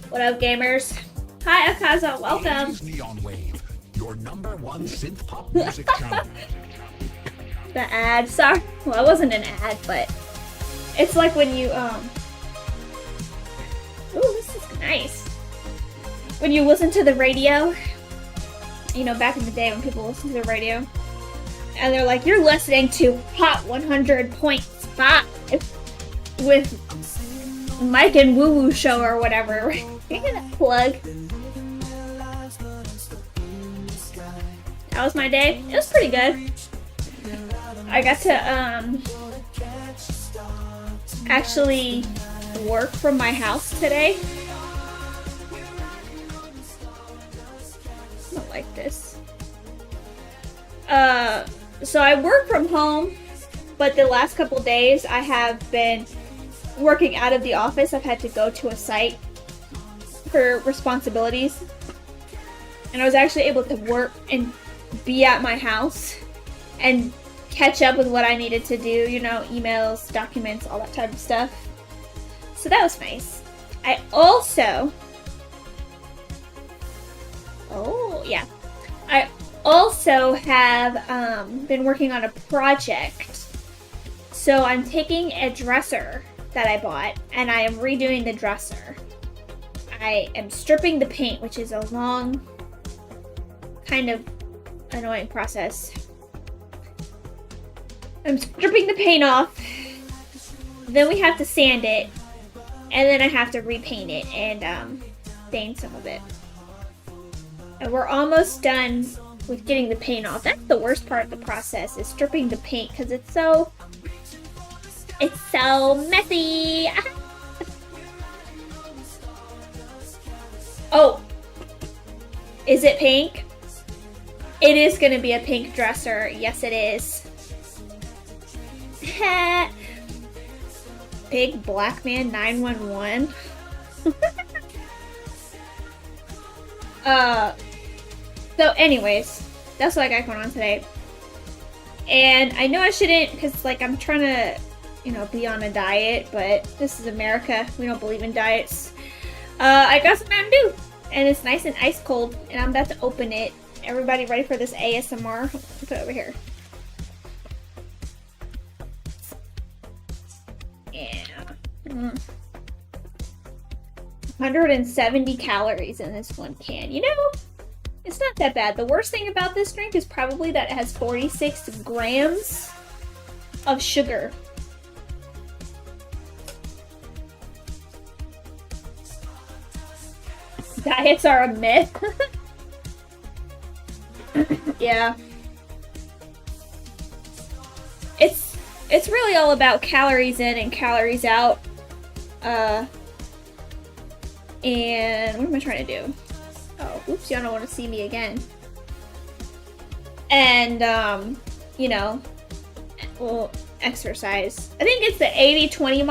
What up, gamers? Hi, Akaza. Welcome. 80s Neon Wave, your #1 synth pop music channel. The ad. Sorry. Well, it wasn't an ad, but it's like when you Ooh, this is nice. When you listen to the radio, you know, back in the day when people listened to the radio, and they're like, "You're listening to Hot 100.5 with Mike and Woo Woo Show" or whatever. Can you hear that plug? That was my day. It was pretty good. I got to actually work from my house today. I don't like this. So I work from home, but the last couple days I have been working out of the office. I've had to go to a site for responsibilities, and I was actually able to work and be at my house and catch up with what I needed to do, you know, emails, documents, all that type of stuff. So that was nice. I also have been working on a project. So I'm taking a dresser that I bought and I am redoing the dresser. I am stripping the paint, which is a long, kind of annoying process. I'm stripping the paint off, then we have to sand it, and then I have to repaint it and stain some of it. And we're almost done with getting the paint off. That's the worst part of the process, is stripping the paint, because it's so messy. Oh, is it pink? It is gonna be a pink dresser. Yes, it is. Big Black Man 911. So anyways, that's what I got going on today. And I know I shouldn't, because like I'm trying to, you know, be on a diet, but this is America. We don't believe in diets. I got some Mountain Dew, and it's nice and ice cold, and I'm about to open it. Everybody ready for this ASMR? Put it over here. Yeah. 170 calories in this one can. You know, it's not that bad. The worst thing about this drink is probably that it has 46 grams of sugar. Diets are a myth. Yeah. It's really all about calories in and calories out. And what am I trying to do? Oh, oops, y'all don't want to see me again. And, you know, well, exercise. I think it's the 80-20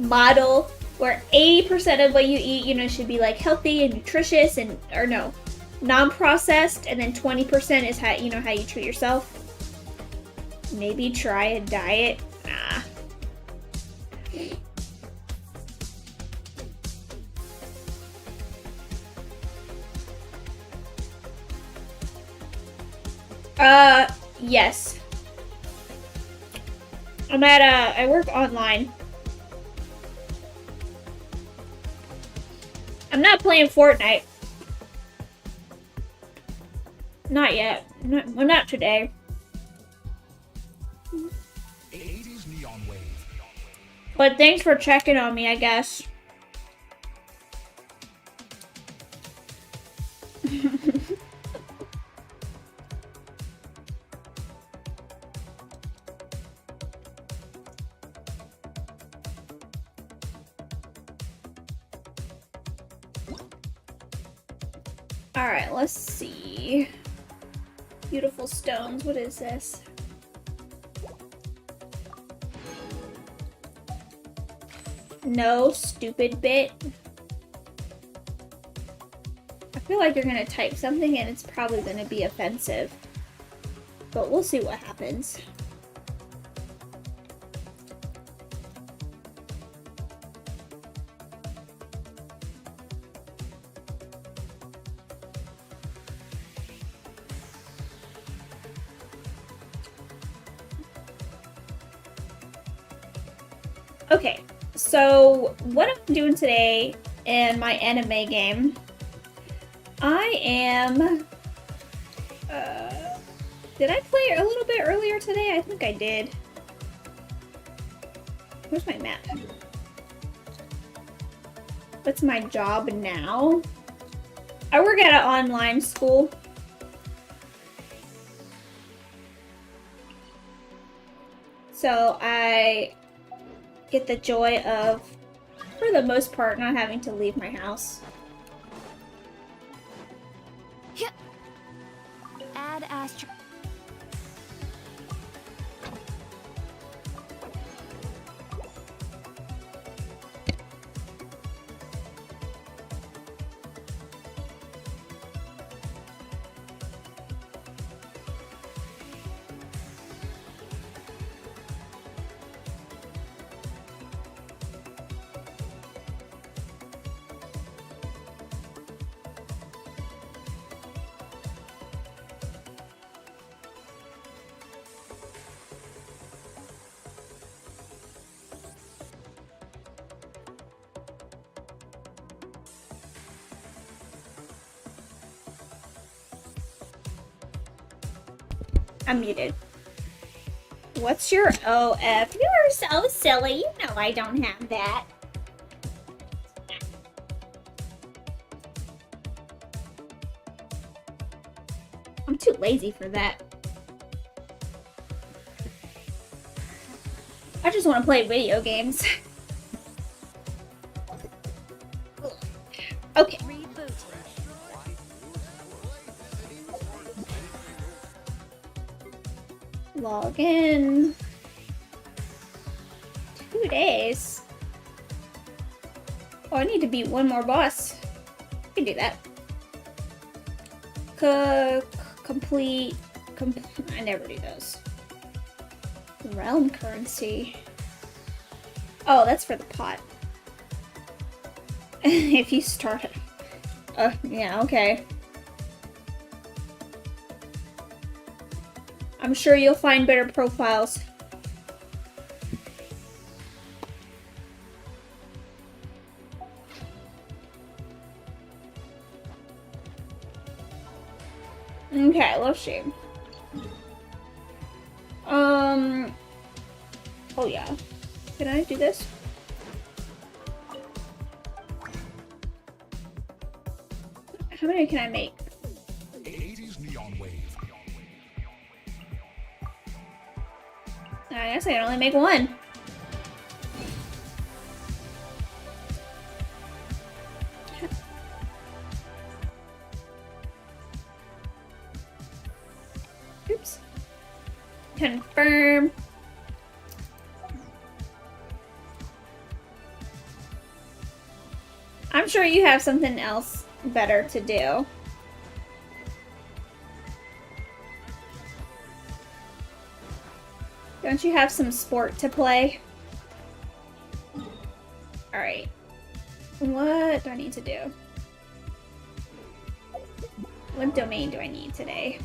model, where 80% of what you eat, you know, should be like healthy and nutritious and, or no, non-processed, and then 20% is how, you know, how you treat yourself. Maybe try a diet. Nah. Yes. I work online. I'm not playing Fortnite. Not yet. Well, not today. 80s Neon Wave. But thanks for checking on me, I guess. Alright, let's see. Beautiful stones. What is this? No, stupid bit. I feel like you're gonna type something and it's probably gonna be offensive. But we'll see what happens. Okay, so what I'm doing today in my anime game, I am. Did I play a little bit earlier today? I think I did. Where's my map? What's my job now? I work at an online school. So I get the joy of, for the most part, not having to leave my house. Add astro. I'm muted. What's your OF? You're so silly. You know I don't have that. I'm too lazy for that. I just want to play video games. Okay. Log in. 2 days. Oh, I need to beat one more boss. I can do that. Complete. I never do those. Realm currency. Oh, that's for the pot. If you start it. Yeah, okay. I'm sure you'll find better profiles. Okay, let's see. Oh yeah. Can I do this? How many can I make? 80s neon wave. I guess I can only make one. Oops. Confirm. I'm sure you have something else better to do. Don't you have some sport to play? Alright. What do I need to do? What domain do I need today?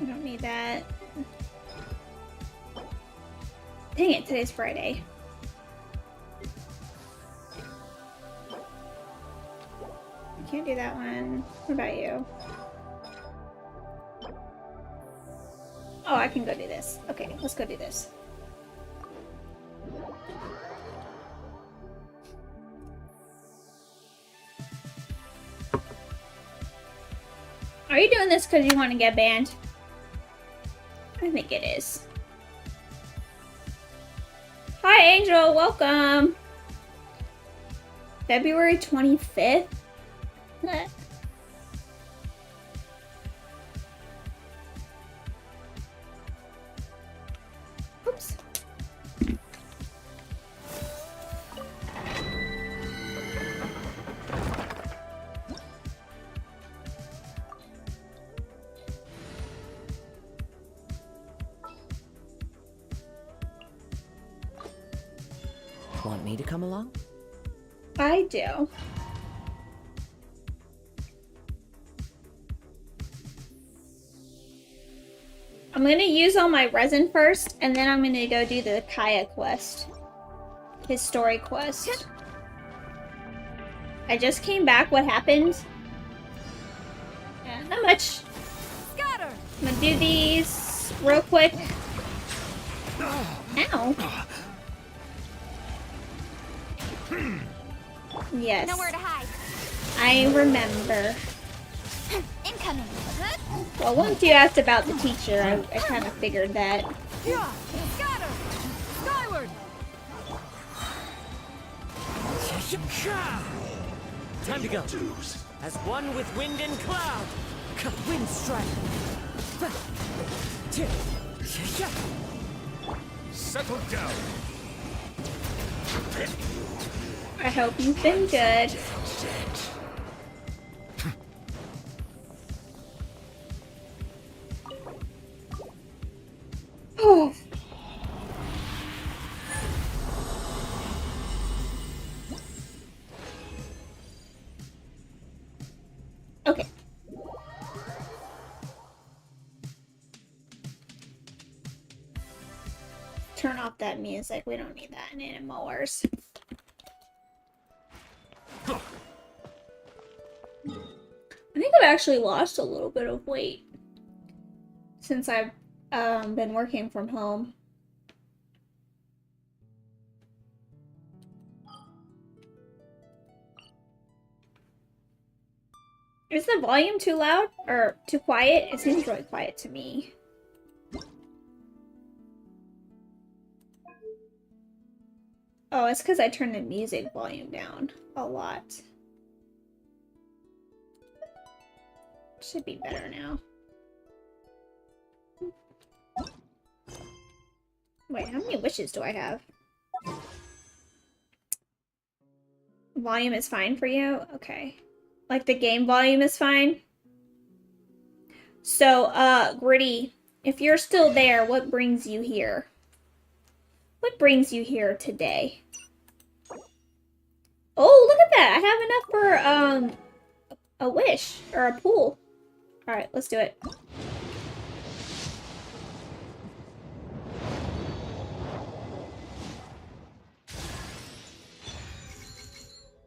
I don't need that. Dang it, today's Friday. I can't do that one. What about you? Oh, I can go do this. Okay, let's go do this. Are you doing this because you want to get banned? I think it is. Hi, Angel. Welcome. February 25th? Oops. Want me to come along? I do. I'm gonna use all my resin first, and then I'm gonna go do the Kaeya quest. His story quest. I just came back. What happened? Yeah, not much. Scatter. I'm gonna do these real quick. Ow. Yes. Nowhere to hide. I remember. Incoming. Well, once you asked about the teacher, I kind of figured that. Yeah. Scatter. Skyward. Time to go. As one with wind and cloud. Wind strike. Settle down. I hope you've been good. Oh. Okay. Turn off that music. We don't need that in Animal Wars. I think I've actually lost a little bit of weight since I've been working from home. Is the volume too loud or too quiet? It seems really quiet to me. Oh, it's because I turned the music volume down a lot. Should be better now. Wait, how many wishes do I have? Volume is fine for you? Okay. Like the game volume is fine? So, Gritty, if you're still there, what brings you here? What brings you here today? Oh, look at that! I have enough for, a wish. Or a pool. Alright, let's do it.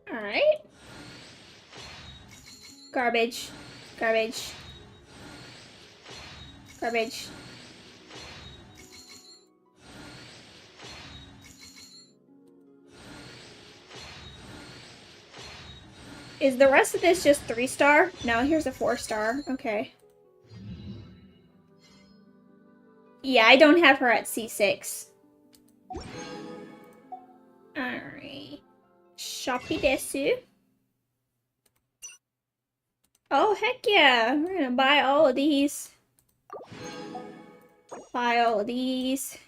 Alright. Garbage. Garbage. Garbage. Is the rest of this just 3-star? No, here's a 4-star. Okay. Yeah, I don't have her at C6. Alright. Shoppy desu. Oh, heck yeah. We're gonna buy all of these. Buy all of these.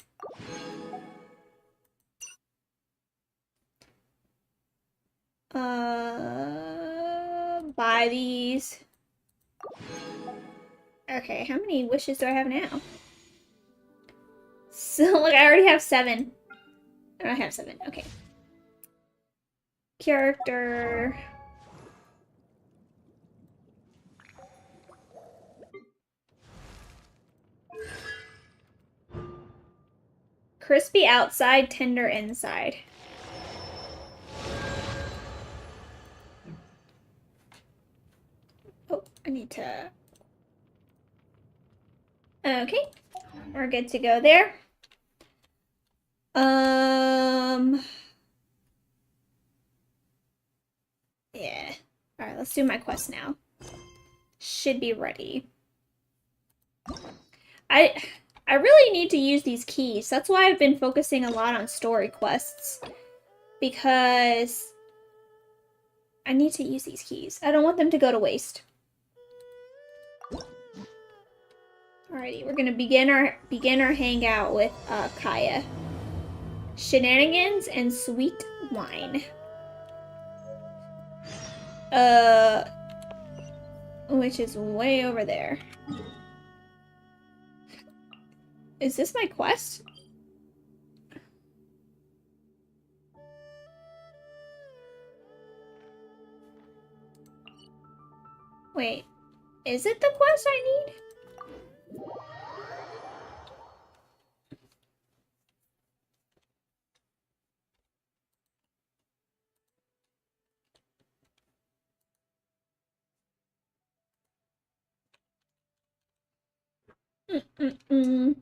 Buy these. Okay, how many wishes do I have now? So, look, I already have 7. I don't have 7, okay. Character. Crispy outside, tender inside. Oh, I need to... Okay, we're good to go there. Yeah. Alright, let's do my quest now. Should be ready. I really need to use these keys. That's why I've been focusing a lot on story quests. Because I need to use these keys. I don't want them to go to waste. Alrighty, we're gonna begin our hangout with Kaeya. Shenanigans and sweet wine. Which is way over there. Is this my quest? Wait, is it the quest I need? Mm-mm-mm.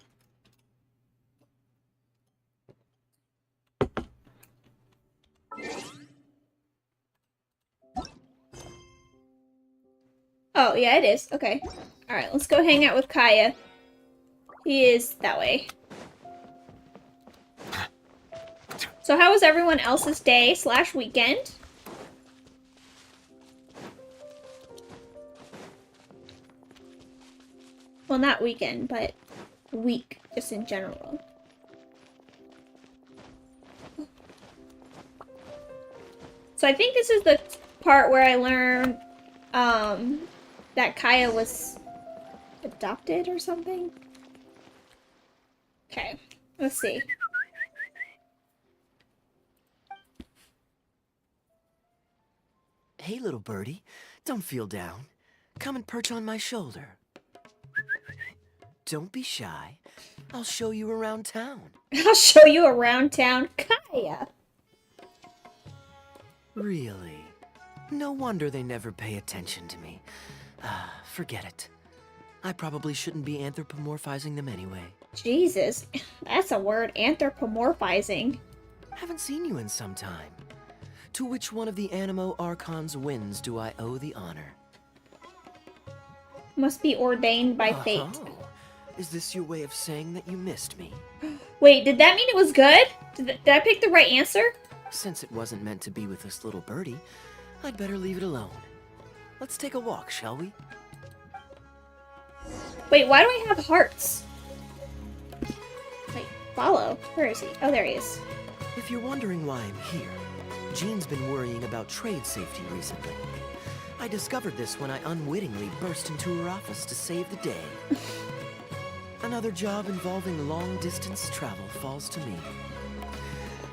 Oh, yeah, it is. Okay. Alright, let's go hang out with Kaeya. He is that way. So how was everyone else's day / weekend? Well, not weekend, but week, just in general. So I think this is the part where I learned that Kaeya was adopted or something. Okay, let's see. Hey, little birdie. Don't feel down. Come and perch on my shoulder. Don't be shy. I'll show you around town. I'll show you around town, Kaeya. Really? No wonder they never pay attention to me. Forget it. I probably shouldn't be anthropomorphizing them anyway. Jesus, that's a word, anthropomorphizing. Haven't seen you in some time. To which one of the Animo Archon's winds do I owe the honor? Must be ordained by fate. Oh, is this your way of saying that you missed me? Wait, did that mean it was good? Did I pick the right answer? Since it wasn't meant to be with this little birdie, I'd better leave it alone. Let's take a walk, shall we? Wait, why do I have hearts? Wait, follow. Where is he? Oh, there he is. If you're wondering why I'm here, Jean's been worrying about trade safety recently. I discovered this when I unwittingly burst into her office to save the day. Another job involving long-distance travel falls to me.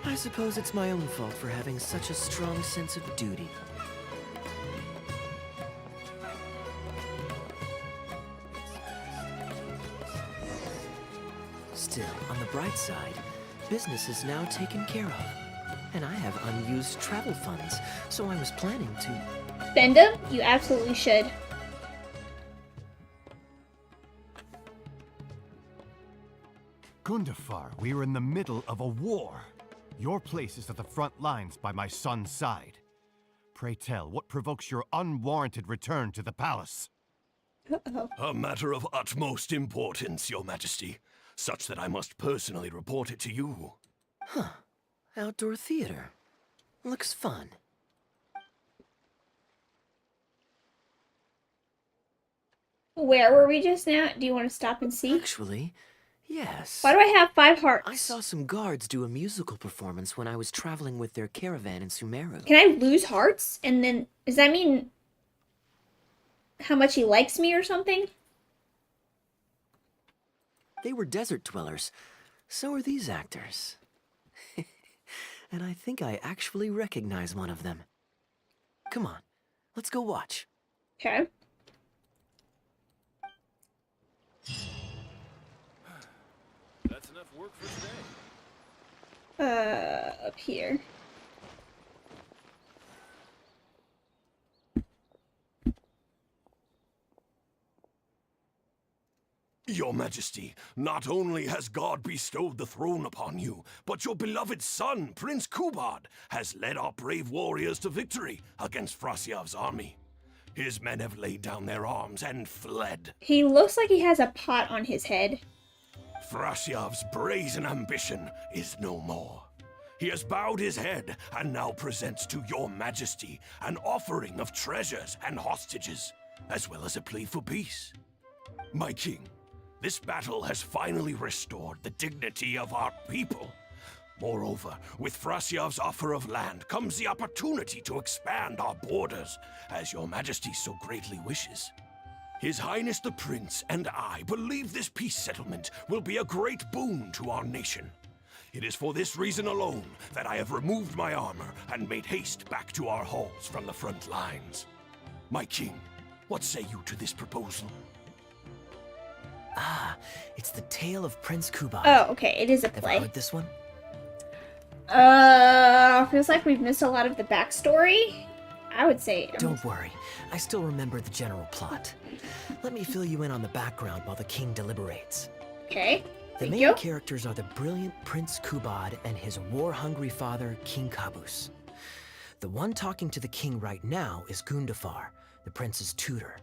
I suppose it's my own fault for having such a strong sense of duty. Still, on the bright side, business is now taken care of. And I have unused travel funds, so I was planning to... Spend them? You absolutely should. Gundafar, we are in the middle of a war. Your place is at the front lines by my son's side. Pray tell, what provokes your unwarranted return to the palace? Uh-oh. A matter of utmost importance, Your Majesty, such that I must personally report it to you. Huh. Outdoor theater. Looks fun. Where were we just now? Do you want to stop and see? Actually, yes. Why do I have 5 hearts? I saw some guards do a musical performance when I was traveling with their caravan in Sumeru. Can I lose hearts? And then, does that mean how much he likes me or something? They were desert dwellers. So are these actors. And I think I actually recognize one of them. Come on, let's go watch. Okay. That's enough work for today. Up here. Your Majesty, not only has God bestowed the throne upon you, but your beloved son, Prince Kubad, has led our brave warriors to victory against Frasyav's army. His men have laid down their arms and fled. He looks like he has a pot on his head. Frasyav's brazen ambition is no more. He has bowed his head and now presents to your Majesty an offering of treasures and hostages, as well as a plea for peace. My king, this battle has finally restored the dignity of our people. Moreover, with Frasyav's offer of land comes the opportunity to expand our borders, as your Majesty so greatly wishes. His Highness the Prince and I believe this peace settlement will be a great boon to our nation. It is for this reason alone that I have removed my armor and made haste back to our halls from the front lines. My king, what say you to this proposal? Ah, it's the tale of Prince Kubad. Oh, okay. It is a Ever play. heard this one? Feels like we've missed a lot of the backstory. I would say. Don't worry, I still remember the general plot. Let me fill you in on the background while the king deliberates. Okay. The Thank main you. characters are the brilliant Prince Kubad and his war-hungry father, King Kabus. The one talking to the king right now is Gundafar, the prince's tutor.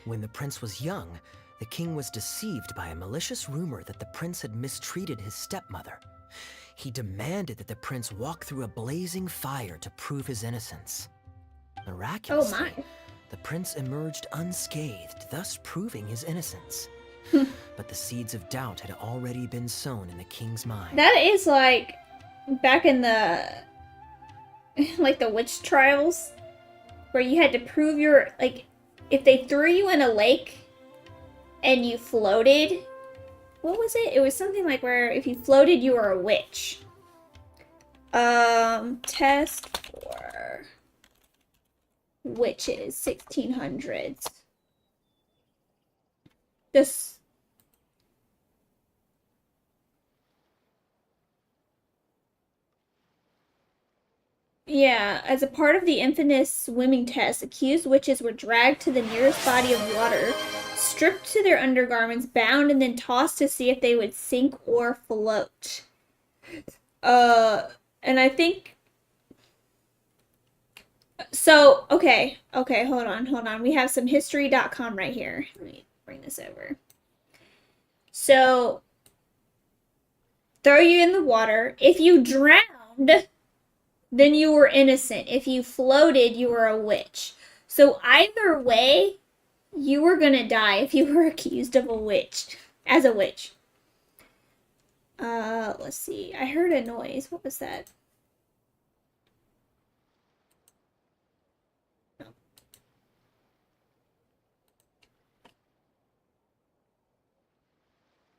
When the prince was young, the king was deceived by a malicious rumor that the prince had mistreated his stepmother. He demanded that the prince walk through a blazing fire to prove his innocence. Miraculously, the prince emerged unscathed, thus proving his innocence. But the seeds of doubt had already been sown in the king's mind. That is like back in the like the witch trials, where you had to prove your, like, if they threw you in a lake and you floated, what was it? It was something like where if you floated, you were a witch. Test for witches, 1600s. Just. Yeah, as a part of the infamous swimming test, accused witches were dragged to the nearest body of water, stripped to their undergarments, bound, and then tossed to see if they would sink or float. And I think... So, okay, hold on. We have some history.com right here. Let me bring this over. So, throw you in the water. If you drowned, then you were innocent. If you floated, you were a witch. So either way, you were gonna die if you were accused of a witch, as a witch. Let's see. I heard a noise. What was that?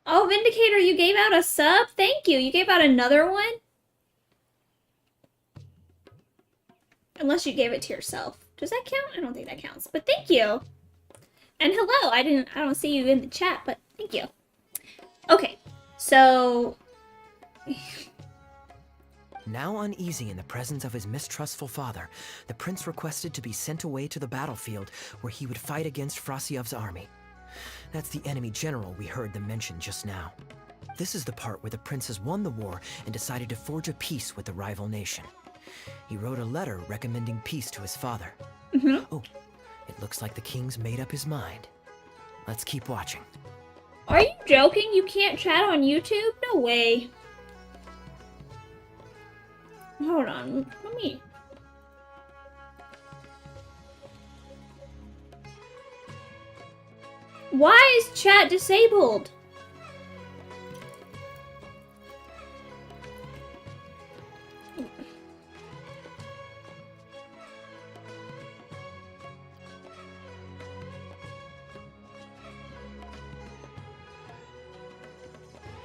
Oh, Vindicator, you gave out a sub? Thank you. You gave out another one? Unless you gave it to yourself. Does that count? I don't think that counts. But thank you. And hello. I don't see you in the chat, but thank you. Okay. So Now uneasy in the presence of his mistrustful father, the prince requested to be sent away to the battlefield where he would fight against Frasiev's army. That's the enemy general we heard them mention just now. This is the part where the prince has won the war and decided to forge a peace with the rival nation. He wrote a letter recommending peace to his father. Oh, it looks like the king's made up his mind. Let's keep watching. are you joking? You can't chat on YouTube? No way. Hold on. Let me... Why is chat disabled?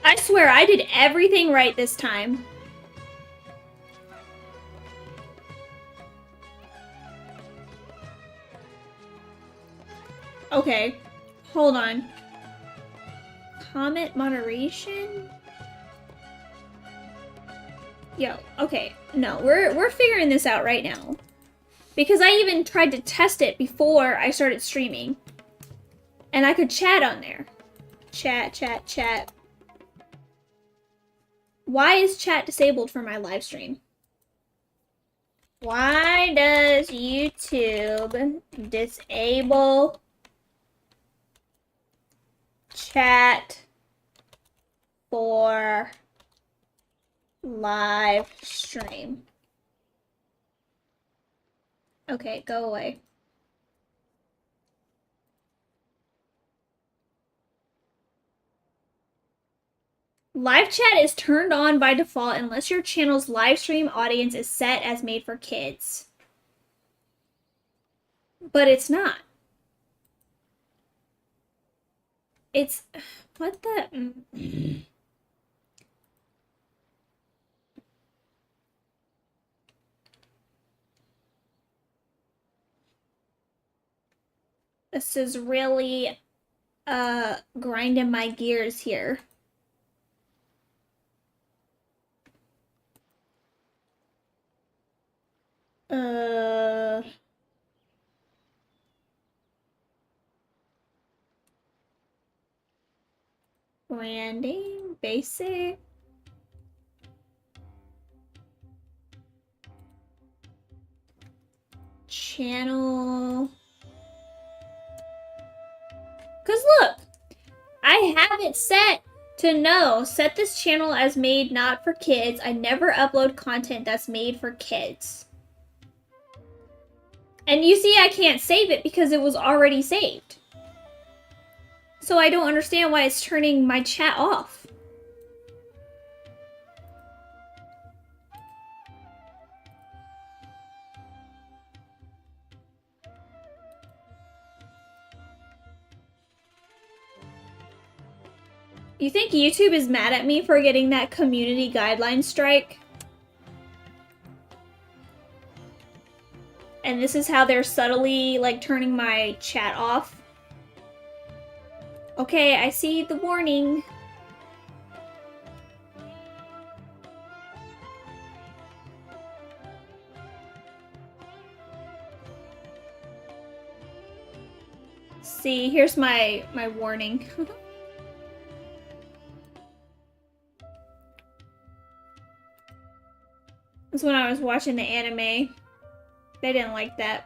I swear I did everything right this time. Okay, hold on. Comment moderation? Yo, okay, no, we're figuring this out right now. Because I even tried to test it before I started streaming. And I could chat on there. Chat. Why is chat disabled for my live stream? Why does YouTube disable chat for live stream? Okay, go away. Live chat is turned on by default unless your channel's live stream audience is set as made for kids. But it's not. It's... What the... This is really, grinding my gears here. Branding, basic. Channel. Cause look, I have it set to no, set this channel as made not for kids. I never upload content that's made for kids. And you see I can't save it because it was already saved. So I don't understand why it's turning my chat off. You think YouTube is mad at me for getting that community guideline strike? And this is how they're subtly, like, turning my chat off? Okay, I see the warning. See, here's my warning. This is when I was watching the anime. They didn't like that.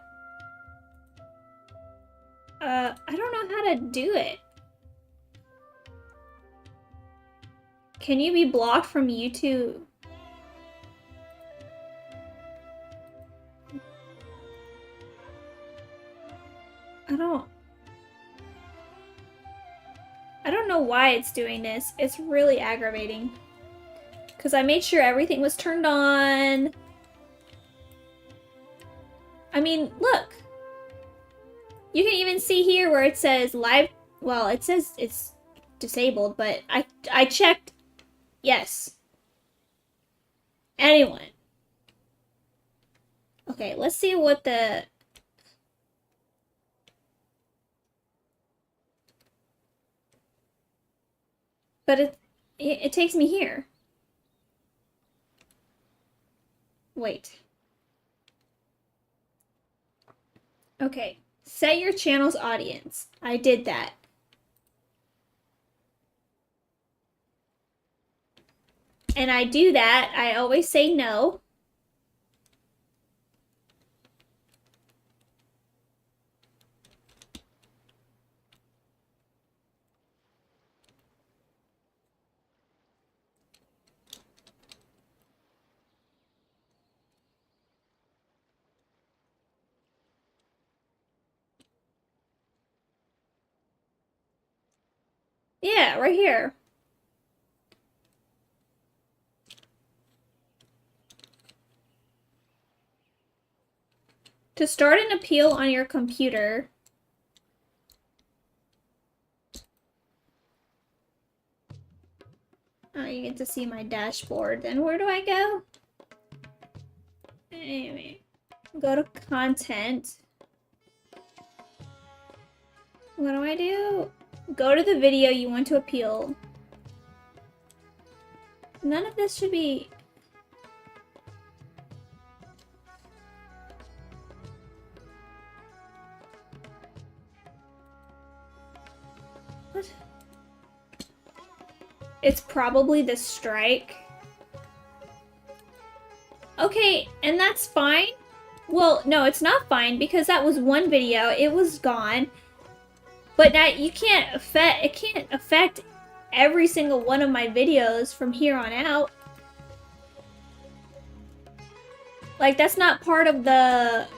I don't know how to do it. Can you be blocked from YouTube? I don't know why it's doing this. It's really aggravating. Because I made sure everything was turned on. I mean, look. You can even see here where it says live. Well, it says it's disabled, but I checked. Yes. Anyone. Okay, let's see what the... But it takes me here. Wait. Okay. Set your channel's audience. I did that. And I do that. I always say no. Yeah, right here. To start an appeal on your computer, you get to see my dashboard. Then where do I go? Anyway, go to content. What do I do? Go to the video you want to appeal. None of this should be... What? It's probably the strike. Okay, and that's fine. Well, no, it's not fine because that was one video. It was gone. But now you can't affect, it can't affect every single one of my videos from here on out. Like, that's not part of the...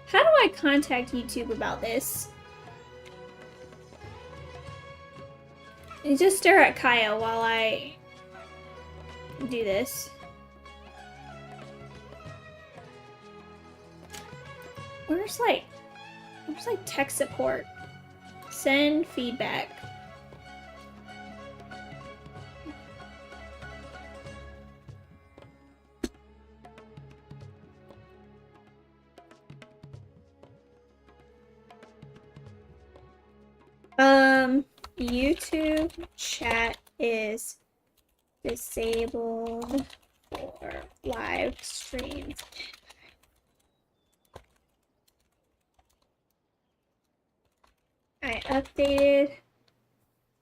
How do I contact YouTube about this? You just stare at Kaeya while I do this. Where's like tech support? Send feedback. YouTube chat is disabled for live streams. I updated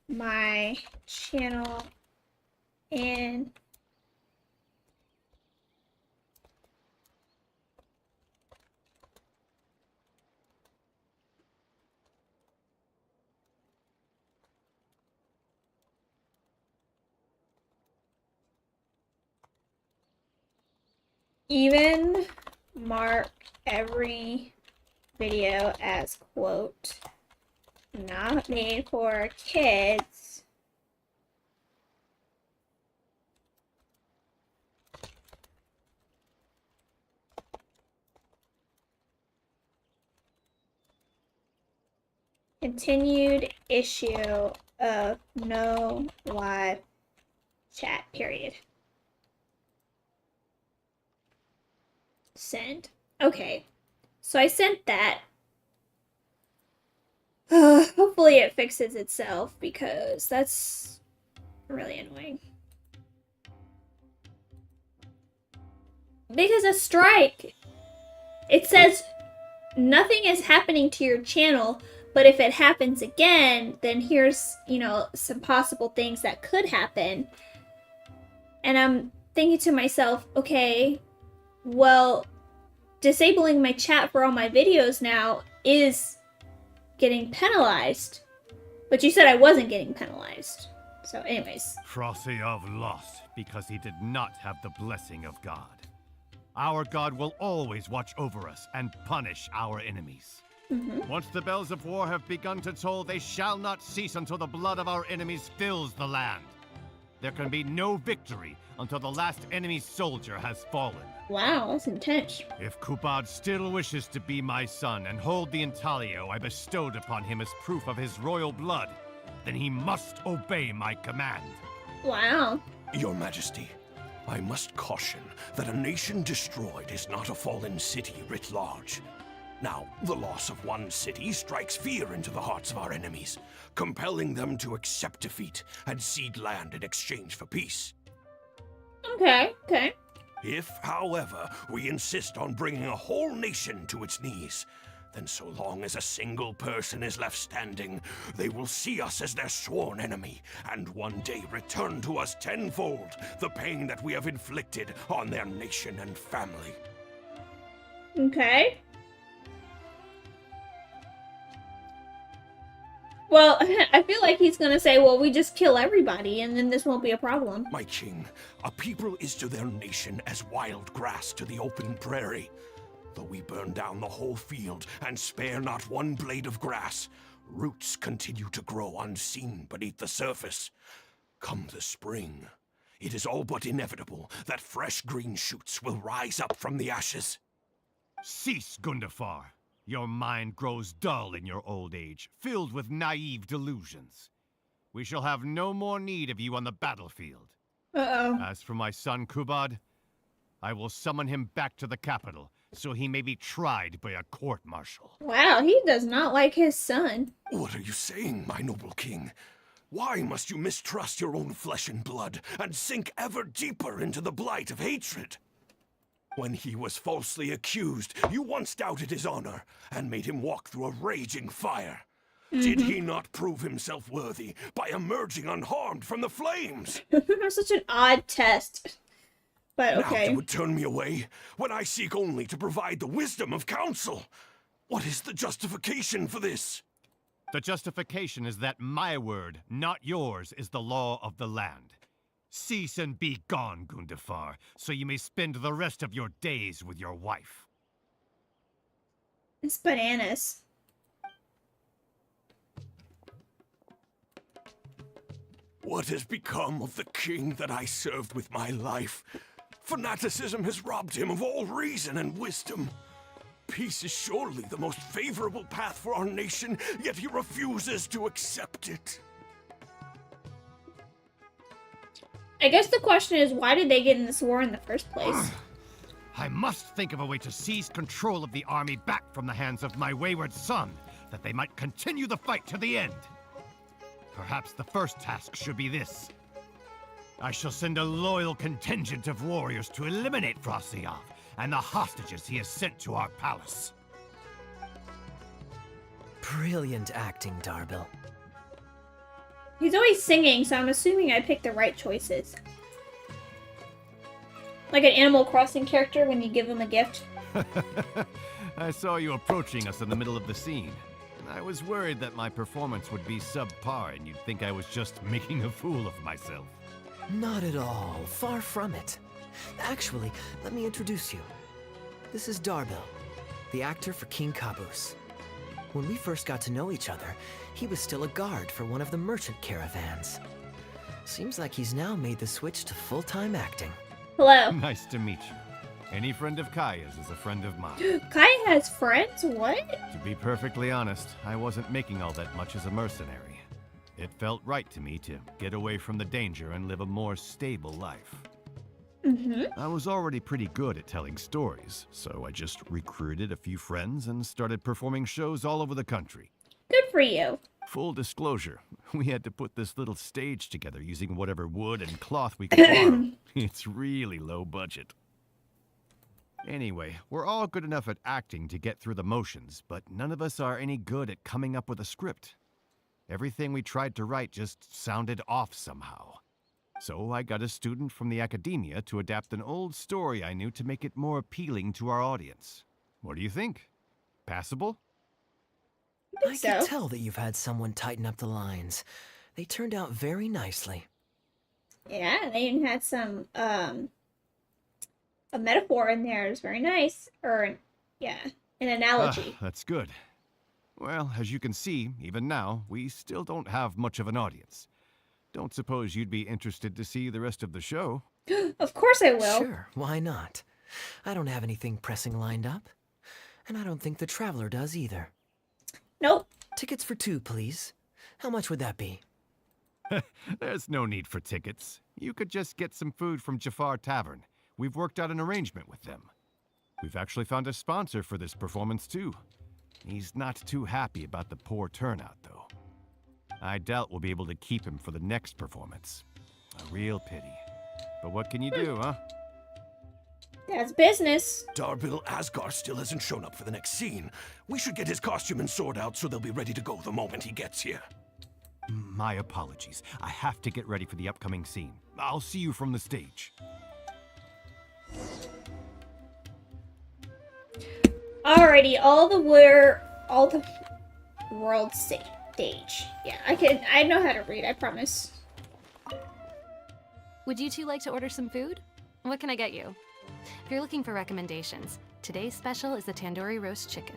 my channel and even mark every video as quote not made for kids. Continued issue of no live chat period. Send. Okay. So I sent that. Hopefully it fixes itself because that's really annoying. Because a strike, it says nothing is happening to your channel, but if it happens again, then here's, some possible things that could happen. And I'm thinking to myself, okay, well, disabling my chat for all my videos now is getting penalized. But you said I wasn't getting penalized. So anyways. Frossyov lost because he did not have the blessing of God. Our God will always watch over us and punish our enemies. Once the bells of war have begun to toll, they shall not cease until the blood of our enemies fills the land. There can be no victory until the last enemy soldier has fallen. Wow, that's intense. If Kubad still wishes to be my son and hold the intaglio I bestowed upon him as proof of his royal blood, then he must obey my command. Wow. Your Majesty, I must caution that a nation destroyed is not a fallen city writ large. Now, the loss of one city strikes fear into the hearts of our enemies, compelling them to accept defeat and cede land in exchange for peace. Okay. If, however, we insist on bringing a whole nation to its knees, then so long as a single person is left standing, they will see us as their sworn enemy, and one day return to us tenfold the pain that we have inflicted on their nation and family. Okay. Well, I feel like he's gonna say, well, we just kill everybody and then this won't be a problem. My king, a people is to their nation as wild grass to the open prairie. Though we burn down the whole field and spare not one blade of grass, roots continue to grow unseen beneath the surface. Come the spring, it is all but inevitable that fresh green shoots will rise up from the ashes. Cease, Gundafar. Your mind grows dull in your old age, filled with naive delusions. We shall have no more need of you on the battlefield. Uh-oh. As for my son Kubad, I will summon him back to the capital, so he may be tried by a court-martial. Wow, he does not like his son. What are you saying, my noble king? Why must you mistrust your own flesh and blood and sink ever deeper into the blight of hatred? When he was falsely accused, you once doubted his honor and made him walk through a raging fire. Did he not prove himself worthy by emerging unharmed from the flames? Such an odd test. But Now okay. you would turn me away when I seek only to provide the wisdom of counsel. What is the justification for this? The justification is that my word, not yours, is the law of the land. Cease and be gone, Gundafar, so you may spend the rest of your days with your wife. It's bananas. What has become of the king that I served with my life? Fanaticism has robbed him of all reason and wisdom. Peace is surely the most favorable path for our nation, yet he refuses to accept it. I guess the question is, why did they get in this war in the first place? I must think of a way to seize control of the army back from the hands of my wayward son, that they might continue the fight to the end. Perhaps the first task should be this. I shall send a loyal contingent of warriors to eliminate Frosiyov and the hostages he has sent to our palace. Brilliant acting, Darbil. He's always singing, so I'm assuming I picked the right choices. Like an Animal Crossing character when you give him a gift. I saw you approaching us in the middle of the scene. I was worried that my performance would be subpar and you'd think I was just making a fool of myself. Not at all. Far from it. Actually, let me introduce you. This is Darbil, the actor for King Caboose. When we first got to know each other, he was still a guard for one of the merchant caravans. Seems like he's now made the switch to full-time acting. Hello. Nice to meet you. Any friend of Kaeya's is a friend of mine. Kaeya has friends? What? To be perfectly honest, I wasn't making all that much as a mercenary. It felt right to me to get away from the danger and live a more stable life. I was already pretty good at telling stories, so I just recruited a few friends and started performing shows all over the country. Good for you. Full disclosure, we had to put this little stage together using whatever wood and cloth we could borrow. It's really low budget. Anyway, we're all good enough at acting to get through the motions, but none of us are any good at coming up with a script. Everything we tried to write just sounded off somehow. So I got a student from the academia to adapt an old story I knew to make it more appealing to our audience. What do you think? Passable? I can tell that you've had someone tighten up the lines. They turned out very nicely. Yeah, they even had some, a metaphor in there. It was very nice. Or, yeah, an analogy. That's good. Well, as you can see, even now, we still don't have much of an audience. Don't suppose you'd be interested to see the rest of the show? Of course I will. Sure, why not? I don't have anything pressing lined up. And I don't think the Traveler does either. Nope. Tickets for 2, please. How much would that be? There's no need for tickets. You could just get some food from Jafar Tavern. We've worked out an arrangement with them. We've actually found a sponsor for this performance, too. He's not too happy about the poor turnout, though. I doubt we'll be able to keep him for the next performance. A real pity. But what can you do, huh? That's business. Darbil Asgar still hasn't shown up for the next scene. We should get his costume and sword out so they'll be ready to go the moment he gets here. My apologies. I have to get ready for the upcoming scene. I'll see you from the stage. Alrighty, all the world stage. Yeah, I know how to read, I promise. Would you two like to order some food? What can I get you? If you're looking for recommendations, today's special is the tandoori roast chicken.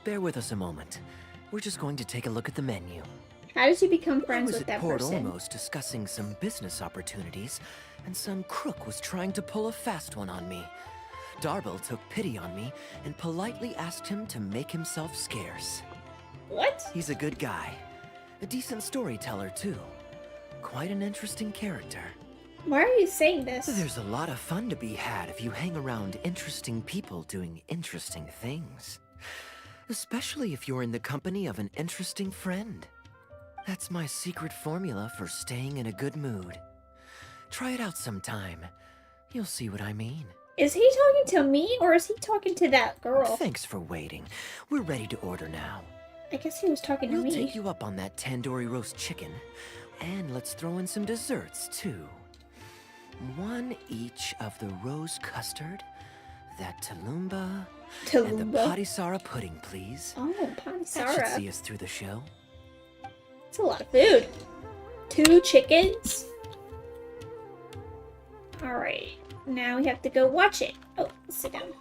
Bear with us a moment. We're just going to take a look at the menu. How does he become I friends was with at that Port person? Olmos discussing some business opportunities, and some crook was trying to pull a fast one on me. Darbil took pity on me and politely asked him to make himself scarce. What? He's a good guy. A decent storyteller, too. Quite an interesting character. Why are you saying this? There's a lot of fun to be had if you hang around interesting people doing interesting things. Especially if you're in the company of an interesting friend. That's my secret formula for staying in a good mood. Try it out sometime. You'll see what I mean. Is he talking to me or is he talking to that girl? Thanks for waiting. We're ready to order now. I guess he was talking to We'll me. take you up on that tandoori roast chicken. And let's throw in some desserts, too. 1 each of the rose custard, that talumba, and the Talumba? patisara pudding, please. Oh, That should panisara. see us through the show. That's a lot of food. 2 chickens. Alright. Now we have to go watch it. Oh, let's sit down.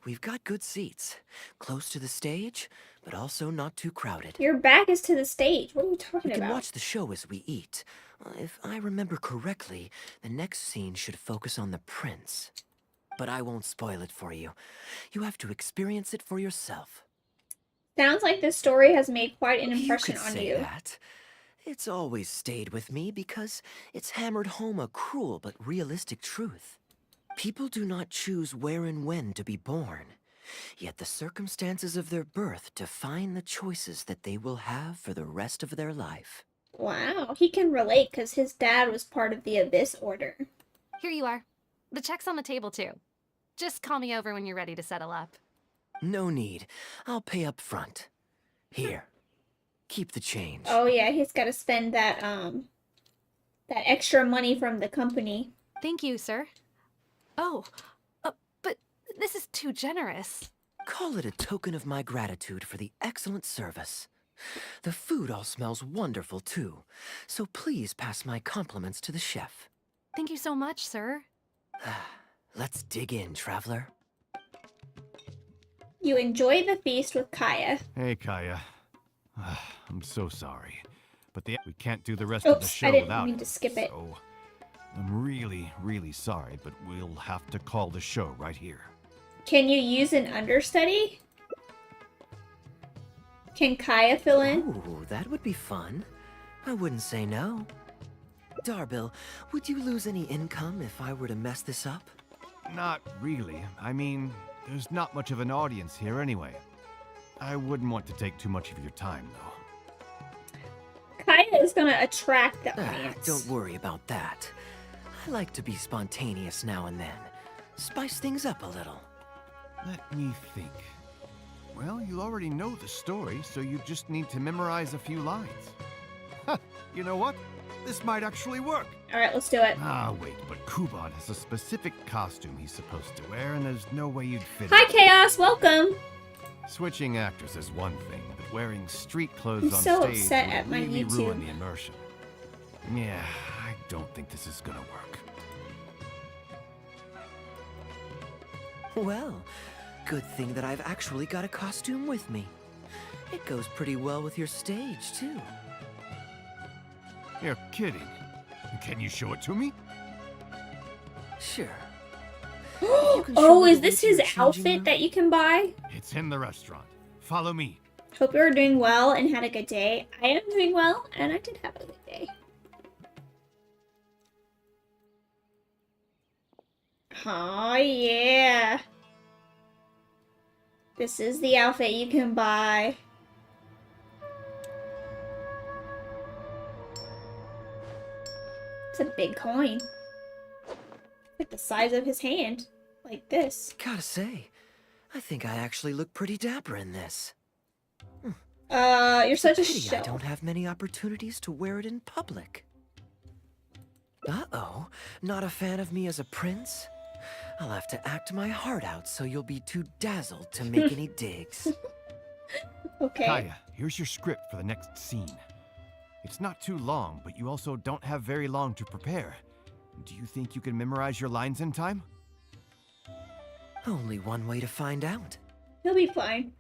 We've got good seats, close to the stage, but also not too crowded. Your back is to the stage. What are you We talking can about? watch the show as we eat. If I remember correctly, the next scene should focus on the prince. But I won't spoil it for you. You have to experience it for yourself. Sounds like this story has made quite an You impression could on say you. that. It's always stayed with me because it's hammered home a cruel but realistic truth. People do not choose where and when to be born, yet the circumstances of their birth define the choices that they will have for the rest of their life. Wow, he can relate because his dad was part of the Abyss Order. Here you are. The check's on the table, too. Just call me over when you're ready to settle up. No need. I'll pay up front. Here. Keep the change. Oh yeah, he's got to spend that that extra money from the company. Thank you, sir. Oh, but this is too generous. Call it a token of my gratitude for the excellent service. The food all smells wonderful, too. So please pass my compliments to the chef. Thank you so much, sir. Let's dig in, traveler. You enjoy the feast with Kaeya. Hey, Kaeya. I'm so sorry, but we can't do the rest of the Oops, show I didn't without mean it. to skip it. So, I'm really, really sorry, but we'll have to call the show right here. Can you use an understudy? Can Kaeya fill in? Ooh, that would be fun. I wouldn't say no. Darbil, would you lose any income if I were to mess this up? Not really. I mean, there's not much of an audience here anyway. I wouldn't want to take too much of your time, though. Kaeya is gonna attract the audience. Don't worry about that. I like to be spontaneous now and then. Spice things up a little. Let me think. Well, you already know the story, so you just need to memorize a few lines. Ha! You know what? This might actually work. Alright, let's do it. Ah, wait, but Kubot has a specific costume he's supposed to wear, and there's no way you'd fit Hi, it. Chaos! Welcome! Switching actors is one thing, but wearing street I'm clothes on so stage upset would at my really YouTube. ruin the immersion. Yeah, I don't think this is gonna work. Well, good thing that I've actually got a costume with me. It goes pretty well with your stage, too. You're kidding. Can you show it to me? Sure. You can show Oh, me is the way this to your his changing outfit room? that you can buy? It's in the restaurant. Follow me. Hope you're doing well and had a good day. I am doing well, and I did have a good day. Oh, yeah. This is the outfit you can buy. It's a big coin. Like the size of his hand. Like this. Gotta say, I think I actually look pretty dapper in this. You're such a Pity show. I don't have many opportunities to wear it in public. Uh-oh, not a fan of me as a prince? I'll have to act my heart out so you'll be too dazzled to make any digs. Okay. Kaeya, here's your script for the next scene. It's not too long, but you also don't have very long to prepare. Do you think you can memorize your lines in time? Only one way to find out. He'll be fine.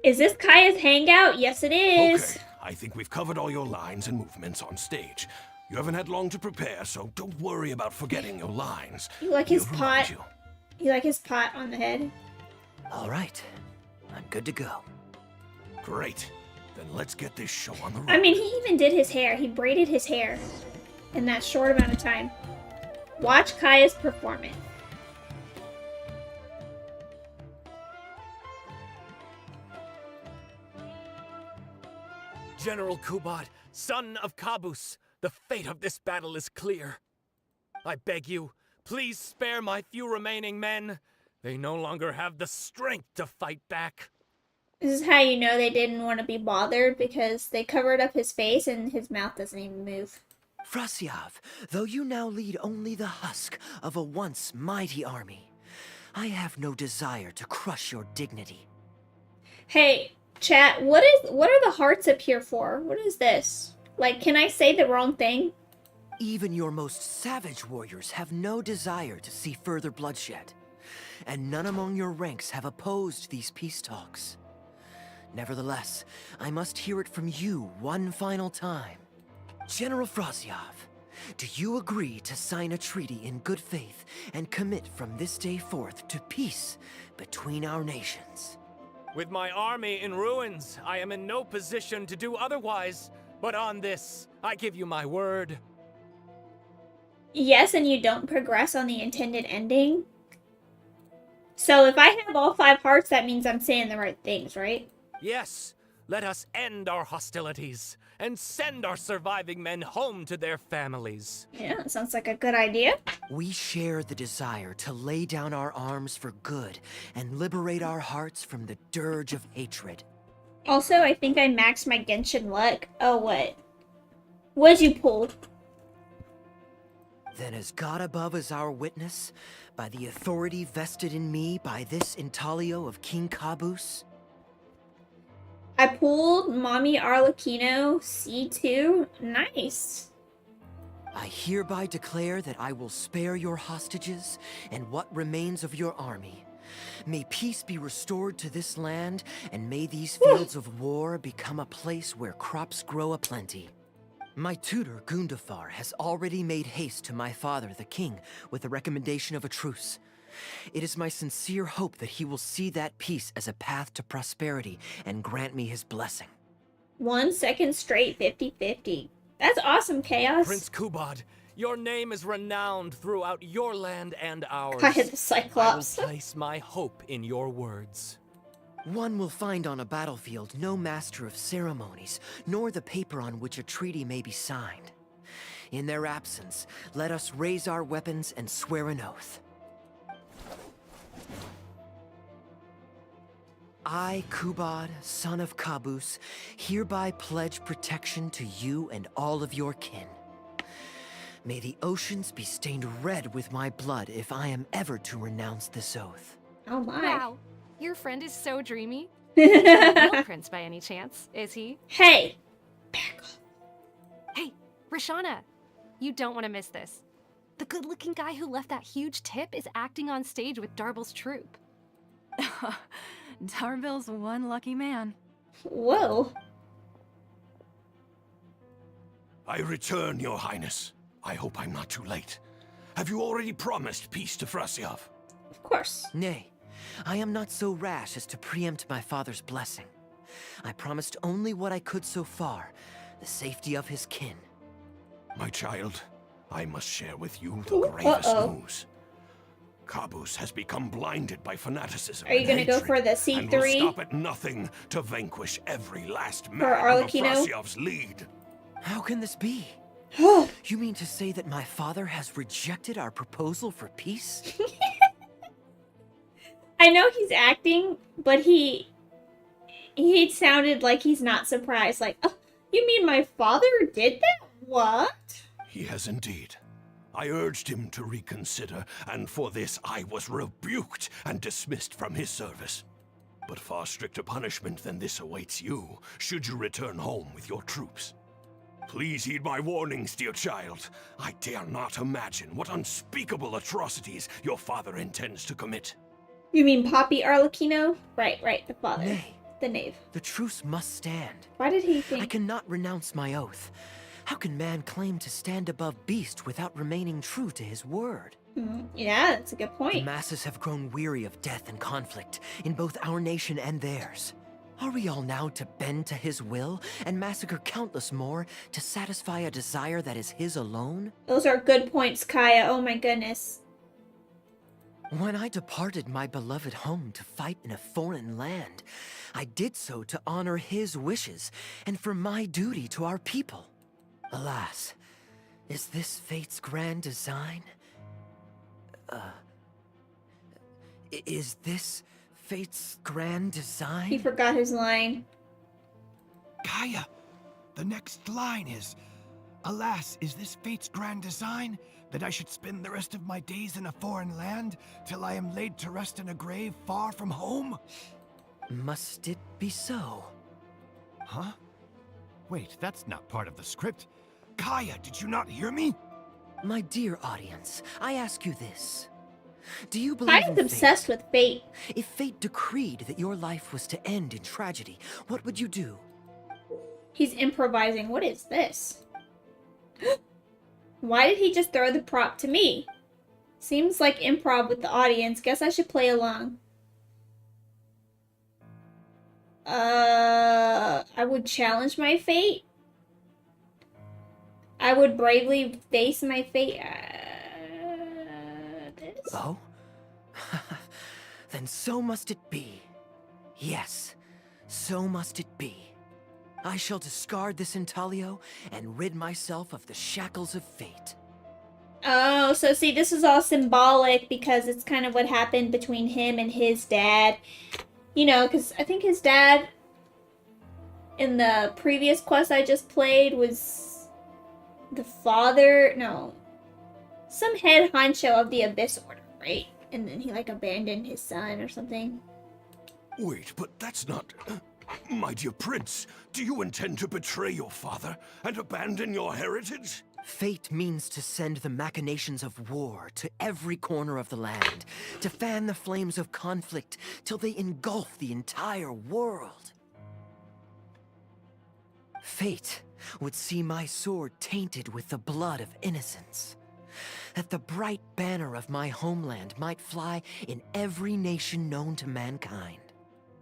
Is this Kaya's hangout? Yes, it is. Okay, I think we've covered all your lines and movements on stage. You haven't had long to prepare, so don't worry about forgetting your lines. You like his We'll remind pot? you. You like his pot on the head? All right, I'm good to go. Great. Then let's get this show on the road. I mean, he even did his hair. He braided his hair in that short amount of time. Watch Kaya's performance. General Kubot, son of Kabus, the fate of this battle is clear. I beg you, please spare my few remaining men. They no longer have the strength to fight back. This is how you know they didn't want to be bothered, because they covered up his face and his mouth doesn't even move. Frasyav, though you now lead only the husk of a once mighty army, I have no desire to crush your dignity. Hey, chat, what are the hearts up here for? What is this? Like, can I say the wrong thing? Even your most savage warriors have no desire to see further bloodshed, and none among your ranks have opposed these peace talks. Nevertheless, I must hear it from you one final time. General Frasyav, do you agree to sign a treaty in good faith and commit from this day forth to peace between our nations? With my army in ruins, I am in no position to do otherwise. But on this, I give you my word. Yes, and you don't progress on the intended ending. So if I have all 5 hearts, that means I'm saying the right things, right? Yes, Let us end our hostilities and send our surviving men home to their families. Yeah, sounds like a good idea. We share the desire to lay down our arms for good and liberate our hearts from the dirge of hatred. Also, I think I maxed my Genshin luck. Oh, what? What'd you pull? Then as God above is our witness, by the authority vested in me by this intaglio of King Caboose, I pulled Mommy Arlecchino C2. Nice. I hereby declare that I will spare your hostages and what remains of your army. May peace be restored to this land, and may these fields of war become a place where crops grow aplenty. My tutor, Gundafar, has already made haste to my father, the king, with the recommendation of a truce. It is my sincere hope that he will see that peace as a path to prosperity and grant me his blessing. 1 second straight 50-50. That's awesome, Chaos. Prince Kubad, your name is renowned throughout your land and ours. I hit the Cyclops. I will place my hope in your words. One will find on a battlefield no master of ceremonies, nor the paper on which a treaty may be signed. In their absence, let us raise our weapons and swear an oath. I, Kubad, son of Caboose, hereby pledge protection to you and all of your kin. May the oceans be stained red with my blood if I am ever to renounce this oath. Oh my. Wow, your friend is so dreamy. He's not a real prince by any chance, is he? Hey, back off. Hey, Rashana, you don't want to miss this. The good-looking guy who left that huge tip is acting on stage with Darble's troupe. Darble's one lucky man. Whoa. I return, Your Highness. I hope I'm not too late. Have you already promised peace to Frasiov? Of course. Nay, I am not so rash as to preempt my father's blessing. I promised only what I could so far, the safety of his kin. My child, I must share with you the gravest news. Caboose has become blinded by fanaticism. Are you going to go for the C3? And will stop at nothing to vanquish every last man under Arlecchino? Frasiov's lead. How can this be? You mean to say that my father has rejected our proposal for peace? I know he's acting, but he sounded like he's not surprised. Like, oh, you mean my father did that? What? He has indeed. I urged him to reconsider, and for this I was rebuked and dismissed from his service. But far stricter punishment than this awaits you, should you return home with your troops. Please heed my warnings, dear child. I dare not imagine what unspeakable atrocities your father intends to commit. You mean Poppy Arlecchino? Right, the father. Nay. The knave. The truce must stand. Why did he think... I cannot renounce my oath. How can man claim to stand above beast without remaining true to his word? Yeah, that's a good The point. masses have grown weary of death and conflict in both our nation and theirs. Are we all now to bend to his will and massacre countless more to satisfy a desire that is his alone? Those are good points, Kaeya. Oh my goodness. When I departed my beloved home to fight in a foreign land, I did so to honor his wishes and for my duty to our people. Alas, is this fate's grand design? Is this fate's grand design? He forgot his line. Kaeya, the next line is, alas, is this fate's grand design, that I should spend the rest of my days in a foreign land, till I am laid to rest in a grave far from home? Must it be so? Huh? Wait, that's not part of the script. Kaeya, did you not hear me? My dear audience, I ask you this. Do you believe Kaeya's in obsessed fate? with fate. If fate decreed that your life was to end in tragedy, what would you do? He's improvising. What is this? Why did he just throw the prop to me? Seems like improv with the audience. Guess I should play along. I would challenge my fate. I would bravely face my fate. This? Oh? Then so must it be. Yes, so must it be. I shall discard this intaglio and rid myself of the shackles of fate. Oh, so see, this is all symbolic because it's kind of what happened between him and his dad. You know, because I think his dad in the previous quest I just played was the father, no, some head honcho of the Abyss Order, right? And then he, like, abandoned his son or something. Wait, but that's not... My dear prince, do you intend to betray your father and abandon your heritage? Fate means to send the machinations of war to every corner of the land, to fan the flames of conflict till they engulf the entire world. Fate would see my sword tainted with the blood of innocents, that the bright banner of my homeland might fly in every nation known to mankind.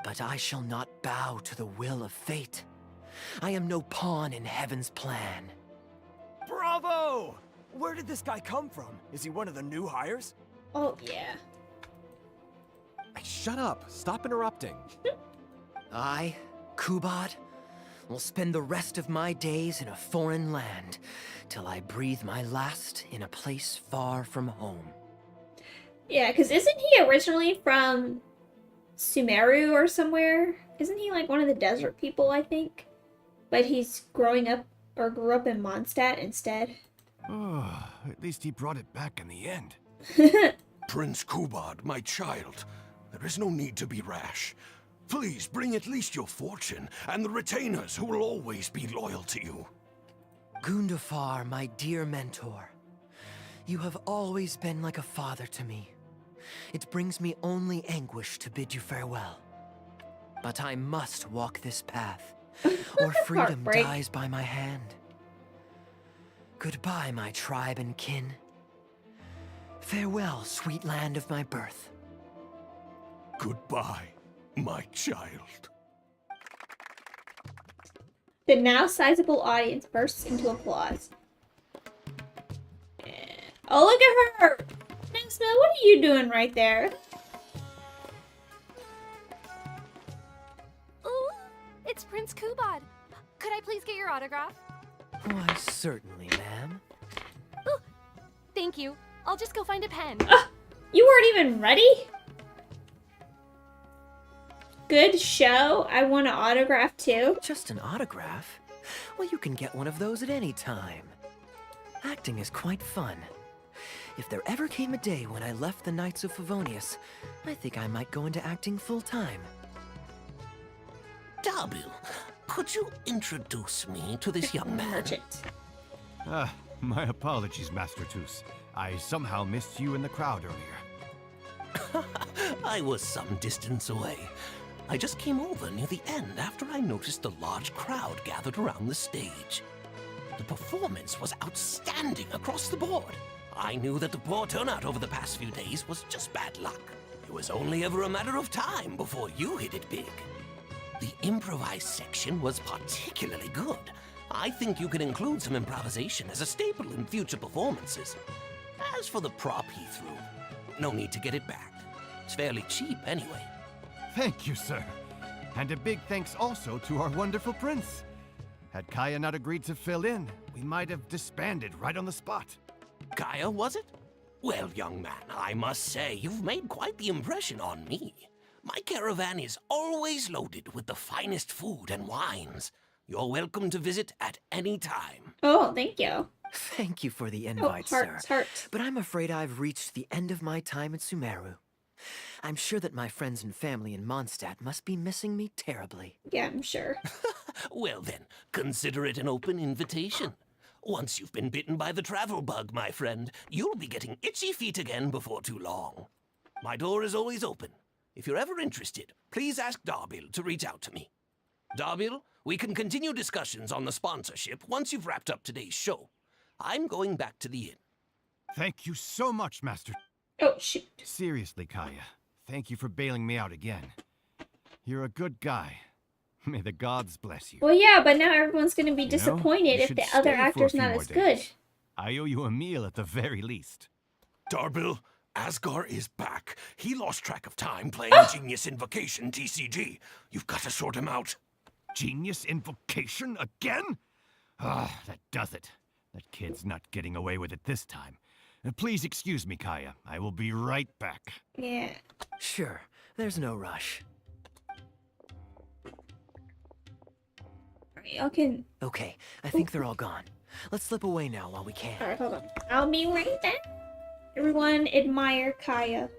But I shall not bow to the will of fate. I am no pawn in heaven's plan. Bravo! Where did this guy come from? Is he one of the new hires? Oh, yeah. Hey, shut up. Stop interrupting. I, Kubad, will spend the rest of my days in a foreign land till I breathe my last in a place far from home. Yeah, because isn't he originally from Sumeru or somewhere? Isn't he like one of the desert people, I think? But he's growing up, or grew up in Mondstadt instead. Oh, at least he brought it back in the end. Prince Kubad, my child, there is no need to be rash. Please bring at least your fortune and the retainers who will always be loyal to you. Gundafar, my dear mentor, you have always been like a father to me. It brings me only anguish to bid you farewell. But I must walk this path, or freedom Heartbreak. dies by my hand. Goodbye, my tribe and kin. Farewell, sweet land of my birth. Goodbye, my child. The now sizable audience bursts into applause. Oh, look at her! Nesma, what are you doing right there? Ooh, it's Prince Kubad. Could I please get your autograph? Why, certainly, ma'am. Ooh, thank you. I'll just go find a pen. You weren't even ready? Good show. I want an autograph too. Just an autograph? Well, you can get one of those at any time. Acting is quite fun. If there ever came a day when I left the Knights of Favonius, I think I might go into acting full-time. Darbil, could you introduce me to this young man? Merchant. My apologies, Master Toos. I somehow missed you in the crowd earlier. I was some distance away. I just came over near the end after I noticed the large crowd gathered around the stage. The performance was outstanding across the board. I knew that the poor turnout over the past few days was just bad luck. It was only ever a matter of time before you hit it big. The improvised section was particularly good. I think you could include some improvisation as a staple in future performances. As for the prop he threw, no need to get it back. It's fairly cheap anyway. Thank you, sir. And a big thanks also to our wonderful prince. Had Kaeya not agreed to fill in, we might have disbanded right on the spot. Kaeya, was it? Well, young man, I must say you've made quite the impression on me. My caravan is always loaded with the finest food and wines. You're welcome to visit at any time. Oh, thank you. Thank you for the Oh, invite, hearts, sir. hearts. But I'm afraid I've reached the end of my time at Sumeru. I'm sure that my friends and family in Mondstadt must be missing me terribly. Yeah, I'm sure. Well then, consider it an open invitation. Once you've been bitten by the travel bug, my friend, you'll be getting itchy feet again before too long. My door is always open. If you're ever interested, please ask Darbil to reach out to me. Darbil, we can continue discussions on the sponsorship once you've wrapped up today's show. I'm going back to the inn. Thank you so much, Master. Oh, shoot. Seriously, Kaeya, thank you for bailing me out again. You're a good guy. May the gods bless you. Well, yeah, but now everyone's going to be You know, disappointed you if should the other stay for a actor's few not more as days. good. I owe you a meal at the very least. Darbil, Asgar is back. He lost track of time playing Genius Invocation TCG. You've got to sort him out. genius invocation again? Ah, that does it. That kid's not getting away with it this time. Please excuse me, Kaeya. I will be right back. Yeah. Sure, there's no rush. Alright, y'all can. Okay, I think they're all gone. Let's slip away now while we can. Alright, hold on. I'll be right back. Everyone admire Kaeya.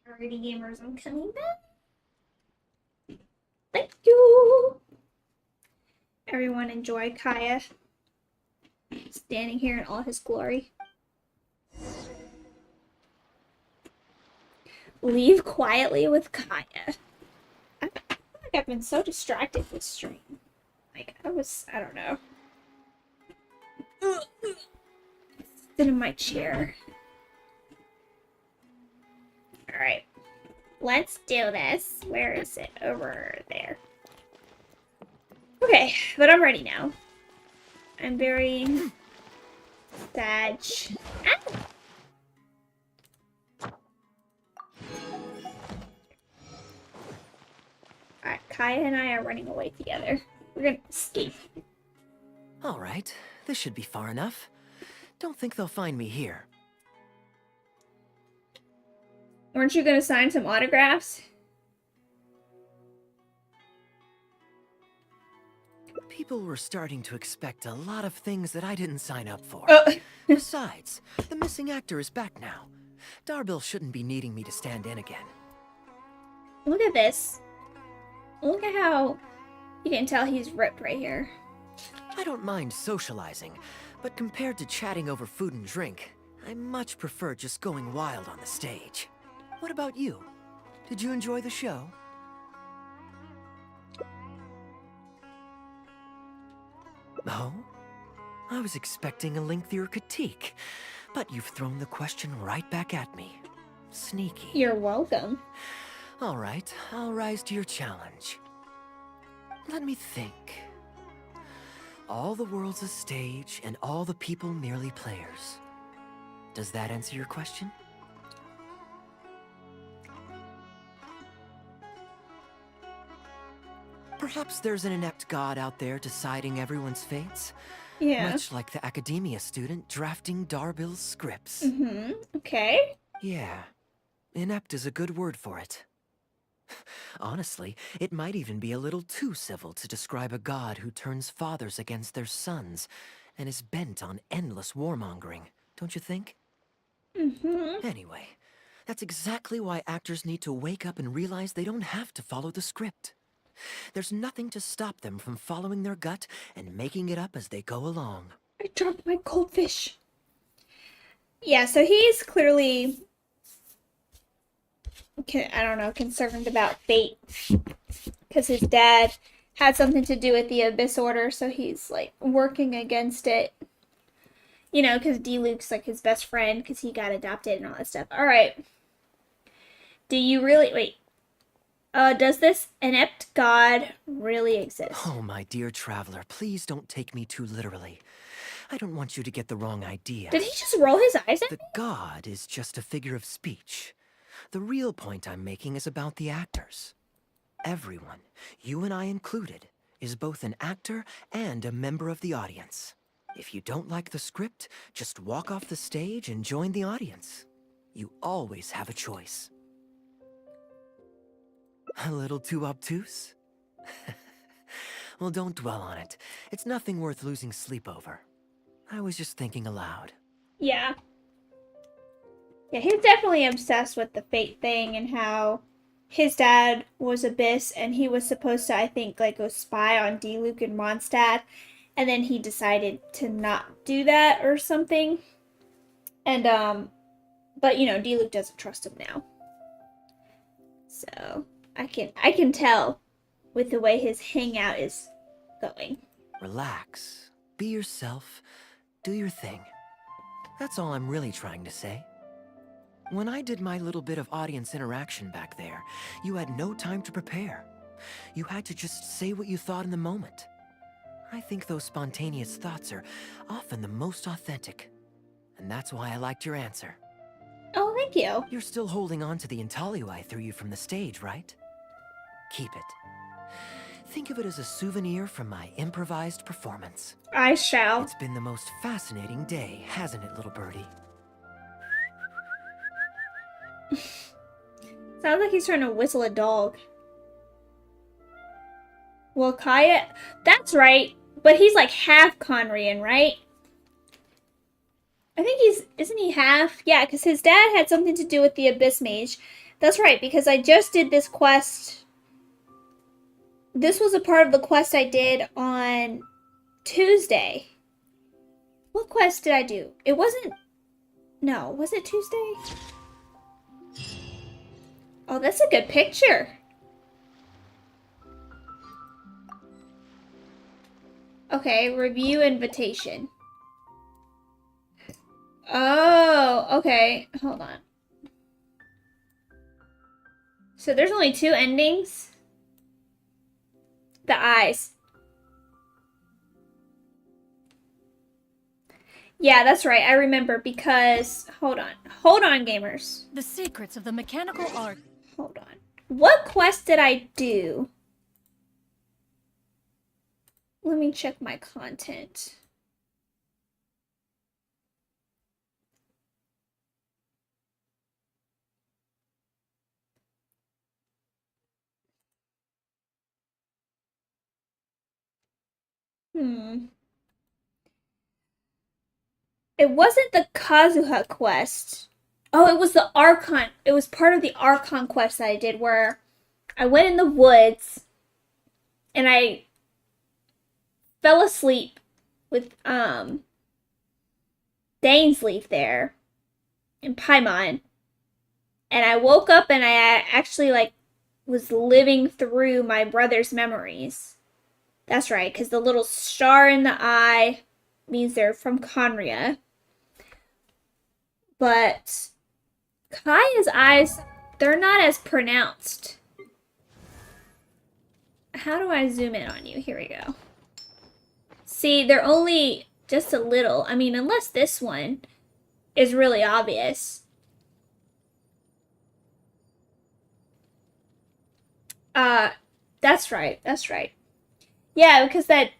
Alrighty, gamers, I'm coming back. Thank you. Everyone enjoy Kaeya standing here in all his glory. Leave quietly with Kaeya. I feel like I've been so distracted this stream. Like, I don't know. Sit in my chair. Alright. Let's do this. Where is it? Over there. Okay, but I'm ready now. I'm very sad. Alright, Kaeya and I are running away together. We're gonna escape. All right, this should be far enough. Don't think they'll find me here. Weren't you gonna sign some autographs? People were starting to expect a lot of things that I didn't sign up for. Oh. Besides, the missing actor is back now. Darbil shouldn't be needing me to stand in again. Look at this. Look at how you can tell he's ripped right here. I don't mind socializing, but compared to chatting over food and drink, I much prefer just going wild on the stage. What about you? Did you enjoy the show? Oh? I was expecting a lengthier critique, but you've thrown the question right back at me. Sneaky. You're welcome. All right, I'll rise to your challenge. Let me think. All the world's a stage, and all the people merely players. Does that answer your question? Perhaps there's an inept god out there deciding everyone's fates. Yeah. Much like the academia student drafting Darbill's scripts. Okay. Yeah, inept is a good word for it. Honestly, it might even be a little too civil to describe a god who turns fathers against their sons and is bent on endless warmongering, don't you think? Anyway, that's exactly why actors need to wake up and realize they don't have to follow the script. There's nothing to stop them from following their gut and making it up as they go along. I dropped my goldfish. Yeah, so he's clearly, I don't know, concerned about fate. Because his dad had something to do with the Abyss Order, so he's, like, working against it. You know, because D-Luke's, like, his best friend, because he got adopted and all that stuff. Alright. Do you really, wait. Does this inept god really exist? Oh, my dear traveler, please don't take me too literally. I don't want you to get the wrong idea. Did he just roll his eyes at The me? god is just a figure of speech. The real point I'm making is about the actors. Everyone, you and I included, is both an actor and a member of the audience. If you don't like the script, just walk off the stage and join the audience. You always have a choice. A little too obtuse? Well, don't dwell on it. It's nothing worth losing sleep over. I was just thinking aloud. Yeah. Yeah, he's definitely obsessed with the fate thing and how his dad was Abyss and he was supposed to, I think, like, go spy on D-Luke and Mondstadt. And then he decided to not do that or something. And, but, you know, D-Luke doesn't trust him now. So, I can tell with the way his hangout is going. Relax. Be yourself. Do your thing. That's all I'm really trying to say. When I did my little bit of audience interaction back there, you had no time to prepare. You had to just say what you thought in the moment. I think those spontaneous thoughts are often the most authentic. And that's why I liked your answer. Oh, thank you. You're still holding on to the intaglio I threw you from the stage, right? Keep it. Think of it as a souvenir from my improvised performance. I shall. It's been the most fascinating day, hasn't it, little birdie? Sounds like he's trying to whistle a dog. Well, Kaeya, that's right, but he's like half Conrian, right? I think isn't he half? Yeah, because his dad had something to do with the Abyss Mage. That's right, because I just did this quest. This was a part of the quest I did on Tuesday. What quest did I do? It wasn't... No, was it Tuesday? Oh, that's a good picture. Okay, review invitation. Oh, okay. Hold on. So there's only 2 endings? The eyes. Yeah, that's right. I remember because... Hold on. Hold on, gamers. The secrets of the mechanical art. Hold on. What quest did I do? Let me check my content. It wasn't the Kazuha quest. Oh, it was the Archon. It was part of the Archon quest that I did where I went in the woods and I fell asleep with Dainsleif there in Paimon. And I woke up and I actually like was living through my brother's memories. That's right, because the little star in the eye means they're from Conria. But Kaeya's eyes, they're not as pronounced. How do I zoom in on you? Here we go. See, they're only just a little. I mean, unless this one is really obvious. That's right. That's right. Yeah, because that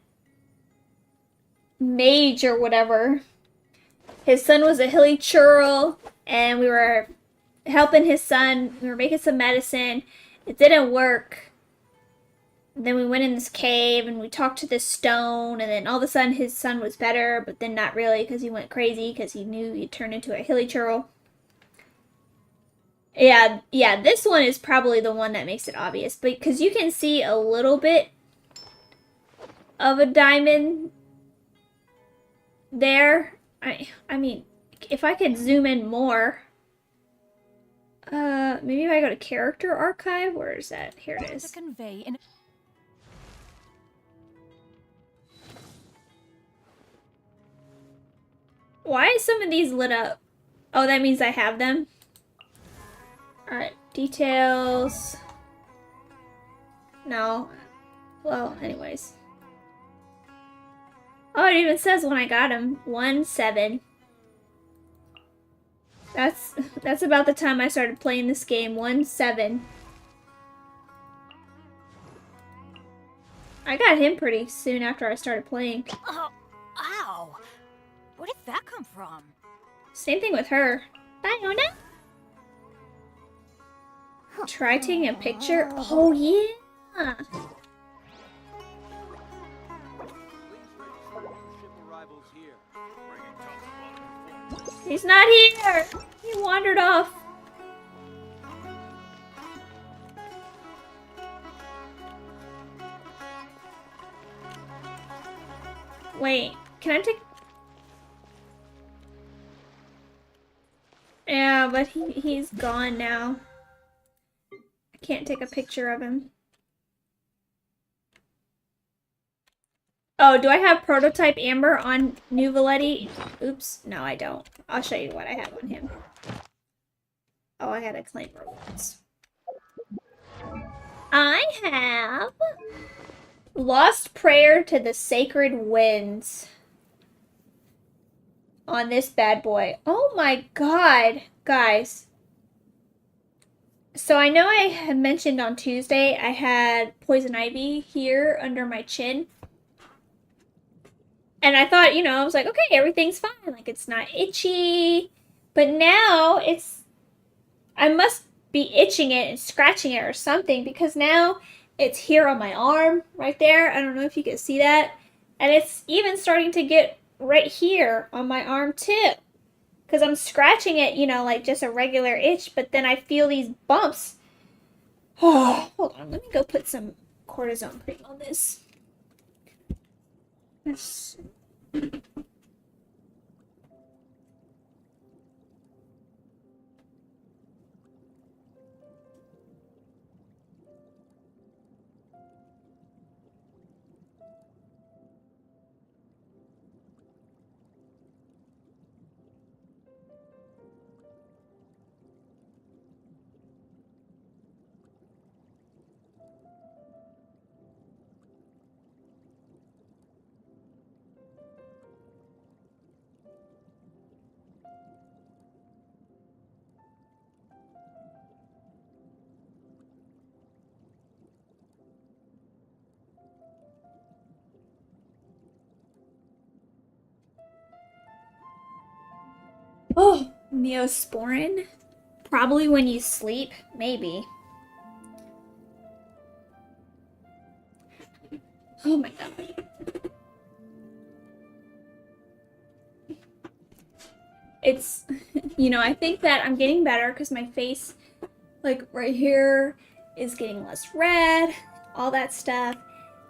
mage or whatever, his son was a hilly churl, and we were helping his son. We were making some medicine. It didn't work. Then we went in this cave and we talked to this stone, and then all of a sudden his son was better, but then not really because he went crazy because he knew he'd turned into a hilly churl. Yeah, this one is probably the one that makes it obvious, because you can see a little bit of a diamond there. I mean, if I could zoom in more. Maybe if I go to character archive, where is that? Here it To is. convey an Why is some of these lit up? Oh, that means I have them. Alright, details. No. Well, anyways. Oh, it even says when I got him. 1-7. That's about the time I started playing this game. 1-7. I got him pretty soon after I started playing. Oh, ow! Where did that come from? Same thing with her. Bye, Nona. Try taking a picture. Oh, yeah. He's not here. He wandered off. Wait, can I take... Yeah, but he's gone now. I can't take a picture of him. Oh, do I have prototype Amber on New Valetti? Oops, no I don't. I'll show you what I have on him. Oh, I gotta claim rewards. I have Lost Prayer to the Sacred Winds on this bad boy. Oh my god, guys. So I know I had mentioned on Tuesday I had poison ivy here under my chin. And I thought, you know, I was like, okay, everything's fine. Like, it's not itchy. But now I must be itching it and scratching it or something, because now it's here on my arm right there. I don't know if you can see that. And it's even starting to get right here on my arm too. Because I'm scratching it, you know, like just a regular itch, but then I feel these bumps. Oh, hold on, let me go put some cortisone cream on this. Oh, Neosporin? Probably when you sleep, maybe. Oh my god. It's, you know, I think that I'm getting better because my face, like right here, is getting less red, all that stuff.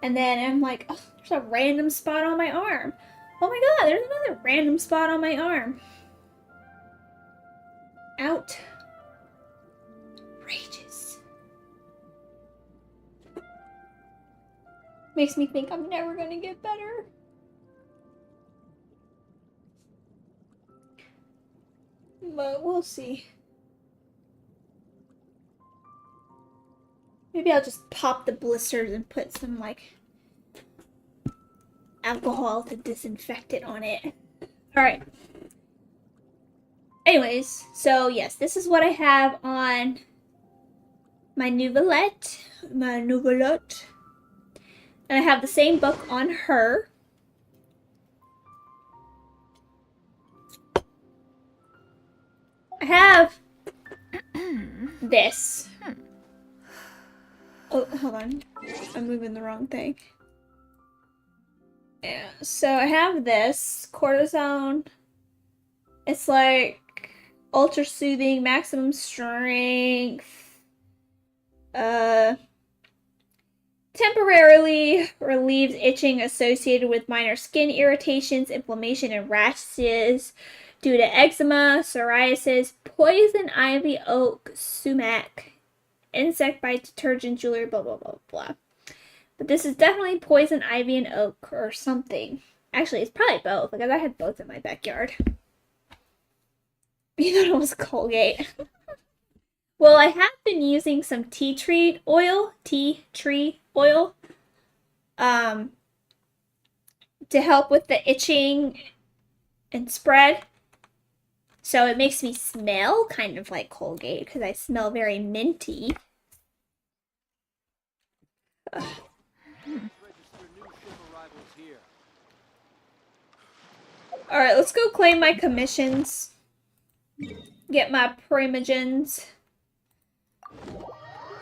And then I'm like, oh, there's a random spot on my arm. Oh my god, there's another random spot on my arm. Outrageous. Makes me think I'm never gonna get better. But we'll see. Maybe I'll just pop the blisters and put some, like, alcohol to disinfect it on it. Alright. Anyways, so yes, this is what I have on my Nouvelette. And I have the same book on her. I have this. Oh, hold on. I'm moving the wrong thing. Yeah, so I have this cortisone. It's like ultra soothing, maximum strength. Temporarily relieves itching associated with minor skin irritations, inflammation, and rashes due to eczema, psoriasis, poison ivy, oak, sumac, insect bite, detergent, jewelry, blah blah blah blah. But this is definitely poison ivy and oak or something. Actually, it's probably both because I had both in my backyard. You thought it was Colgate. Well, I have been using some tea tree oil, to help with the itching and spread. So it makes me smell kind of like Colgate because I smell very minty. Alright, let's go claim my commissions. Get my primogens.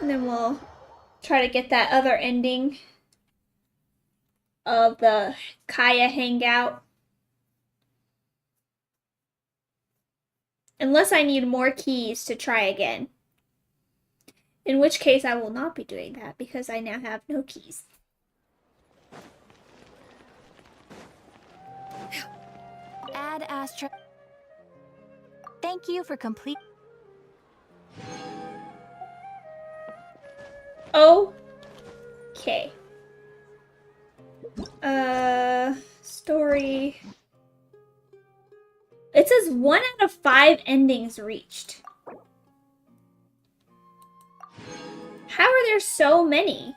And then we'll try to get that other ending of the Kaeya hangout. Unless I need more keys to try again. In which case I will not be doing that because I now have no keys. Ad Astra. Thank you for complete. Okay. Story. It says 1 out of 5 endings reached. How are there so many?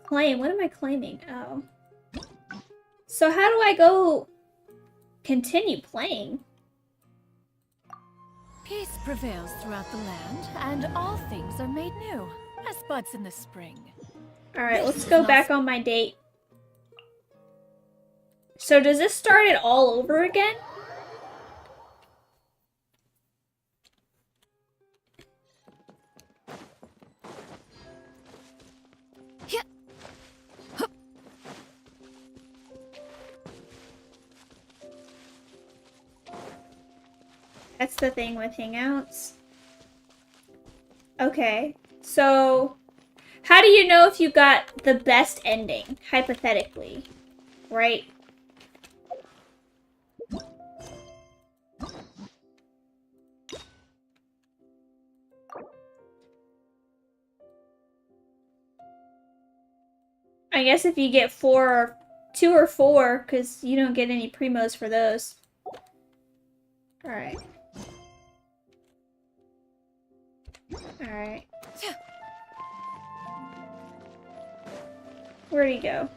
Claim. What am I claiming? Oh. So how do I go continue playing? Peace prevails throughout the land, and all things are made new, as buds in the spring. Alright, let's go back on my date. So does this start it all over again? Yeah. Hup. That's the thing with Hangouts. Okay, so how do you know if you got the best ending, hypothetically, right? I guess if you get 2 or 4, because you don't get any primos for those. Alright. Alright. Where'd he go?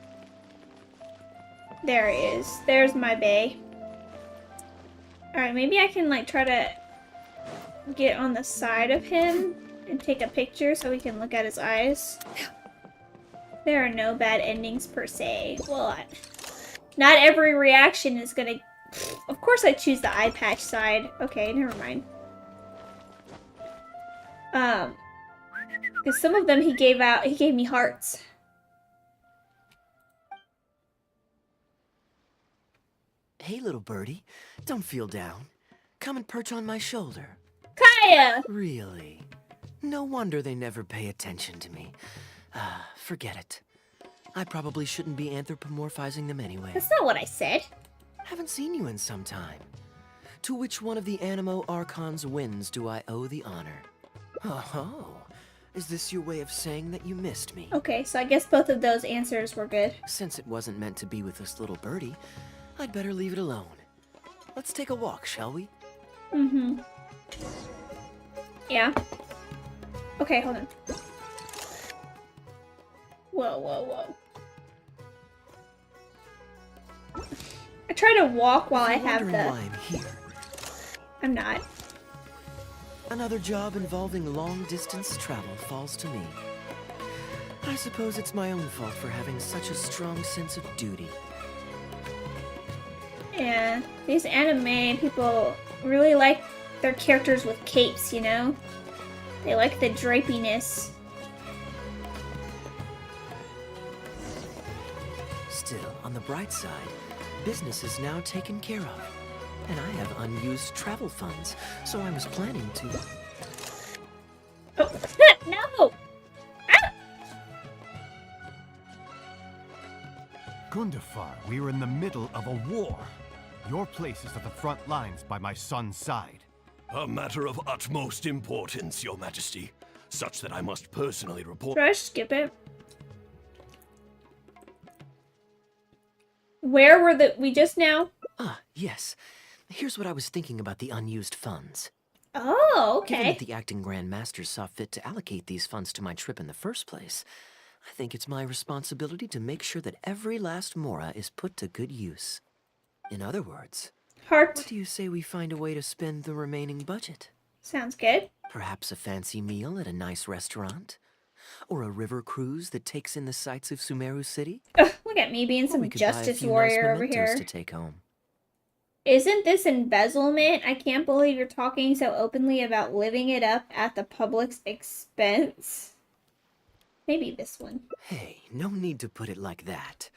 There he is. There's my bay. Alright, maybe I can like try to get on the side of him and take a picture so we can look at his eyes. There are no bad endings per se. Well, not every reaction is gonna... Of course I choose the eye patch side. Okay, never mind. Because some of them he gave me hearts. Hey, little birdie. Don't feel down. Come and perch on my shoulder. Kaeya! Really? No wonder they never pay attention to me. Forget it. I probably shouldn't be anthropomorphizing them anyway. That's not what I said. Haven't seen you in some time. To which one of the Animo Archon's winds do I owe the honor? Oh, is this your way of saying that you missed me? Okay, so I guess both of those answers were good. Since it wasn't meant to be with this little birdie, I'd better leave it alone. Let's take a walk, shall we? Mm-hmm. Yeah. Okay, hold on. Whoa, whoa, whoa. I try to walk while I have the... why I'm here. I'm not. Another job involving long-distance travel falls to me. I suppose it's my own fault for having such a strong sense of duty. Yeah, these anime people really like their characters with capes, you know? They like the drapiness. Still, on the bright side, business is now taken care of. And I have unused travel funds, so I was planning to... Oh, no! Ah! Gundafar, we are in the middle of a war. Your place is at the front lines by my son's side. A matter of utmost importance, Your Majesty, such that I must personally report. Should I skip it? Where were we just now? Ah, yes. Here's what I was thinking about the unused funds. Oh, Given okay. that the acting Grand Masters saw fit to allocate these funds to my trip in the first place, I think it's my responsibility to make sure that every last mora is put to good use. In other words, Heart. what do you say we find a way to spend the remaining budget? Sounds good. Perhaps a fancy meal at a nice restaurant? Or a river cruise that takes in the sights of Sumeru City? Ugh, look at me being Or some we could buy a justice few warrior nice over mementos here. to take home. Isn't this embezzlement? I can't believe you're talking so openly about living it up at the public's expense. Maybe this one. Hey, no need to put it like that.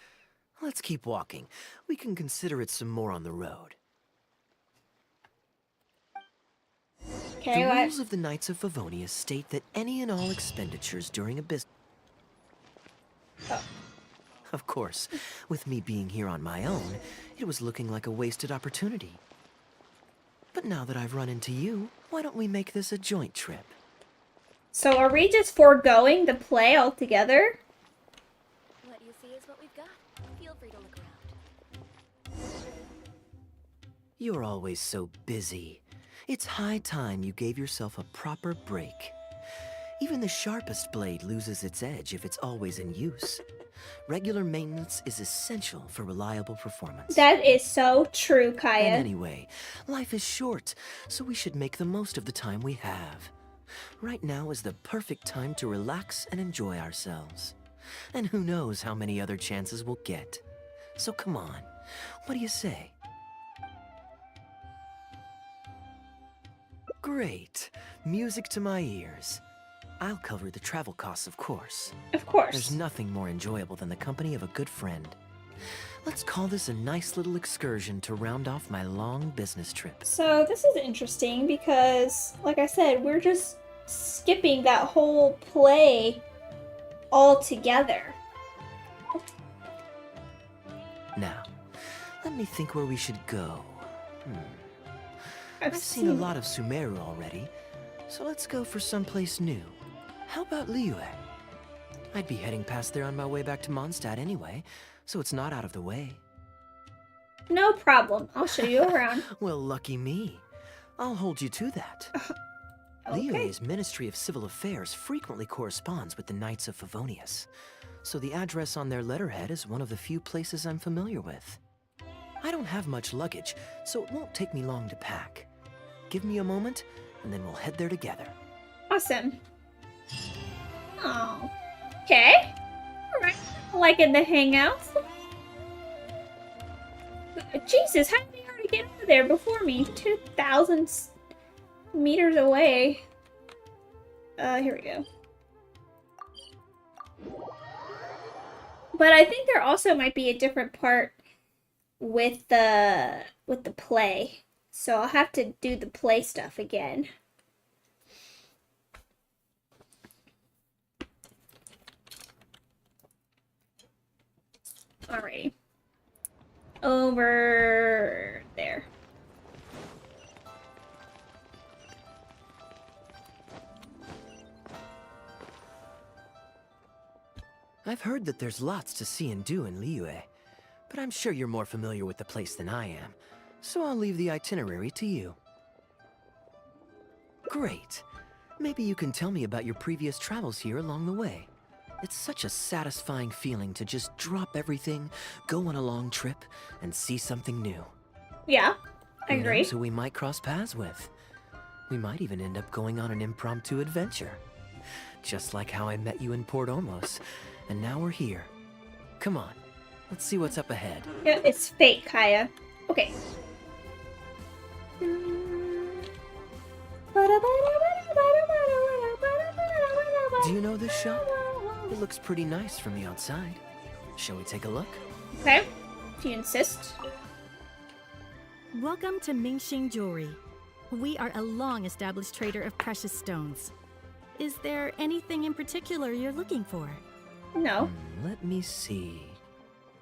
Let's keep walking. We can consider it some more on the road. Okay, The what? rules of the Knights of Favonius state that any and all expenditures during a business... Oh. Of course, with me being here on my own, it was looking like a wasted opportunity. But now that I've run into you, why don't we make this a joint trip? So are we just foregoing the play altogether? What you see is what we've got. Feel free to look around. You're always so busy. It's high time you gave yourself a proper break. Even the sharpest blade loses its edge if it's always in use. Regular maintenance is essential for reliable performance. That is so true, And Kaeya. anyway, life is short, so we should make the most of the time we have. Right now is the perfect time to relax and enjoy ourselves. And who knows how many other chances we'll get. So come on, what do you say? Great. Music to my ears. I'll cover the travel costs, of course. Of course. There's nothing more enjoyable than the company of a good friend. Let's call this a nice little excursion to round off my long business trip. So this is interesting because, like I said, we're just skipping that whole play altogether. Now, let me think where we should go. I've I've seen a lot of Sumeru already, so let's go for someplace new. How about Liyue? I'd be heading past there on my way back to Mondstadt anyway, so it's not out of the way. No problem. I'll show you around. Well, lucky me. I'll hold you to that. Okay. Liyue's Ministry of Civil Affairs frequently corresponds with the Knights of Favonius, so the address on their letterhead is one of the few places I'm familiar with. I don't have much luggage, so it won't take me long to pack. Give me a moment, and then we'll head there together. Awesome. Oh. Okay. Alright. Liking the hangouts. Jesus, how did they already get over there before me? 2,000 meters away. Here we go. But I think there also might be a different part with the play. So I'll have to do the play stuff again. Alrighty. Over there. I've heard that there's lots to see and do in Liyue, but I'm sure you're more familiar with the place than I am, so I'll leave the itinerary to you. Great. Maybe you can tell me about your previous travels here along the way. It's such a satisfying feeling to just drop everything, go on a long trip, and see something new. Yeah, I Who agree. knows who we might cross paths with? We might even end up going on an impromptu adventure. Just like how I met you in Port Olmos, and now we're here. Come on, let's see what's up ahead. Yeah, it's fate, Kaeya. Okay. Do you know this shop? It looks pretty nice from the outside. Shall we take a look? Okay, if you insist. Welcome to Mingxing Jewelry. We are a long-established trader of precious stones. Is there anything in particular you're looking for? No. Let me see.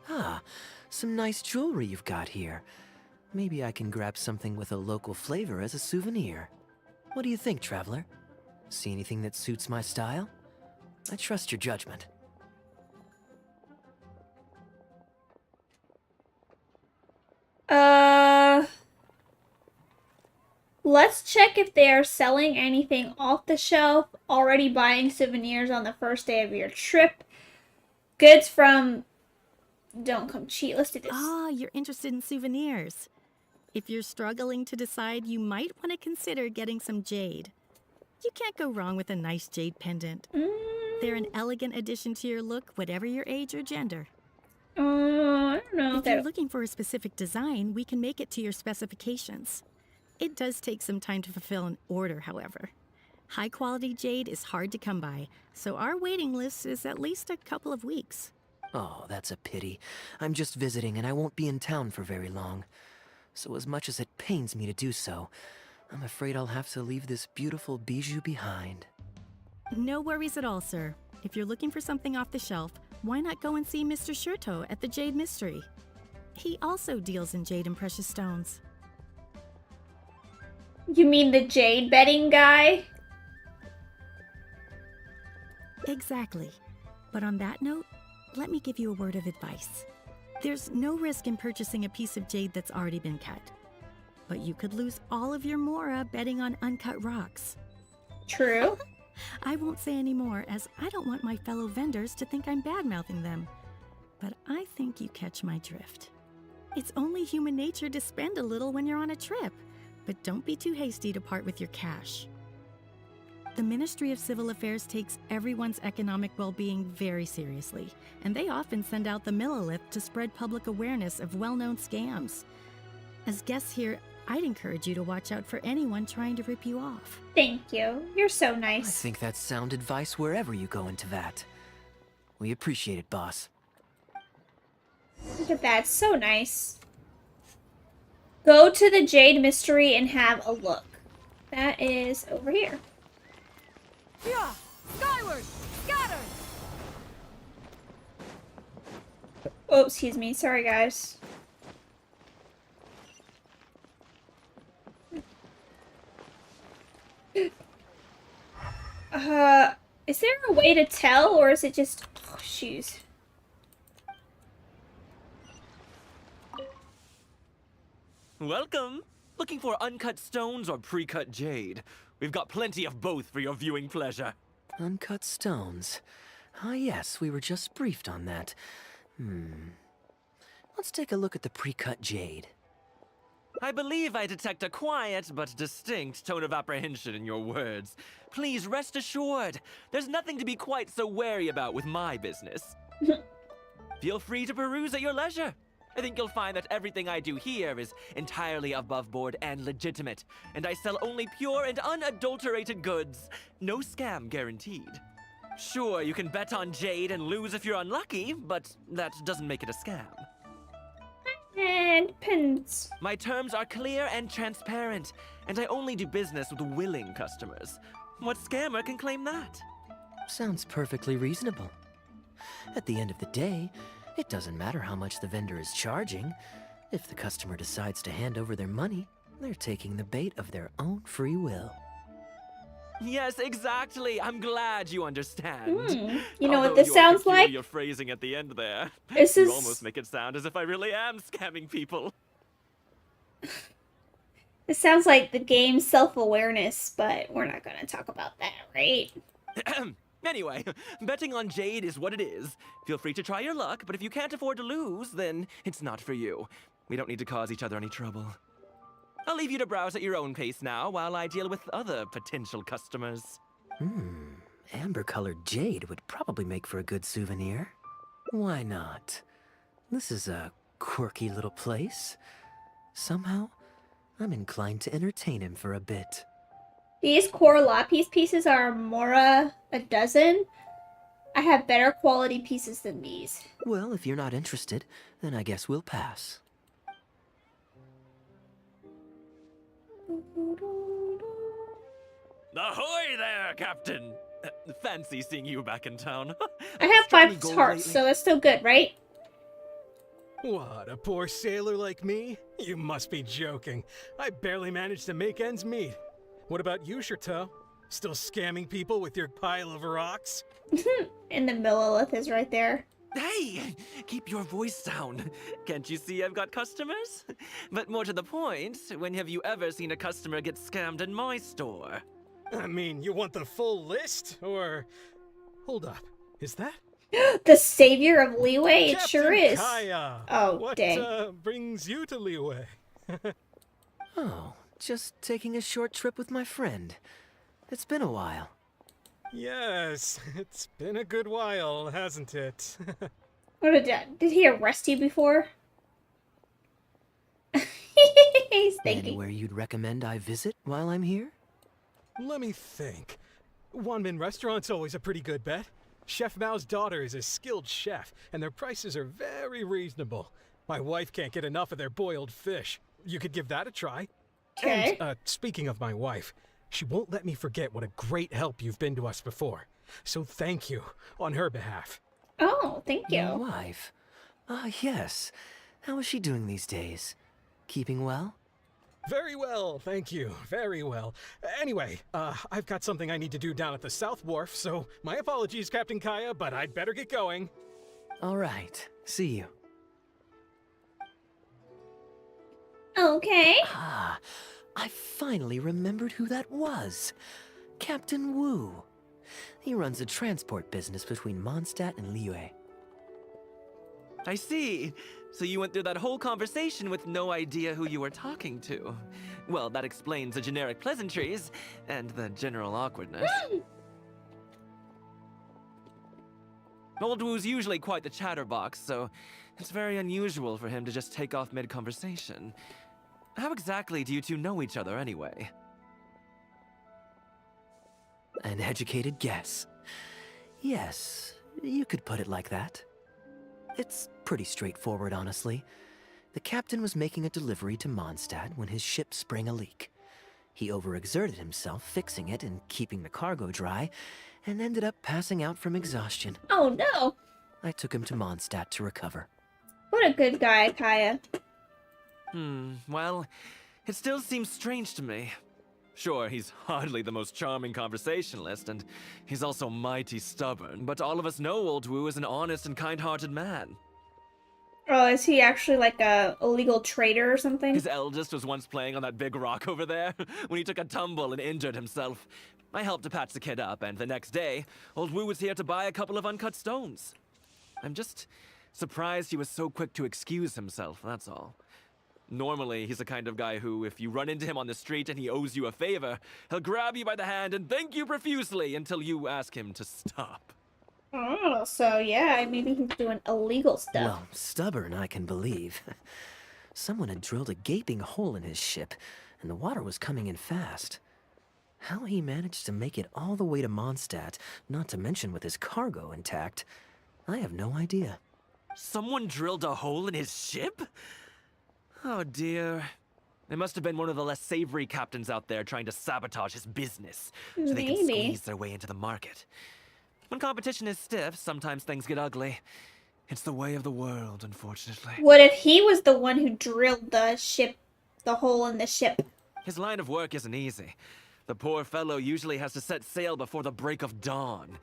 Ah, some nice jewelry you've got here. Maybe I can grab something with a local flavor as a souvenir. What do you think, traveler? See anything that suits my style? I trust your judgment. Let's check if they are selling anything off the shelf, already buying souvenirs on the first day of your trip. Goods from Don't Come Cheat. Let's do this. Ah, you're interested in souvenirs. If you're struggling to decide, you might want to consider getting some jade. You can't go wrong with a nice jade pendant. They're an elegant addition to your look, whatever your age or gender. I don't know If you're looking for a specific design, we can make it to your specifications. It does take some time to fulfill an order, however. High-quality jade is hard to come by, so our waiting list is at least a couple of weeks. Oh, that's a pity. I'm just visiting and I won't be in town for very long. So as much as it pains me to do so, I'm afraid I'll have to leave this beautiful bijou behind. No worries at all, sir. If you're looking for something off the shelf, why not go and see Mr. Shurto at the Jade Mystery? He also deals in jade and precious stones. You mean the jade betting guy? Exactly. But on that note, let me give you a word of advice. There's no risk in purchasing a piece of jade that's already been cut. But you could lose all of your mora betting on uncut rocks. True. I won't say any more, as I don't want my fellow vendors to think I'm bad-mouthing them. But I think you catch my drift. It's only human nature to spend a little when you're on a trip, but don't be too hasty to part with your cash. The Ministry of Civil Affairs takes everyone's economic well-being very seriously, and they often send out the Millilith to spread public awareness of well-known scams. As guests here, I'd encourage you to watch out for anyone trying to rip you off. Thank you. You're so I nice. think that's sound advice wherever you go into that. We appreciate it, boss. Look at that. So nice. Go to the Jade Mystery and have a look. That is over here. Yeah! Skyward! Scatter! Oh, excuse me. Sorry, guys. Is there a way to tell, or is it just shoes? Welcome! Looking for uncut stones or pre-cut jade? We've got plenty of both for your viewing pleasure. Uncut stones. Ah, yes, we were just briefed on that. Let's take a look at the pre-cut jade. I believe I detect a quiet but distinct tone of apprehension in your words. Please rest assured, there's nothing to be quite so wary about with my business. Feel free to peruse at your leisure. I think you'll find that everything I do here is entirely above board and legitimate, and I sell only pure and unadulterated goods. No scam guaranteed. Sure, you can bet on jade and lose if you're unlucky, but that doesn't make it a scam. And depends. My terms are clear and transparent, and I only do business with willing customers. What scammer can claim that? Sounds perfectly reasonable. At the end of the day, it doesn't matter how much the vendor is charging. If the customer decides to hand over their money, they're taking the bait of their own free will. Yes, exactly. I'm glad you understand. You know what Although this your sounds like? peculiar phrasing at the end there. This You is- almost make it sound as if I really am scamming people. It sounds like the game's self-awareness, but we're not gonna talk about that, right? Anyway, betting on jade is what it is. Feel free to try your luck, but if you can't afford to lose, then it's not for you. We don't need to cause each other any trouble. I'll leave you to browse at your own pace now while I deal with other potential customers. Amber-colored jade would probably make for a good souvenir. Why not? This is a quirky little place. Somehow, I'm inclined to entertain him for a bit. These core lapis pieces are Mora a dozen. I have better quality pieces than these. Well, if you're not interested, then I guess we'll pass. Ahoy there, Captain! Fancy seeing you back in town. I have Struck me 5 gold hearts, lately. so that's still good, right? What, a poor sailor like me? You must be joking. I barely managed to make ends meet. What about you, Chateau? Still scamming people with your pile of rocks? And the Millilith is right there. Hey! Keep your voice down. Can't you see I've got customers? But more to the point, when have you ever seen a customer get scammed in my store? I mean, you want the full list? Or... Hold up. Is that? The savior of Leeway? It Captain sure is. Kaeya! Oh, what, dang. Brings you to Leeway? Oh, just taking a short trip with my friend. It's been a while. Yes, it's been a good while, hasn't it? What did he arrest you before? He's thinking. Anywhere you'd recommend I visit while I'm here? Let me think. Wanmin Restaurant's always a pretty good bet. Chef Mao's daughter is a skilled chef, and their prices are very reasonable. My wife can't get enough of their boiled fish. You could give that a try. Okay. And, speaking of my wife, she won't let me forget what a great help you've been to us before. So thank you, on her behalf. Oh, thank Your you. wife? Ah, yes. How is she doing these days? Keeping well? Very well, thank you. Very well. Anyway, I've got something I need to do down at the South Wharf, so my apologies, Captain Kaeya, but I'd better get going. All right. See you. Okay. Ah, I finally remembered who that was. Captain Wu. He runs a transport business between Mondstadt and Liyue. I see. So you went through that whole conversation with no idea who you were talking to. Well, that explains the generic pleasantries and the general awkwardness. Old Wu's usually quite the chatterbox, so it's very unusual for him to just take off mid-conversation. How exactly do you two know each other anyway? An educated guess. Yes, you could put it like that. It's pretty straightforward, honestly. The captain was making a delivery to Mondstadt when his ship sprang a leak. He overexerted himself fixing it and keeping the cargo dry, and ended up passing out from exhaustion. Oh no. I took him to Mondstadt to recover. What a good guy, Kaeya. Well, it still seems strange to me. Sure, he's hardly the most charming conversationalist, and he's also mighty stubborn, but all of us know Old Wu is an honest and kind-hearted man. Oh, is he actually like a illegal trader or something? His eldest was once playing on that big rock over there, when he took a tumble and injured himself. I helped to patch the kid up, and the next day, Old Wu was here to buy a couple of uncut stones. I'm just surprised he was so quick to excuse himself, that's all. Normally, he's the kind of guy who, if you run into him on the street and he owes you a favor, he'll grab you by the hand and thank you profusely until you ask him to stop. Oh, so yeah, maybe he's doing illegal stuff. Well, stubborn, I can believe. Someone had drilled a gaping hole in his ship, and the water was coming in fast. How he managed to make it all the way to Mondstadt, not to mention with his cargo intact, I have no idea. Someone drilled a hole in his ship? Oh dear. It must have been one of the less savory captains out there trying to sabotage his business, so they can squeeze their way into the market. When competition is stiff, sometimes things get ugly. It's the way of the world, unfortunately. What if he was the one who drilled the hole in the ship? His line of work isn't easy. The poor fellow usually has to set sail before the break of dawn.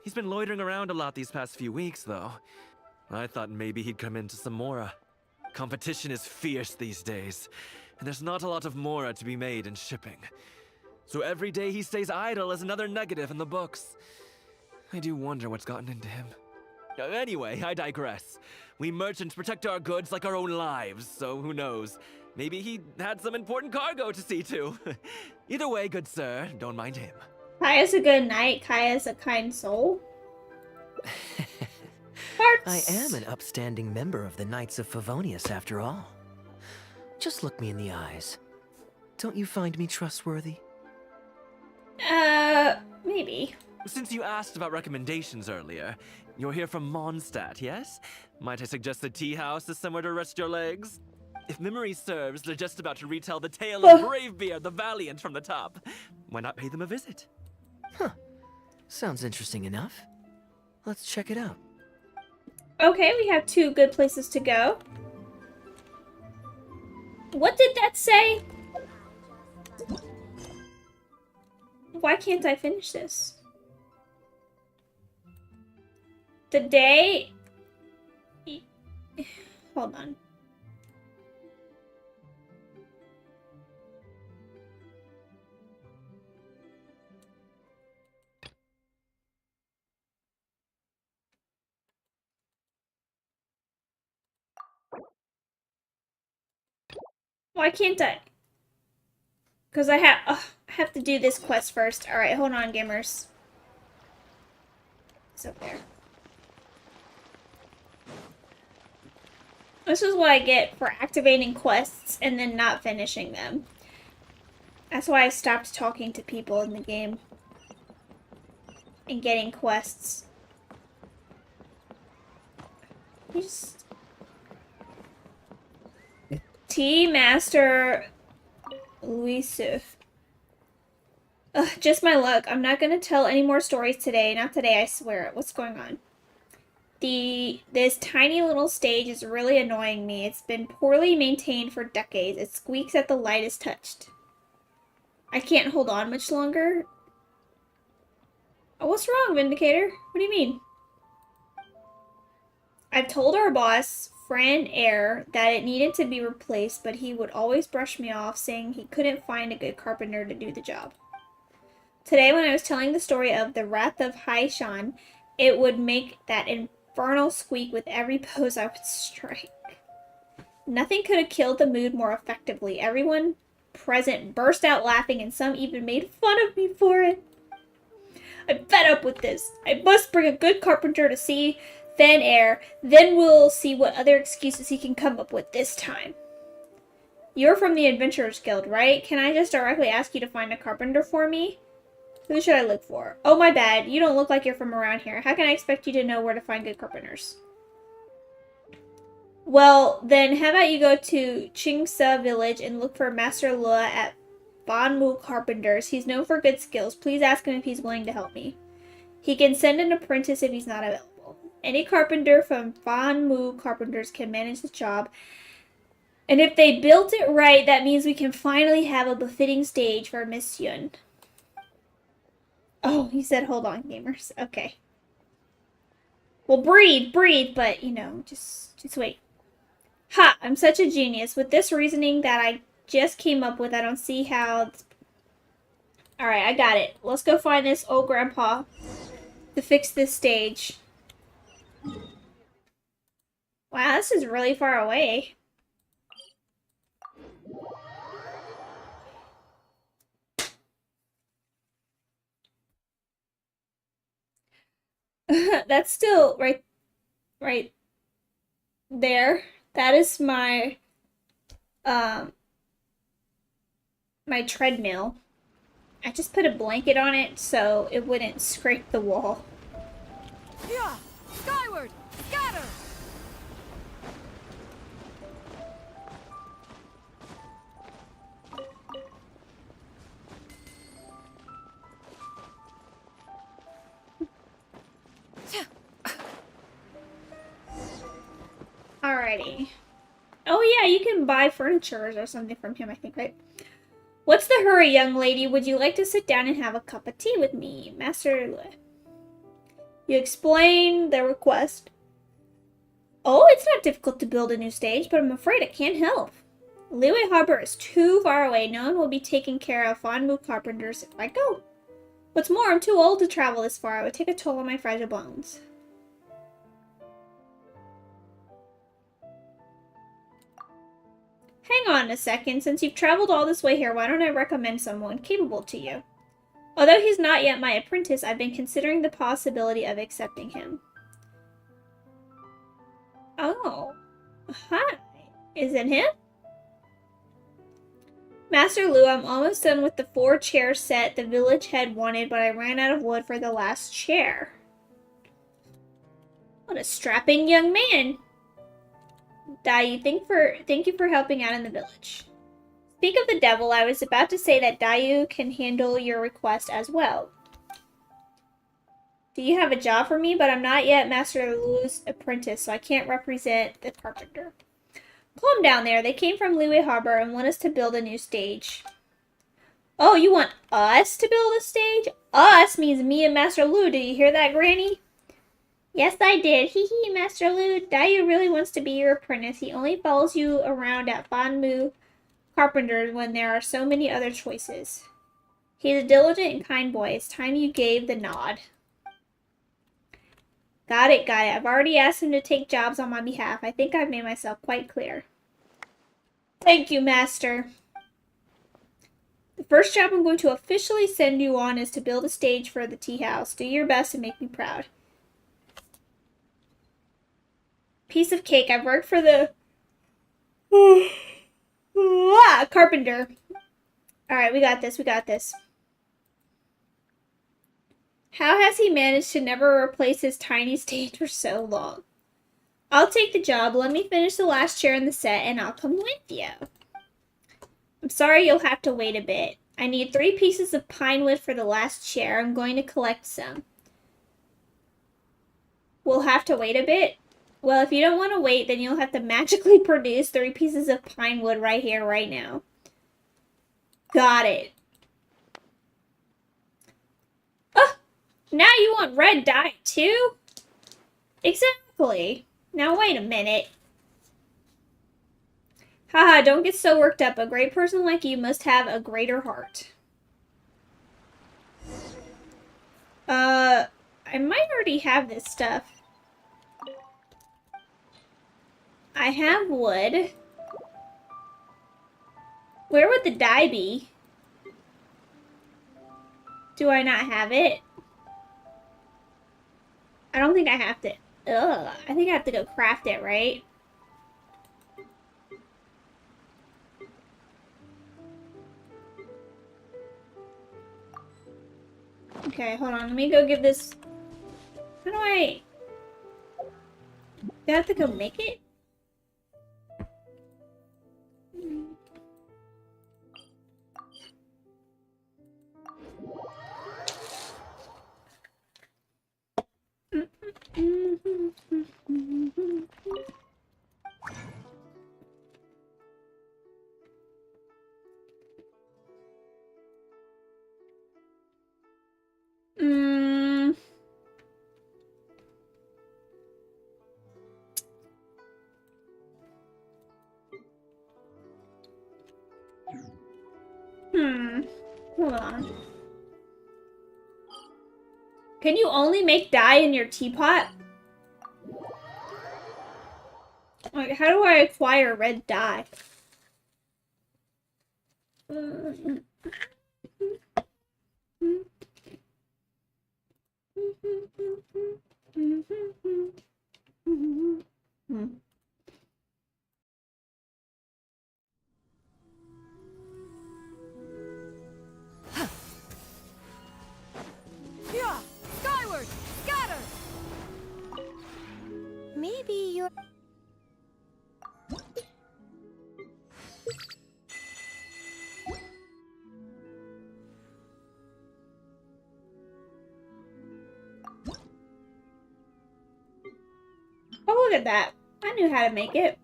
He's been loitering around a lot these past few weeks, though. I thought maybe he'd come into some Mora. Competition is fierce these days, and there's not a lot of Mora to be made in shipping. So every day he stays idle is another negative in the books. I do wonder what's gotten into him. Anyway, I digress. We merchants protect our goods like our own lives, so who knows? Maybe he had some important cargo to see to. Either way, good sir, don't mind him. Kaeya's a good knight. Kaeya's a kind soul. I am an upstanding member of the Knights of Favonius, after all. Just look me in the eyes. Don't you find me trustworthy? Maybe. Since you asked about recommendations earlier, you're here from Mondstadt, yes? Might I suggest the tea house is somewhere to rest your legs? If memory serves, they're just about to retell the tale of Bravebeard the Valiant from the top. Why not pay them a visit? Huh. Sounds interesting enough. Let's check it out. Okay, we have 2 good places to go. What did that say? Why can't I finish this? The day... Hold on. Why can't I? Because I have to do this quest first. Alright, hold on, gamers. It's up there. This is what I get for activating quests and then not finishing them. That's why I stopped talking to people in the game. And getting quests. Just... Tea Master Luisuf. Ugh, just my luck. I'm not gonna tell any more stories today. Not today, I swear. What's going on? This tiny little stage is really annoying me. It's been poorly maintained for decades. It squeaks at the light is touched. I can't hold on much longer. Oh, what's wrong, Vindicator? What do you mean? I've told our boss, Fran Air, that it needed to be replaced, but he would always brush me off, saying he couldn't find a good carpenter to do the job. Today, when I was telling the story of the Wrath of Haishan, it would make that infernal squeak with every pose I would strike. Nothing could have killed the mood more effectively. Everyone present burst out laughing, and some even made fun of me for it. I'm fed up with this. I must bring a good carpenter to see Fan Air, then we'll see what other excuses he can come up with this time. You're from the Adventurers Guild, right? Can I just directly ask you to find a carpenter for me? Who should I look for? Oh, my bad. You don't look like you're from around here. How can I expect you to know where to find good carpenters? Well, then how about you go to Chingsa village and look for Master Lua at Banmu Carpenters. He's known for good skills. Please ask him if he's willing to help me. He can send an apprentice if he's not available. Any carpenter from Banmu Carpenters can manage the job. And if they built it right, that means we can finally have a befitting stage for Miss Yun. Oh, he said, hold on, gamers. Okay. Well, breathe, but, you know, just wait. Ha! I'm such a genius. With this reasoning that I just came up with, I don't see how... Alright, I got it. Let's go find this old grandpa to fix this stage. Wow, this is really far away. That's still right there. That is my my treadmill. I just put a blanket on it so it wouldn't scrape the wall. Yeah! Skyward! Scatter! Alrighty. Oh yeah, you can buy furniture or something from him, I think, right? What's the hurry, young lady? Would you like to sit down and have a cup of tea with me, Master Lue? You explain the request. Oh, it's not difficult to build a new stage, but I'm afraid I can't help. Liyue Harbor is too far away. No one will be taking care of Fanmu Carpenters if I go. What's more, I'm too old to travel this far. It would take a toll on my fragile bones. Hang on a second. Since you've traveled all this way here, why don't I recommend someone capable to you? Although he's not yet my apprentice, I've been considering the possibility of accepting him. Oh. Hi. Is it him? Master Lu, I'm almost done with the 4-chair set the village head wanted, but I ran out of wood for the last chair. What a strapping young man. Dai, thank you for helping out in the village. Speak of the devil, I was about to say that Dayu can handle your request as well. Do you have a job for me? But I'm not yet Master Lu's apprentice, so I can't represent the carpenter. Calm down there. They came from Liyue Harbor and want us to build a new stage. Oh, you want us to build a stage? Us means me and Master Lu. Did you hear that, Granny? Yes, I did. Hee hee, Master Lu. Dayu really wants to be your apprentice. He only follows you around at Fanmu Carpenter when there are so many other choices. He's a diligent and kind boy. It's time you gave the nod. Got it, got it. I've already asked him to take jobs on my behalf. I think I've made myself quite clear. Thank you, Master. The first job I'm going to officially send you on is to build a stage for the tea house. Do your best and make me proud. Piece of cake. I've worked for the carpenter. Alright, we got this, we got this. How has he managed to never replace his tiny stage for so long? I'll take the job. Let me finish the last chair in the set and I'll come with you. I'm sorry you'll have to wait a bit. I need 3 pieces of pine wood for the last chair. I'm going to collect some. We'll have to wait a bit? Well, if you don't want to wait, then you'll have to magically produce 3 pieces of pine wood right here, right now. Got it. Now you want red dye too? Exactly. Now wait a minute. Haha, don't get so worked up. A great person like you must have a greater heart. I might already have this stuff. I have wood. Where would the dye be? Do I not have it? I don't think I have to. Ugh. I think I have to go craft it, right? Okay, hold on. Let me go give this... How do I... Do I have to go make it? Hold on. Can you only make dye in your teapot? Like, how do I acquire red dye? Yeah! Skyward! Scatter! Maybe you're... Oh, look at that. I knew how to make it.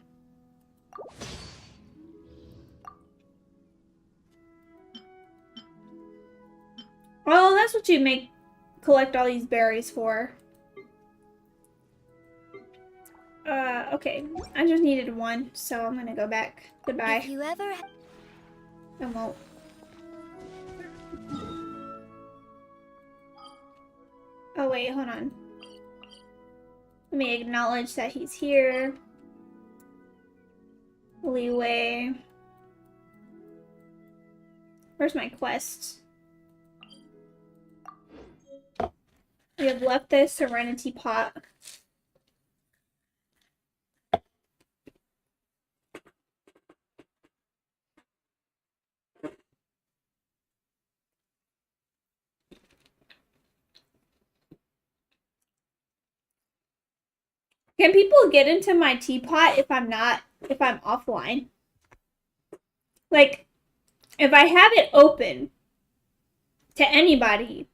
Oh, that's what you collect all these berries for. Okay. I just needed 1, so I'm gonna go back. Goodbye. If you ever... I won't. Oh, wait, hold on. Let me acknowledge that he's here. We have left the Serenity pot. Can people get into my teapot if I'm offline? Like, if I have it open to anybody,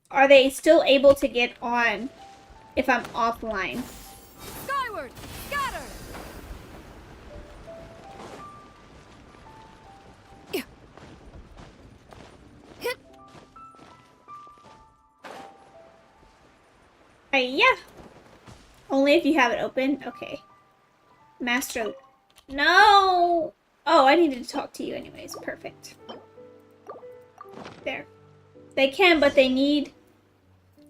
are they still able to get on if I'm offline? Skyward! Scatter! Yeah. Only if you have it open? Okay. Master. No! Oh, I needed to talk to you anyways. Perfect. There. They can, but they need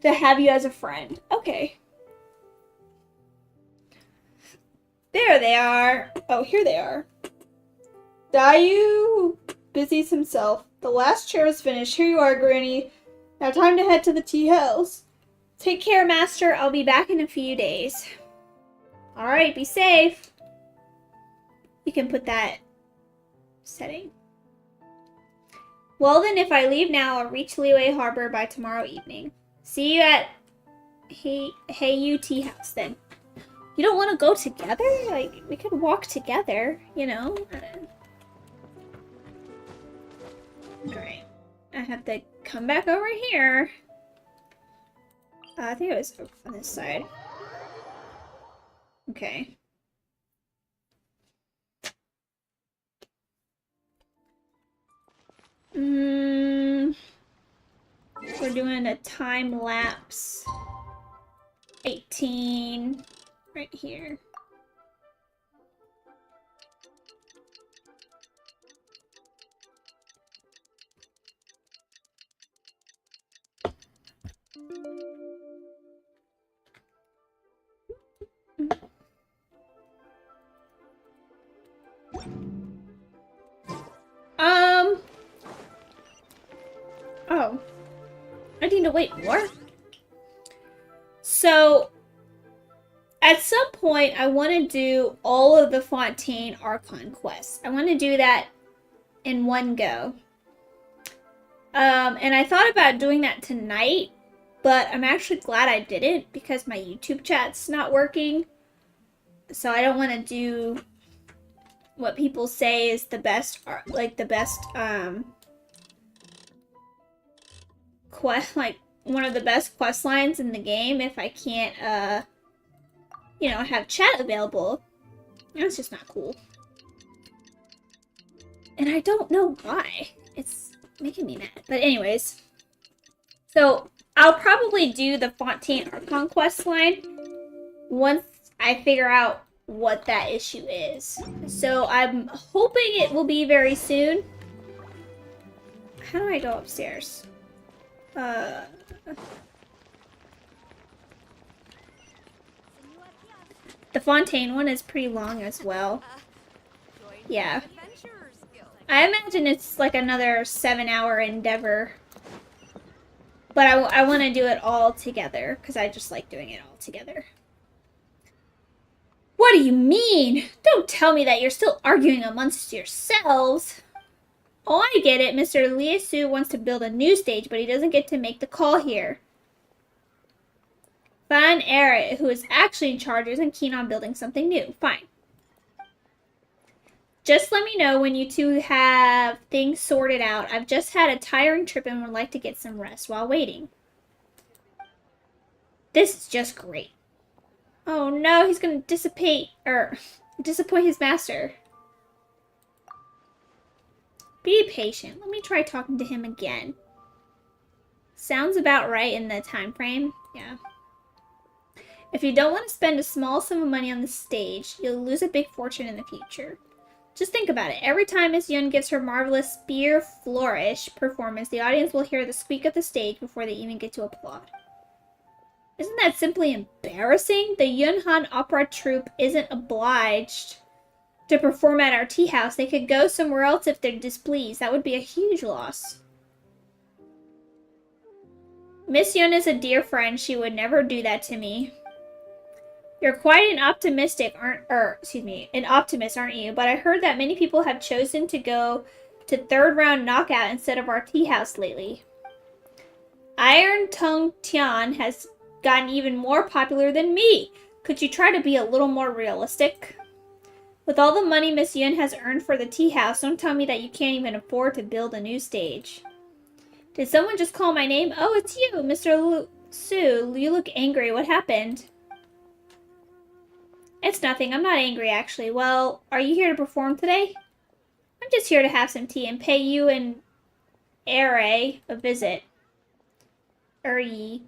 to have you as a friend. Okay. There they are. Oh, here they are. Dayu busies himself. The last chair is finished. Here you are, Granny. Now time to head to the tea house. Take care, Master. I'll be back in a few days. Alright, be safe. You can put that setting. Well then, if I leave now, I'll reach Liyue Harbor by tomorrow evening. See you at Heiyu Tea House then. You don't want to go together? Like, we could walk together, you know? Alright. I have to come back over here. I think it was on this side. Okay. We're doing a time lapse. 18 right here. Oh. I need to wait more? So, at some point, I want to do all of the Fontaine Archon quests. I want to do that in one go. And I thought about doing that tonight, but I'm actually glad I didn't because my YouTube chat's not working. So I don't want to do what people say is the best, like the best, one of the best quest lines in the game if I can't, you know, have chat available. That's just not cool. And I don't know why. It's making me mad. But anyways. So, I'll probably do the Fontaine Archon quest line once I figure out what that issue is. So, I'm hoping it will be very soon. How do I go upstairs? The Fontaine one is pretty long as well. Yeah. I imagine it's like another 7-hour endeavor. But I want to do it all together, because I just like doing it all together. What do you mean? Don't tell me that you're still arguing amongst yourselves. Oh, I get it. Mr. Liesu wants to build a new stage, but he doesn't get to make the call here. Van Eret, who is actually in charge, isn't keen on building something new. Fine. Just let me know when you two have things sorted out. I've just had a tiring trip and would like to get some rest while waiting. This is just great. Oh no, he's gonna disappoint his master. Be patient. Let me try talking to him again. Sounds about right in the time frame. Yeah. If you don't want to spend a small sum of money on the stage, you'll lose a big fortune in the future. Just think about it. Every time Miss Yun gives her marvelous spear flourish performance, the audience will hear the squeak of the stage before they even get to applaud. Isn't that simply embarrassing? The Yunhan Opera Troupe isn't obliged to perform at our tea house. They could go somewhere else if they're displeased. That would be a huge loss. Miss Yun is a dear friend. She would never do that to me. You're quite an optimist, aren't you? But I heard that many people have chosen to go to third round knockout instead of our tea house lately. Iron Tongue Tian has gotten even more popular than me. Could you try to be a little more realistic? With all the money Miss Yun has earned for the tea house, don't tell me that you can't even afford to build a new stage. Did someone just call my name? Oh, it's you, Mr. Su. You look angry. What happened? It's nothing. I'm not angry, actually. Well, are you here to perform today? I'm just here to have some tea and pay you and Ere a visit. If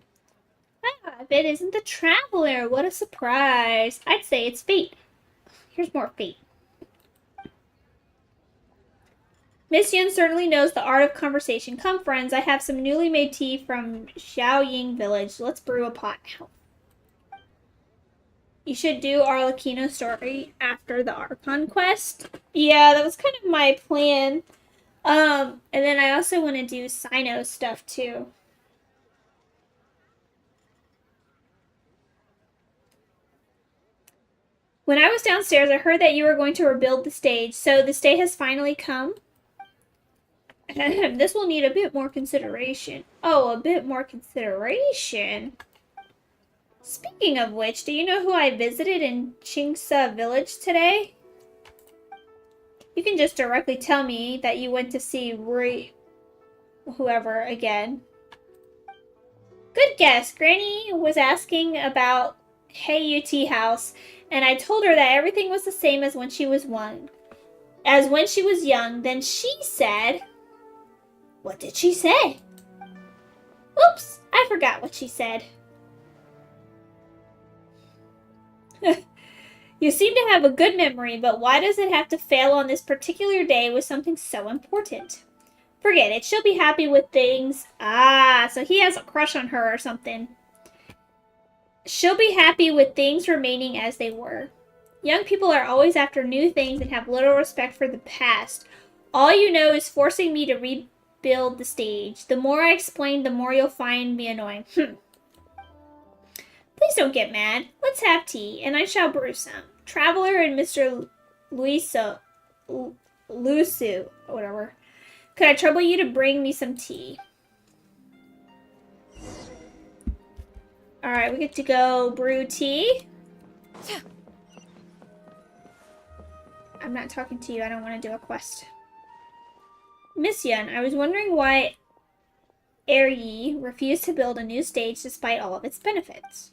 it isn't the Traveler, what a surprise. I'd say it's fate. Here's more fate. Miss Yun certainly knows the art of conversation. Come, friends, I have some newly made tea from Xiaoying Village. Let's brew a pot now. You should do Arlecchino story after the Archon quest. Yeah, that was kind of my plan. And then I also want to do Sino stuff too. When I was downstairs, I heard that you were going to rebuild the stage, so this day has finally come. This will need a bit more consideration. Oh, a bit more consideration? Speaking of which, do you know who I visited in Qingsa Village today? You can just directly tell me that you went to see whoever again. Good guess. Granny was asking about Kaeya Tea House, and I told her that everything was the same as when she was young. Then she said... What did she say? Oops, I forgot what she said. You seem to have a good memory, but why does it have to fail on this particular day with something so important? Forget it. She'll be happy with things. Ah, so he has a crush on her or something. She'll be happy with things remaining as they were. Young people are always after new things and have little respect for the past. All you know is forcing me to rebuild the stage. The more I explain, the more you'll find me annoying. Please don't get mad. Let's have tea, and I shall brew some. Traveler and Mr. Luisu, or whatever. Could I trouble you to bring me some tea? Alright, we get to go brew tea. I'm not talking to you. I don't want to do a quest. Miss Yun, I was wondering why Yi refused to build a new stage despite all of its benefits.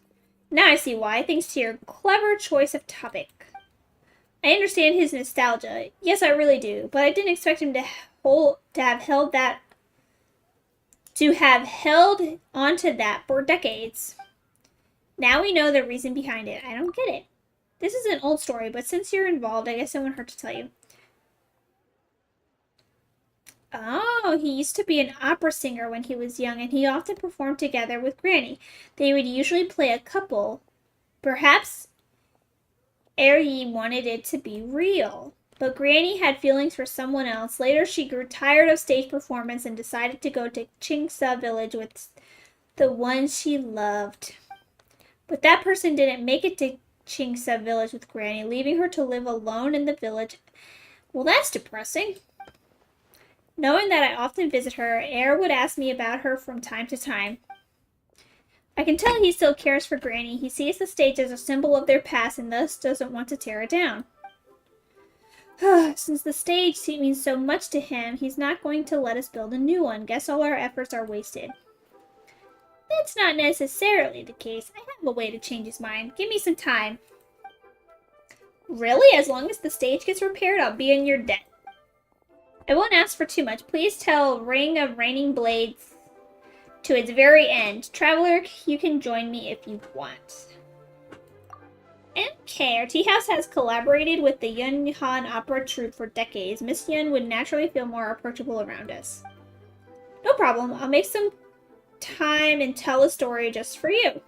Now I see why, thanks to your clever choice of topic. I understand his nostalgia. Yes, I really do, but I didn't expect him to have held onto that for decades. Now we know the reason behind it. I don't get it. This is an old story, but since you're involved, I guess it won't hurt to tell you. Oh, he used to be an opera singer when he was young, and he often performed together with Granny. They would usually play a couple. Perhaps Yi wanted it to be real. But Granny had feelings for someone else. Later, she grew tired of stage performance and decided to go to Qingsa Village with the one she loved. But that person didn't make it to Qingsa Village with Granny, leaving her to live alone in the village. Well, that's depressing. Knowing that I often visit her, Air would ask me about her from time to time. I can tell he still cares for Granny. He sees the stage as a symbol of their past and thus doesn't want to tear it down. Since the stage means so much to him, he's not going to let us build a new one. Guess all our efforts are wasted. That's not necessarily the case. I have a way to change his mind. Give me some time. Really? As long as the stage gets repaired, I'll be in your debt. I won't ask for too much. Please tell Ring of Raining Blades to its very end. Traveler, you can join me if you want. Okay, our tea house has collaborated with the Yunhan Opera Troupe for decades. Miss Yun would naturally feel more approachable around us. No problem. I'll make some time and tell a story just for you.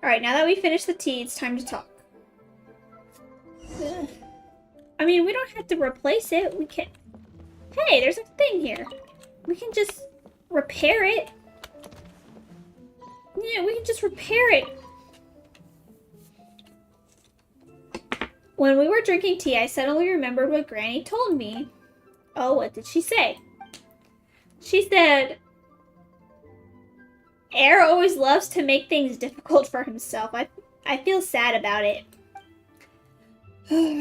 Alright, now that we finished the tea, it's time to talk. I mean, we don't have to replace it. We can... Hey, there's a thing here. We can just... repair it. Yeah, we can just repair it. When we were drinking tea, I suddenly remembered what Granny told me. Oh, what did she say? She said, Air always loves to make things difficult for himself. I feel sad about it.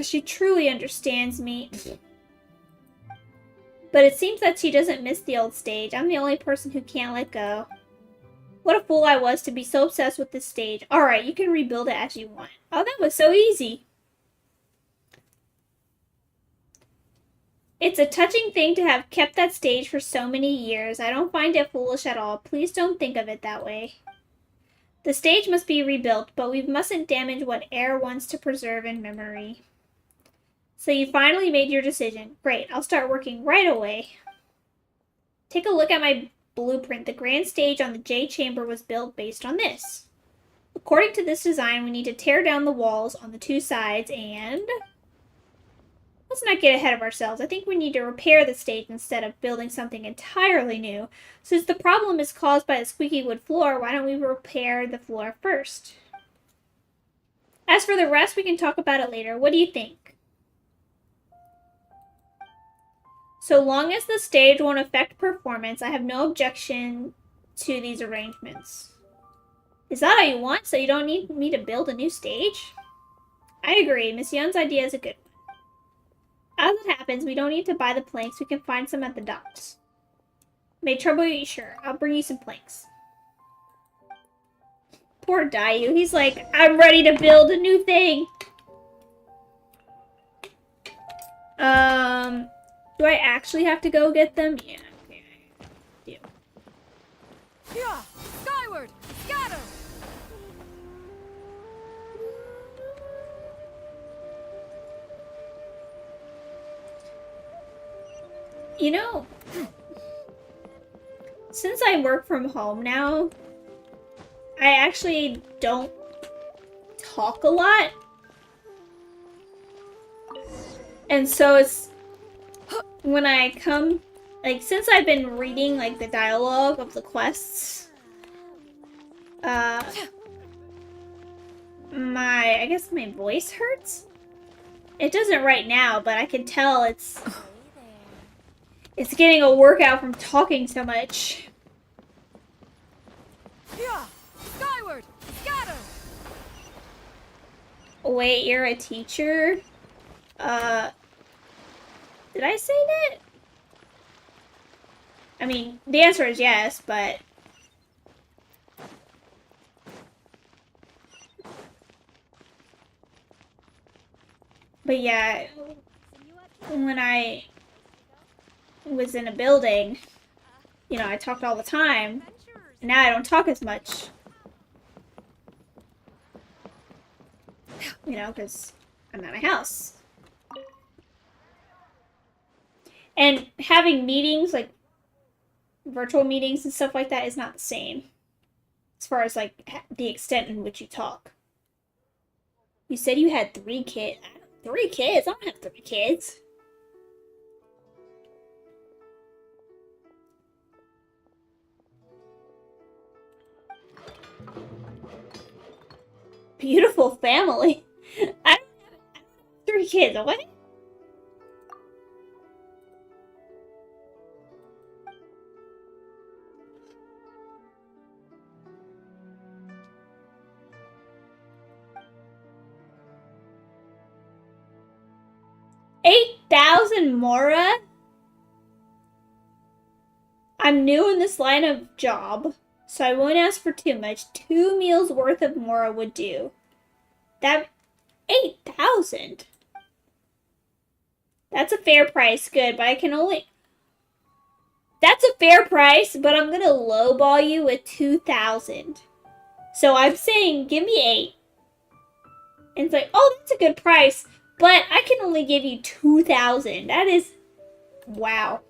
She truly understands me. But it seems that she doesn't miss the old stage. I'm the only person who can't let go. What a fool I was to be so obsessed with this stage. Alright, you can rebuild it as you want. Oh, that was so easy. It's a touching thing to have kept that stage for so many years. I don't find it foolish at all. Please don't think of it that way. The stage must be rebuilt, but we mustn't damage what Air wants to preserve in memory. So you finally made your decision. Great, I'll start working right away. Take a look at my blueprint. The grand stage on the J chamber was built based on this. According to this design, we need to tear down the walls on the two sides and... Let's not get ahead of ourselves. I think we need to repair the stage instead of building something entirely new. Since the problem is caused by the squeaky wood floor, why don't we repair the floor first? As for the rest, we can talk about it later. What do you think? So long as the stage won't affect performance, I have no objection to these arrangements. Is that all you want? So you don't need me to build a new stage? I agree. Miss Young's idea is a good one. As it happens, we don't need to buy the planks. We can find some at the docks. May trouble you? Sure. I'll bring you some planks. Poor Dayu. He's like, I'm ready to build a new thing. Do I actually have to go get them? Yeah, okay. Yeah. Yeah! Skyward! Scatter! You know, since I work from home now, I actually don't talk a lot. And so it's when I come, like, since I've been reading, like, the dialogue of the quests, I guess my voice hurts? It doesn't right now, but I can tell it's getting a workout from talking so much. Yeah! Skyward! Scatter! Wait, you're a teacher? Did I say that? I mean, the answer is yes, but... But yeah, when I was in a building, you know, I talked all the time. And now I don't talk as much. You know, because I'm at my house. And having meetings, like virtual meetings and stuff like that, is not the same. As far as, like, the extent in which you talk. You said you had 3 kids. 3 kids? I don't have 3 kids. Beautiful family. I don't have 3 kids. What? $8,000 Mora? I'm new in this line of job, so I won't ask for too much. 2 meals worth of Mora would do. That 8,000. That's a fair price. Good, but I can only... That's a fair price, but I'm gonna lowball you with 2,000. So I'm saying, give me 8. And it's like, oh, that's a good price, but I can only give you 2,000. That is... Wow.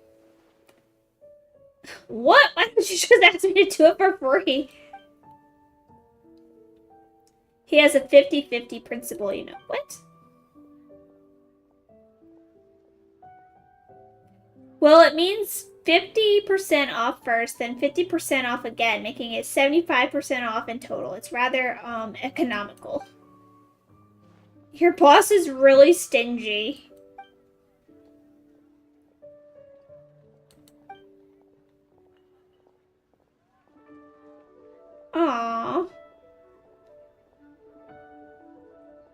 What? Why don't you just ask me to do it for free? He has a 50-50 principle, you know. What? Well, it means 50% off first, then 50% off again, making it 75% off in total. It's rather economical. Your boss is really stingy. Aww.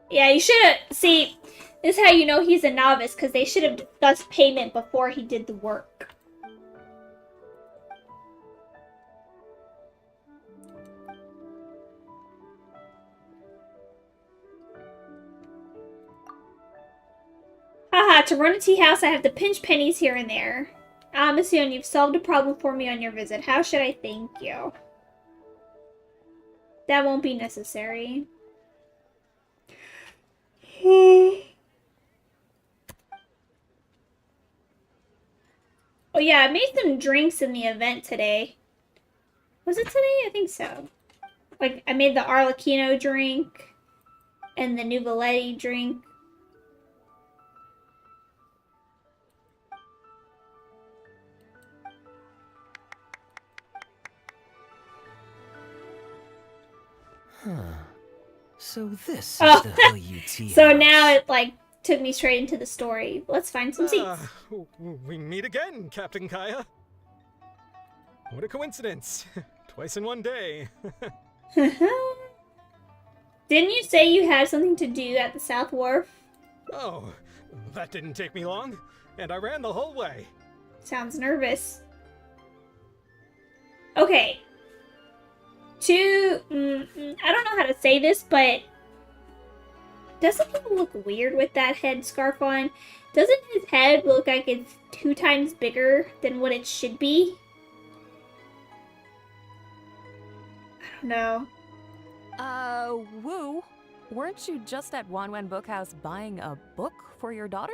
Yeah, you should have... See, this is how you know he's a novice, because they should have discussed payment before he did the work. Haha, to run a tea house, I have to pinch pennies here and there. Monsieur, you've solved a problem for me on your visit. How should I thank you? That won't be necessary. Oh yeah, I made some drinks in the event today. Was it today? I think so. Like, I made the Arlecchino drink and the Nuvoletti drink. Huh. So this is Oh. the HUT So house. now it, like, took me straight into the story. Let's find some seats. We meet again, Captain Kaeya. What a coincidence. Twice in one day. Didn't you say you had something to do at the South Wharf? Oh, that didn't take me long, and I ran the whole way. Sounds nervous. Okay. I don't know how to say this, but doesn't he look weird with that headscarf on? Doesn't his head look like it's 2 times bigger than what it should be? I don't know. Wu, weren't you just at Wanwen Bookhouse buying a book for your daughter?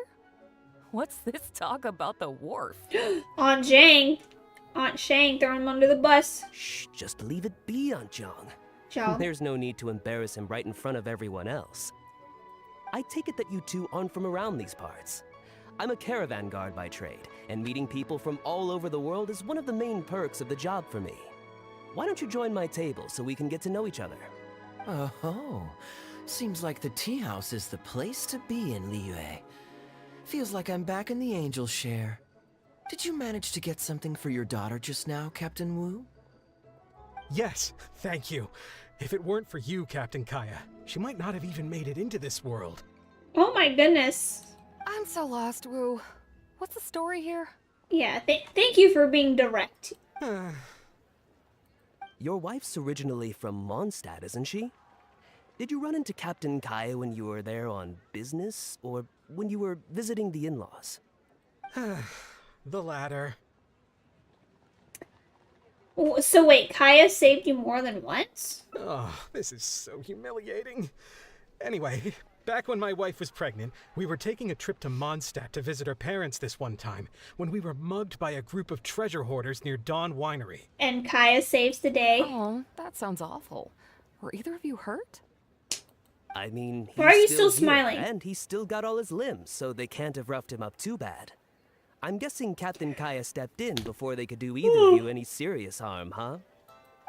What's this talk about the wharf? Aunt Shang throwing him under the bus. Shh, just leave it be, Aunt Zhang. Zhang. There's no need to embarrass him right in front of everyone else. I take it that you two aren't from around these parts. I'm a caravan guard by trade, and meeting people from all over the world is one of the main perks of the job for me. Why don't you join my table so we can get to know each other? Oh, seems like the tea house is the place to be in Liyue. Feels like I'm back in the angel share. Did you manage to get something for your daughter just now, Captain Wu? Yes, thank you. If it weren't for you, Captain Kaeya, she might not have even made it into this world. Oh my goodness. I'm so lost, Wu. What's the story here? Yeah, thank you for being direct. Your wife's originally from Mondstadt, isn't she? Did you run into Captain Kaeya when you were there on business, or when you were visiting the in-laws? The latter. So wait, Kaeya saved you more than once? Oh, this is so humiliating. Anyway, back when my wife was pregnant, we were taking a trip to Mondstadt to visit her parents this one time, when we were mugged by a group of treasure hoarders near Dawn Winery. And Kaeya saves the day. Oh, that sounds awful. Were either of you hurt? I mean, Why are you he's still here, smiling? And he's still got all his limbs, so they can't have roughed him up too bad. I'm guessing Captain Kaeya stepped in before they could do either of you any serious harm, huh?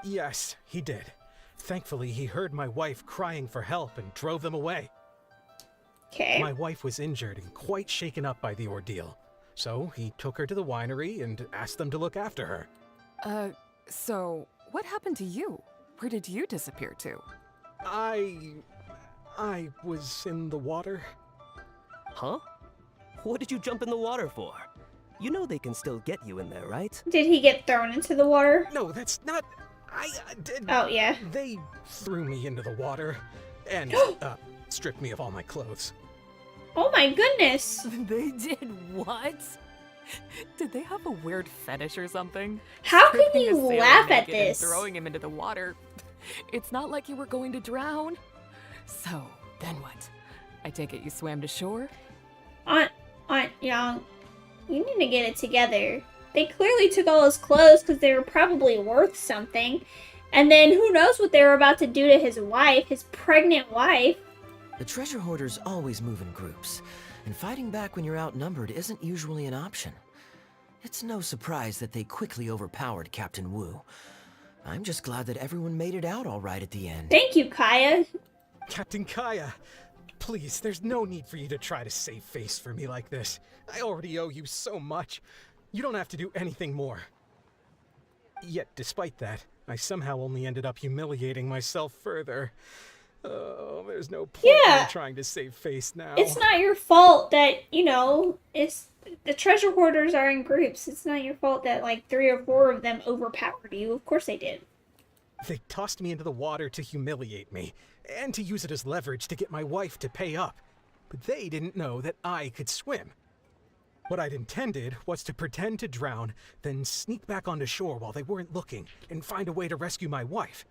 Yes, he did. Thankfully, he heard my wife crying for help and drove them away. Okay. My wife was injured and quite shaken up by the ordeal. So he took her to the winery and asked them to look after her. So what happened to you? Where did you disappear to? I was in the water. Huh? What did you jump in the water for? You know they can still get you in there, right? Did he get thrown into the water? No, that's not... I did... Oh, yeah. They threw me into the water and stripped me of all my clothes. Oh my goodness. They did what? Did they have a weird fetish or something? How can Stripping a you sailor laugh at naked and this? throwing him into the water. It's not like you were going to drown. So, then what? I take it you swam to shore? Aunt Yang, you need to get it together. They clearly took all his clothes because they were probably worth something. And then who knows what they were about to do to his wife, his pregnant wife. The treasure hoarders always move in groups, and fighting back when you're outnumbered isn't usually an option. It's no surprise that they quickly overpowered Captain Wu. I'm just glad that everyone made it out all right at the end. Thank you, Kaeya. Captain Kaeya, please, there's no need for you to try to save face for me like this. I already owe you so much. You don't have to do anything more. Yet, despite that, I somehow only ended up humiliating myself further. Oh, there's no point in trying to save face now. It's not your fault that, you know, it's the treasure hoarders are in groups. It's not your fault that like 3 or 4 of them overpowered you. Of course they did. They tossed me into the water to humiliate me, and to use it as leverage to get my wife to pay up. But they didn't know that I could swim. What I'd intended was to pretend to drown, then sneak back onto shore while they weren't looking, and find a way to rescue my wife.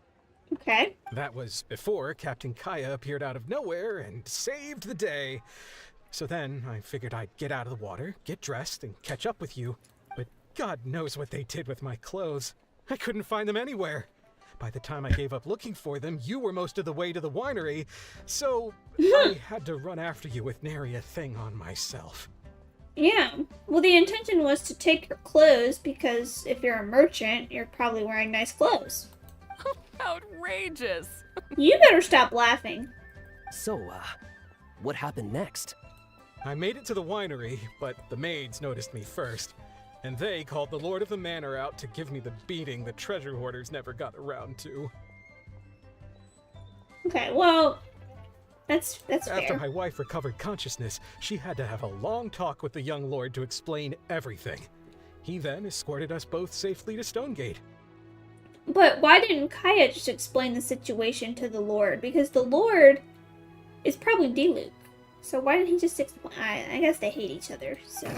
Okay. That was before Captain Kaeya appeared out of nowhere and saved the day. So then I figured I'd get out of the water, get dressed, and catch up with you. But God knows what they did with my clothes. I couldn't find them anywhere. By the time I gave up looking for them, you were most of the way to the winery, so I had to run after you with nary a thing on myself. Yeah. Well, the intention was to take your clothes because if you're a merchant, you're probably wearing nice clothes. Outrageous! You better stop laughing. So, what happened next? I made it to the winery, but the maids noticed me first. And they called the Lord of the Manor out to give me the beating the treasure hoarders never got around to. Okay, well, that's fair. After my wife recovered consciousness, she had to have a long talk with the young lord to explain everything. He then escorted us both safely to Stonegate. But why didn't Kaeya just explain the situation to the Lord? Because the Lord is probably Diluc. So why didn't he just explain? I guess they hate each other, so...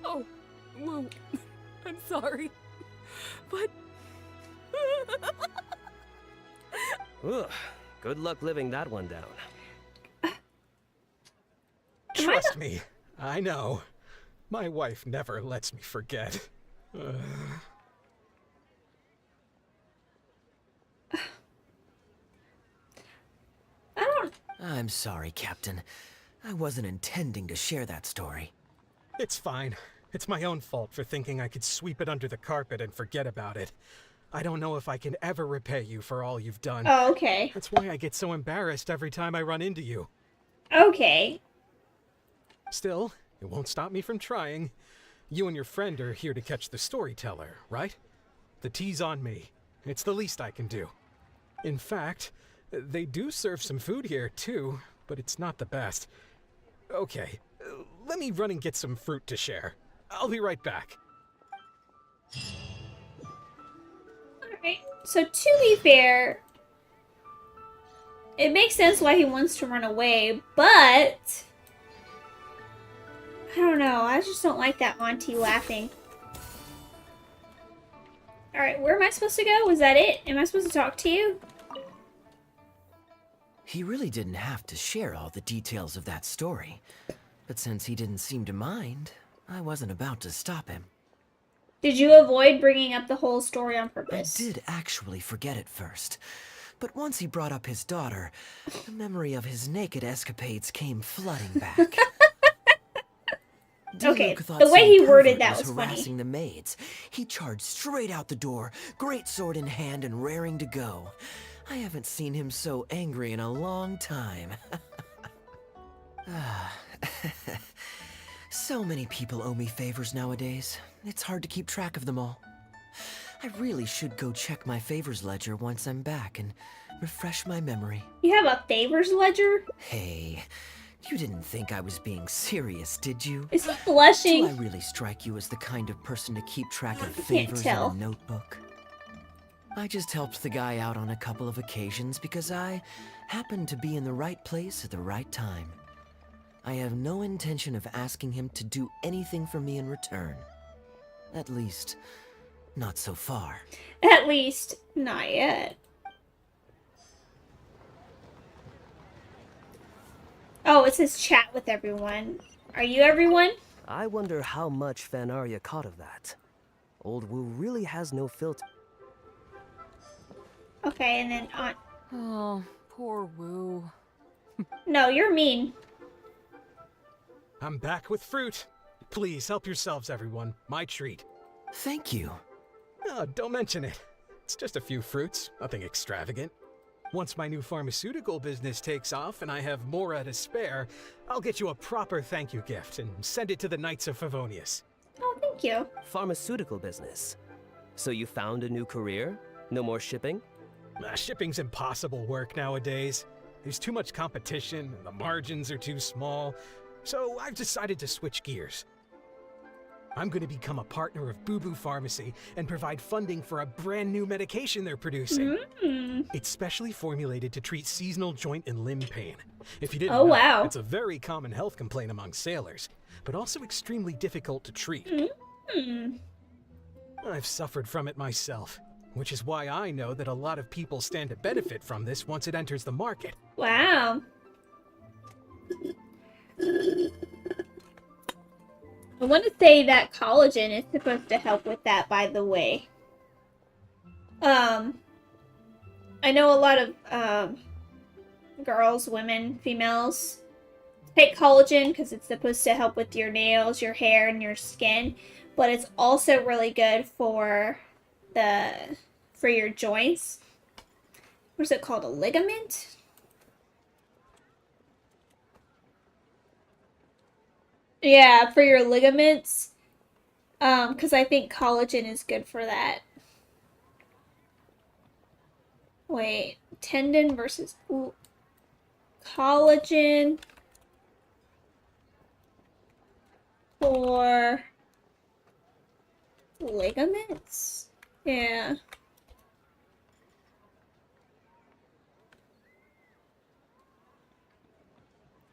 Oh, Wu, I'm sorry, but... Ugh, good luck living that one down. Trust me, I know. My wife never lets me forget. I'm sorry, Captain. I wasn't intending to share that story. It's fine. It's my own fault for thinking I could sweep it under the carpet and forget about it. I don't know if I can ever repay you for all you've done. Oh, okay. That's why I get so embarrassed every time I run into you. Okay. Still, it won't stop me from trying. You and your friend are here to catch the storyteller, right? The tea's on me. It's the least I can do. In fact, they do serve some food here, too, but it's not the best. Okay, let me run and get some fruit to share. I'll be right back. Alright, so to be fair, it makes sense why he wants to run away, but... I don't know, I just don't like that auntie laughing. Alright, where am I supposed to go? Was that it? Am I supposed to talk to you? He really didn't have to share all the details of that story. But since he didn't seem to mind, I wasn't about to stop him. Did you avoid bringing up the whole story on purpose? I did actually forget it first. But once he brought up his daughter, the memory of his naked escapades came flooding back. Okay, the way he worded that was harassing funny. the maids. He charged straight out the door, great sword in hand and raring to go. I haven't seen him so angry in a long time. So many people owe me favors nowadays. It's hard to keep track of them all. I really should go check my favors ledger once I'm back and refresh my memory. You have a favors ledger? Hey, you didn't think I was being serious, did you? Is he blushing? Do I really strike you as the kind of person to keep track of favors in a notebook? I just helped the guy out on a couple of occasions because I happened to be in the right place at the right time. I have no intention of asking him to do anything for me in return. At least, not so far. At least, not yet. Oh, it says chat with everyone. Are you everyone? I wonder how much Fanaria caught of that. Old Wu really has no filter. Okay, and then on... Oh, poor Wu. No, you're mean. I'm back with fruit. Please, help yourselves, everyone. My treat. Thank you. Oh, don't mention it. It's just a few fruits, nothing extravagant. Once my new pharmaceutical business takes off and I have Mora to spare, I'll get you a proper thank you gift and send it to the Knights of Favonius. Oh, thank you. Pharmaceutical business. So you found a new career? No more shipping? Shipping's impossible work nowadays. There's too much competition, the margins are too small, so I've decided to switch gears. I'm going to become a partner of Boo Boo Pharmacy and provide funding for a brand new medication they're producing. It's specially formulated to treat seasonal joint and limb pain. If you didn't know, wow. It's a very common health complaint among sailors, but also extremely difficult to treat. I've suffered from it myself, which is why I know that a lot of people stand to benefit from this once it enters the market. Wow. I want to say that collagen is supposed to help with that, by the way. I know a lot of girls, women, females take collagen because it's supposed to help with your nails, your hair, and your skin, but it's also really good for your joints. What is it called? A ligament? Yeah, for your ligaments. Because I think collagen is good for that. Wait, tendon versus collagen for ligaments? Yeah.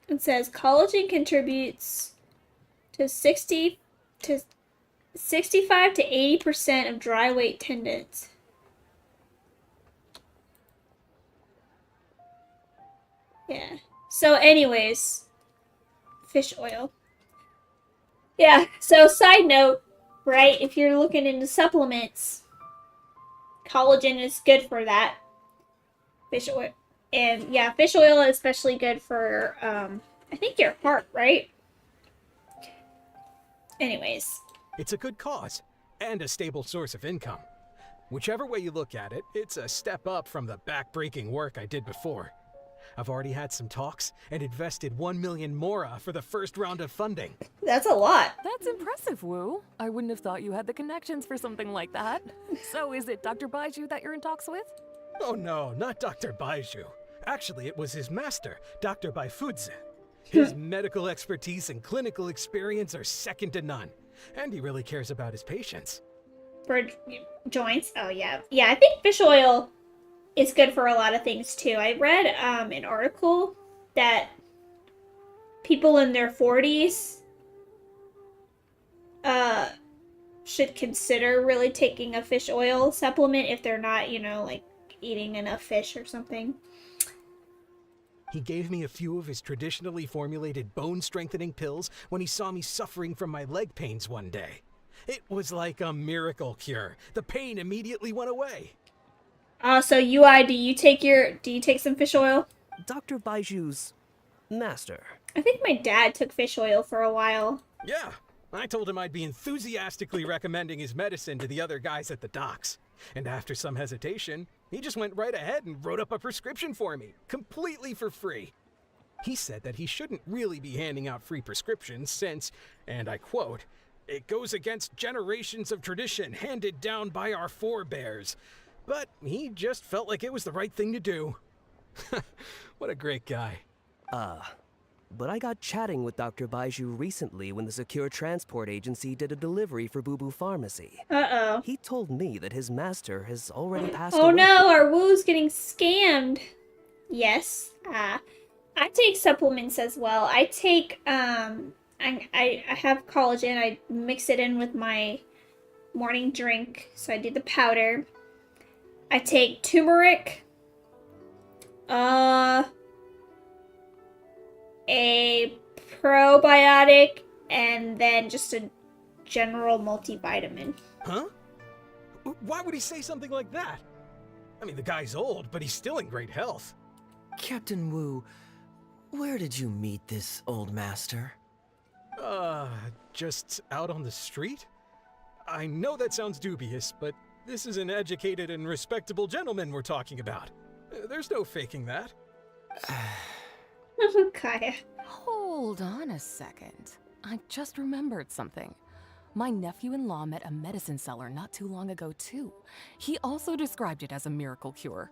It says collagen contributes to 65 to 80% of dry weight tendons. Yeah. So anyways, fish oil. Yeah, so side note, right, if you're looking into supplements, collagen is good for that. Fish oil. And yeah, fish oil is especially good for, I think your heart, right? Anyways. It's a good cause, and a stable source of income. Whichever way you look at it, it's a step up from the back-breaking work I did before. I've already had some talks and invested 1 million Mora for the first round of funding. That's a lot. That's impressive, Wu. I wouldn't have thought you had the connections for something like that. So is it Dr. Baiju that you're in talks with? Oh no, not Dr. Baiju. Actually, it was his master, Dr. Baifudze. His medical expertise and clinical experience are second to none, and he really cares about his patients. For joints? Oh, yeah. Yeah, I think fish oil is good for a lot of things, too. I read an article that people in their 40s should consider really taking a fish oil supplement if they're not, you know, like eating enough fish or something. He gave me a few of his traditionally formulated bone-strengthening pills when he saw me suffering from my leg pains one day. It was like a miracle cure. The pain immediately went away. So UI, do you take some fish oil? Dr. Baiju's master. I think my dad took fish oil for a while. Yeah, I told him I'd be enthusiastically recommending his medicine to the other guys at the docks. And after some hesitation, he just went right ahead and wrote up a prescription for me, completely for free. He said that he shouldn't really be handing out free prescriptions since, and I quote, "It goes against generations of tradition handed down by our forebears." But he just felt like it was the right thing to do. What a great guy. But I got chatting with Dr. Baiju recently when the Secure Transport Agency did a delivery for Boo Boo Pharmacy. Uh-oh. He told me that his master has already passed away. Oh no, our Woo's getting scammed. Yes. I take supplements as well. I take, I have collagen. I mix it in with my morning drink. So I do the powder. I take turmeric. A probiotic, and then just a general multivitamin. Huh? Why would he say something like that? I mean, the guy's old, but he's still in great health. Captain Wu, where did you meet this old master? Just out on the street? I know that sounds dubious, but this is an educated and respectable gentleman we're talking about. There's no faking that. Kaeya. Hold on a second. I just remembered something. My nephew-in-law met a medicine seller not too long ago, too. He also described it as a miracle cure.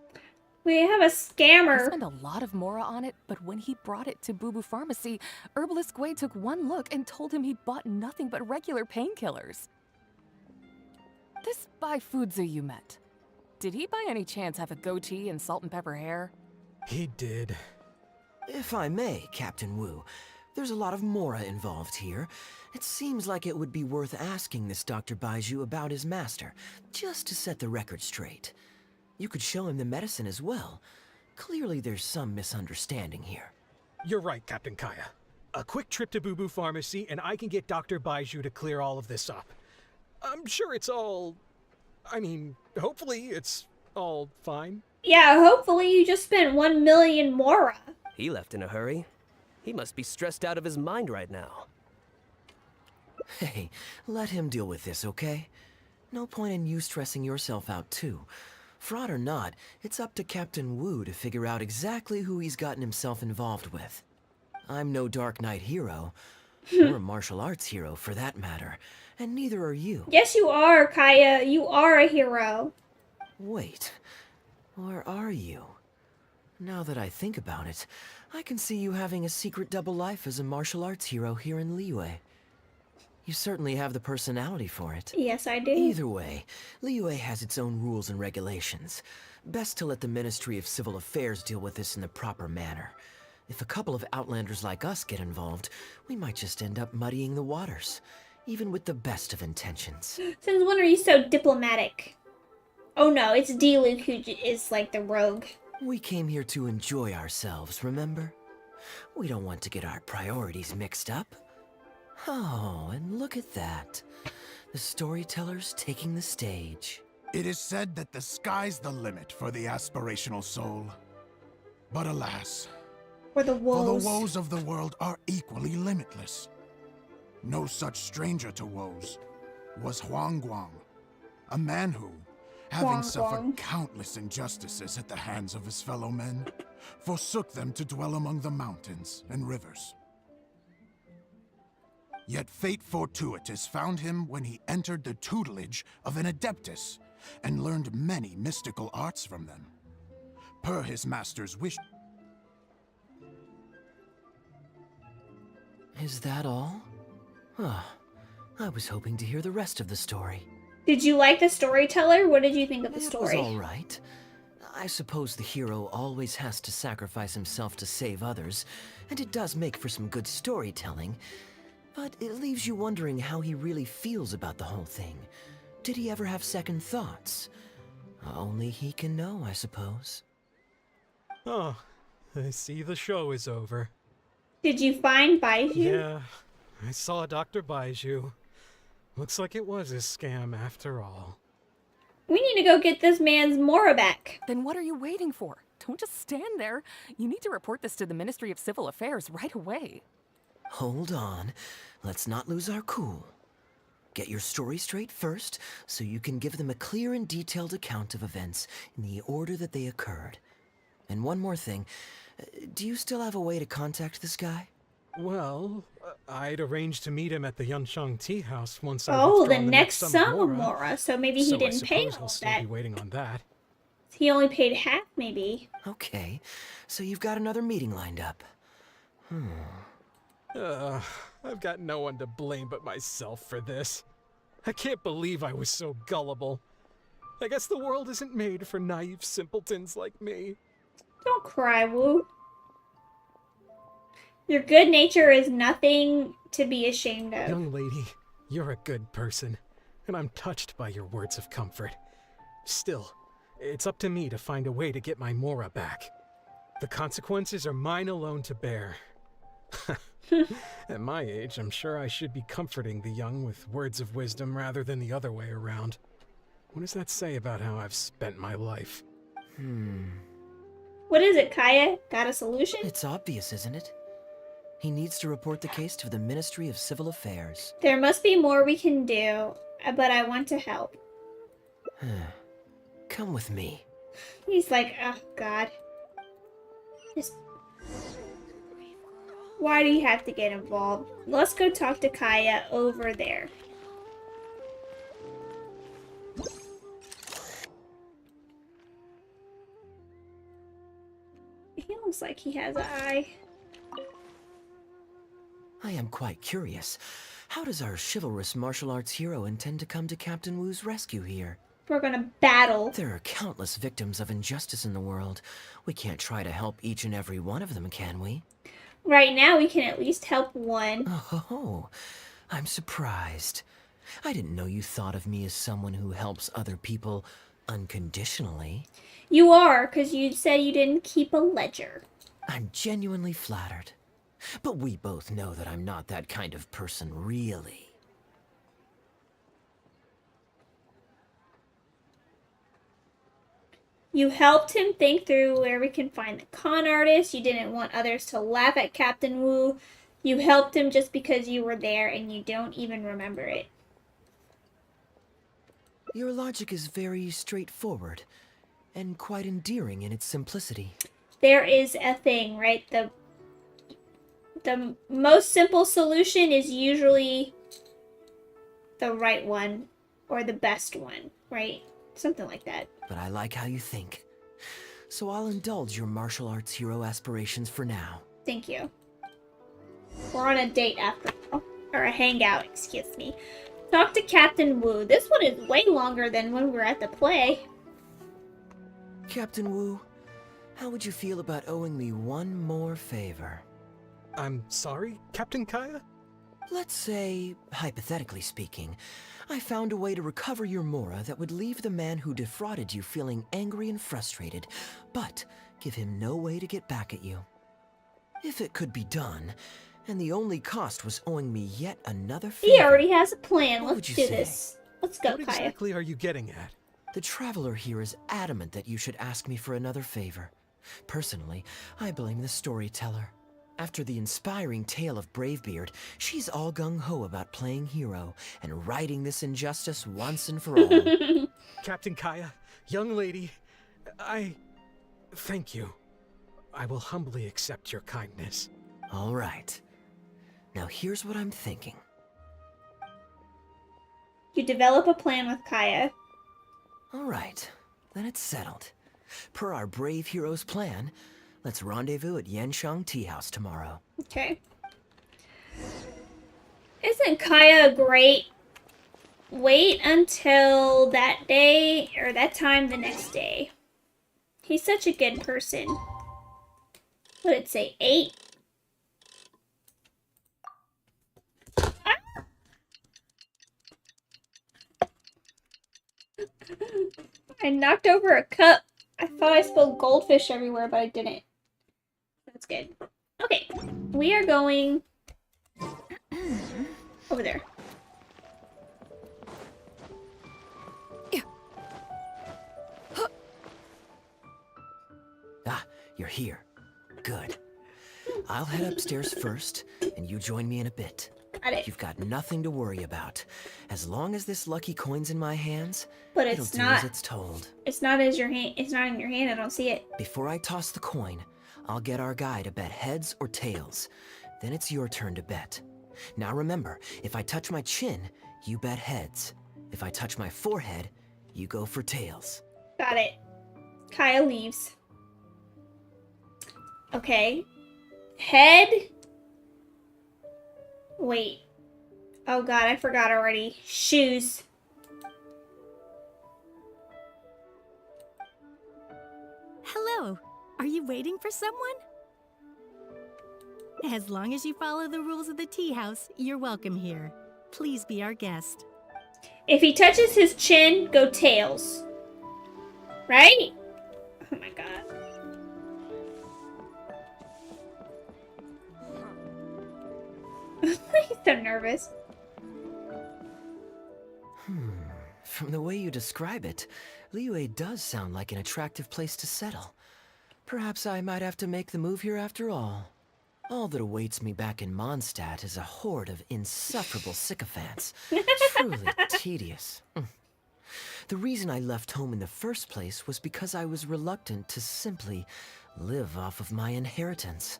We have a He scammer. spent a lot of mora on it, but when he brought it to Boo Boo Pharmacy, Herbalist Gwei took one look and told him he bought nothing but regular painkillers. This Bai Fuzi you met, did he by any chance have a goatee and salt and pepper hair? He did. If I may, Captain Wu, there's a lot of mora involved here. It seems like it would be worth asking this Dr. Baiju about his master, just to set the record straight. You could show him the medicine as well. Clearly there's some misunderstanding here. You're right, Captain Kaeya. A quick trip to Boo Boo Pharmacy and I can get Dr. Baiju to clear all of this up. I'm sure it's all... hopefully it's all fine. Yeah, hopefully you just spent 1 million mora. He left in a hurry. He must be stressed out of his mind right now. Hey, let him deal with this, okay? No point in you stressing yourself out too. Fraud or not, it's up to Captain Wu to figure out exactly who he's gotten himself involved with. I'm no Dark Knight hero, or a martial arts hero for that matter, and neither are you. Yes, you are, Kaeya. You are a hero. Wait, or are you? Now that I think about it, I can see you having a secret double life as a martial arts hero here in Liyue. You certainly have the personality for it. Yes, I do. Either way, Liyue has its own rules and regulations. Best to let the Ministry of Civil Affairs deal with this in the proper manner. If a couple of outlanders like us get involved, we might just end up muddying the waters, even with the best of intentions. Since when are you so diplomatic? Oh no, it's D-Luke who is like the rogue. We came here to enjoy ourselves, remember? We don't want to get our priorities mixed up. Oh, and look at that. The storyteller's taking the stage. It is said that the sky's the limit for the aspirational soul. But alas, For the woes. the woes of the world are equally limitless. No such stranger to woes was Huang Guang, a man who, having Huang suffered Guang. countless injustices at the hands of his fellow men, forsook them to dwell among the mountains and rivers. Yet fate fortuitous found him when he entered the tutelage of an adeptus and learned many mystical arts from them. Per his master's wish. Is that all? I was hoping to hear the rest of the story. Did you like the storyteller? What did you think of the It story? was all right. I suppose the hero always has to sacrifice himself to save others, and it does make for some good storytelling. But it leaves you wondering how he really feels about the whole thing. Did he ever have second thoughts? Only he can know, I suppose. Oh, I see the show is over. Did you find Baiju? Yeah, I saw Dr. Baiju. Looks like it was a scam after all. We need to go get this man's mora back. Then what are you waiting for? Don't just stand there. You need to report this to the Ministry of Civil Affairs right away. Hold on. Let's not lose our cool. Get your story straight first, so you can give them a clear and detailed account of events in the order that they occurred. And one more thing. Do you still have a way to contact this guy? Well, I'd arranged to meet him at the Yunsheng Tea House once I Oh, withdrawn the next sum sum of of Mora. mora. So maybe he So I didn't pay suppose all he'll of still that. be waiting on that. He only paid half, maybe. Okay, so you've got another meeting lined up. I've got no one to blame but myself for this. I can't believe I was so gullible. I guess the world isn't made for naive simpletons like me. Don't cry, Wu. Your good nature is nothing to be ashamed of. Young lady, you're a good person, and I'm touched by your words of comfort. Still, it's up to me to find a way to get my Mora back. The consequences are mine alone to bear. At my age, I'm sure I should be comforting the young with words of wisdom rather than the other way around. What does that say about how I've spent my life? What is it, Kaeya? Got a solution? It's obvious, isn't it? He needs to report the case to the Ministry of Civil Affairs. There must be more we can do, but I want to help. Come with me. He's like, oh god. Why do you have to get involved? Let's go talk to Kaeya over there. He looks like he has an eye. I am quite curious. How does our chivalrous martial arts hero intend to come to Captain Wu's rescue here? We're gonna battle. There are countless victims of injustice in the world. We can't try to help each and every one of them, can we? Right now, we can at least help one. Oh, I'm surprised. I didn't know you thought of me as someone who helps other people unconditionally. You are, because you said you didn't keep a ledger. I'm genuinely flattered. But we both know that I'm not that kind of person, really. You helped him think through where we can find the con artist. You didn't want others to laugh at Captain Wu. You helped him just because you were there and you don't even remember it. Your logic is very straightforward and quite endearing in its simplicity. There is a thing, right? The most simple solution is usually the right one or the best one, right? Something like that. But I like how you think. So I'll indulge your martial arts hero aspirations for now. Thank you. We're on a date after all. Or a hangout, excuse me. Talk to Captain Wu. This one is way longer than when we were at the play. Captain Wu, how would you feel about owing me one more favor? I'm sorry, Captain Kaeya? Let's say, hypothetically speaking, I found a way to recover your Mora that would leave the man who defrauded you feeling angry and frustrated, but give him no way to get back at you. If it could be done, and the only cost was owing me yet another favor... He already has a plan. What Let's would do you say? this. Let's go, What Kaeya. exactly are you getting at? The Traveler here is adamant that you should ask me for another favor. Personally, I blame the storyteller. After the inspiring tale of Bravebeard, she's all gung-ho about playing hero and righting this injustice once and for all. Captain Kaeya, young lady, thank you. I will humbly accept your kindness. All right. Now here's what I'm thinking. You develop a plan with Kaeya. All right, then it's settled. Per our brave hero's plan, let's rendezvous at Yanshang Tea House tomorrow. Okay. Isn't Kaeya great? Wait until that day, or that time the next day. He's such a good person. What did it say? 8? I knocked over a cup. I thought I spilled goldfish everywhere, but I didn't. That's good. Okay, we are going over there. Ah, you're here. Good. I'll head upstairs first, and you join me in a bit. Got it. You've got nothing to worry about. As long as this lucky coin's in my hands, But it'll it's do not. as it's told. It's not as your hand. It's not in your hand. I don't see it. Before I toss the coin, I'll get our guy to bet heads or tails. Then it's your turn to bet. Now remember, if I touch my chin, you bet heads. If I touch my forehead, you go for tails. Got it. Kaeya leaves. Okay. Head. Wait. Oh god, I forgot already. Shoes. Hello. Are you waiting for someone? As long as you follow the rules of the tea house, you're welcome here. Please be our guest. If he touches his chin, go tails. Right? Oh my god. He's so nervous. From the way you describe it, Liyue does sound like an attractive place to settle. Perhaps I might have to make the move here after all. All that awaits me back in Mondstadt is a horde of insufferable sycophants. Truly tedious. The reason I left home in the first place was because I was reluctant to simply live off of my inheritance.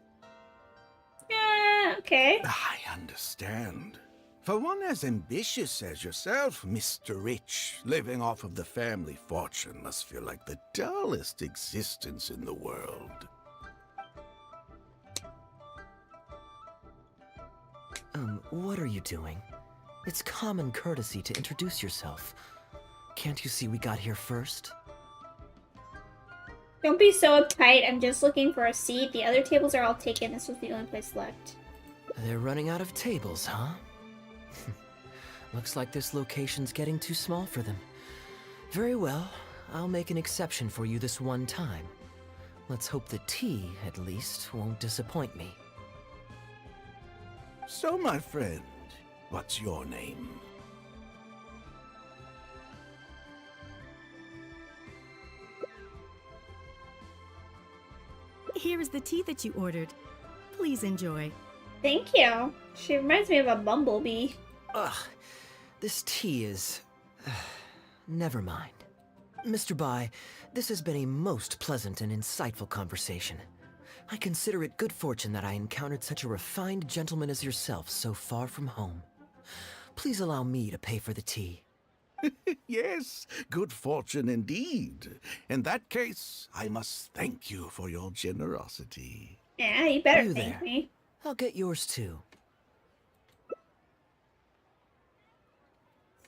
Okay. I understand. For one as ambitious as yourself, Mr. Rich, living off of the family fortune must feel like the dullest existence in the world. What are you doing? It's common courtesy to introduce yourself. Can't you see we got here first? Don't be so uptight. I'm just looking for a seat. The other tables are all taken. This was the only place left. They're running out of tables, huh? Looks like this location's getting too small for them. Very well. I'll make an exception for you this one time. Let's hope the tea, at least, won't disappoint me. So, my friend, what's your name? Here is the tea that you ordered. Please enjoy. Thank you. She reminds me of a bumblebee. Ugh, this tea is... never mind. Mr. Bai, this has been a most pleasant and insightful conversation. I consider it good fortune that I encountered such a refined gentleman as yourself so far from home. Please allow me to pay for the tea. Yes, good fortune indeed. In that case, I must thank you for your generosity. Yeah, you better You thank there. me. I'll get yours too.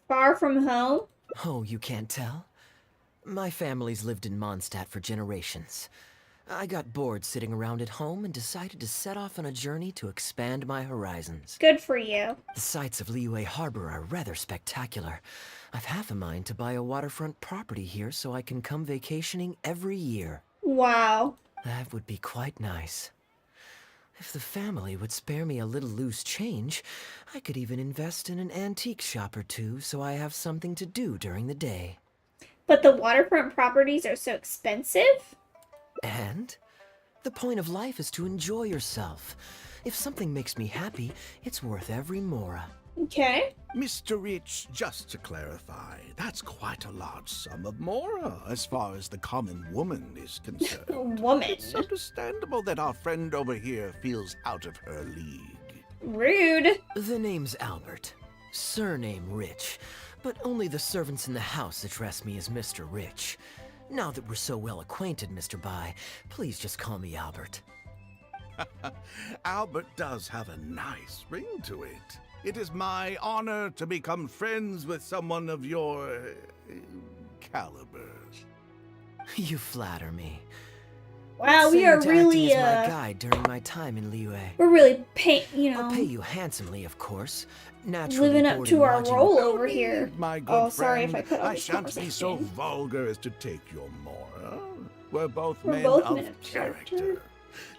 Far from home? Oh, you can't tell? My family's lived in Mondstadt for generations. I got bored sitting around at home and decided to set off on a journey to expand my horizons. Good for you. The sights of Liyue Harbor are rather spectacular. I've half a mind to buy a waterfront property here so I can come vacationing every year. Wow. That would be quite nice. If the family would spare me a little loose change, I could even invest in an antique shop or two so I have something to do during the day. But the waterfront properties are so expensive? And? The point of life is to enjoy yourself. If something makes me happy, it's worth every mora. Okay. Mr. Rich, just to clarify, that's quite a large sum of mora as far as the common woman is concerned. Woman? It's understandable that our friend over here feels out of her league. Rude. The name's Albert. Surname Rich. But only the servants in the house address me as Mr. Rich. Now that we're so well acquainted, Mr. Bai, please just call me Albert. Albert does have a nice ring to it. It is my honor to become friends with someone of your caliber. You flatter me. Wow, we Say are you're to really, acting as my guide during my time in Liyue. we're really I'll pay you handsomely, of course. Naturally, living up board to and our lodging role with- over here. My good Oh, sorry if friend, I cut off I this shan't be so conversation. vulgar as to take your mora. We're both We're men both of men of character. character.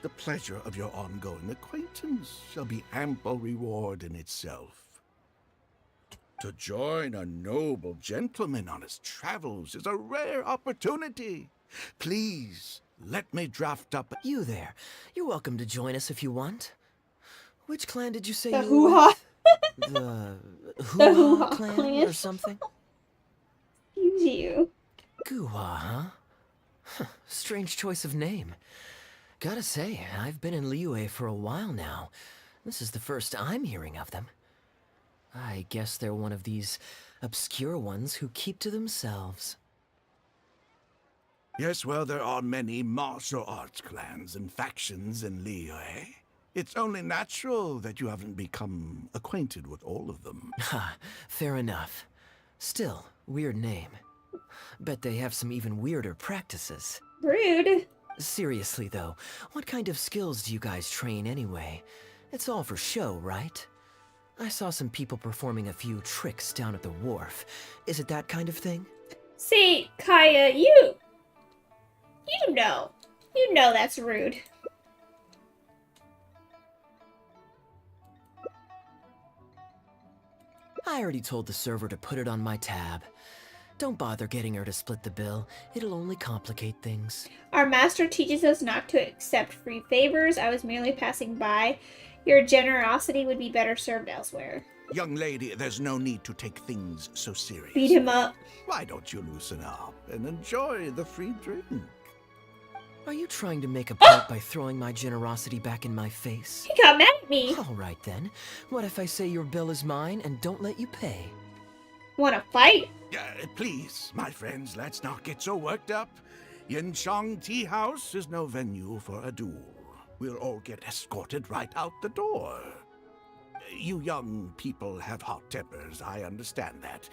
The pleasure of your ongoing acquaintance shall be ample reward in itself. To join a noble gentleman on his travels is a rare opportunity. Please, let me draft up... You there. You're welcome to join us if you want. Which clan did you say The you hoo-ha. were with? The The hoo-ha hoo-ha clan, clan. or something? Excuse you. Guha, huh? Strange choice of name. Gotta say, I've been in Liyue for a while now. This is the first I'm hearing of them. I guess they're one of these obscure ones who keep to themselves. Yes, well, there are many martial arts clans and factions in Liyue. It's only natural that you haven't become acquainted with all of them. Ha, fair enough. Still, weird name. Bet they have some even weirder practices. Rude. Seriously though, what kind of skills do you guys train anyway? It's all for show, right? I saw some people performing a few tricks down at the wharf. Is it that kind of thing? See, Kaeya, you know that's rude. I already told the server to put it on my tab. Don't bother getting her to split the bill. It'll only complicate things. Our master teaches us not to accept free favors. I was merely passing by. Your generosity would be better served elsewhere. Young lady, there's no need to take things so serious. Beat him up. Why don't you loosen up and enjoy the free drink? Are you trying to make a point by throwing my generosity back in my face? He got mad at me. All right then. What if I say your bill is mine and don't let you pay? Wanna fight? Please, my friends, let's not get so worked up. Yinchang Tea House is no venue for a duel. We'll all get escorted right out the door. You young people have hot tempers, I understand that.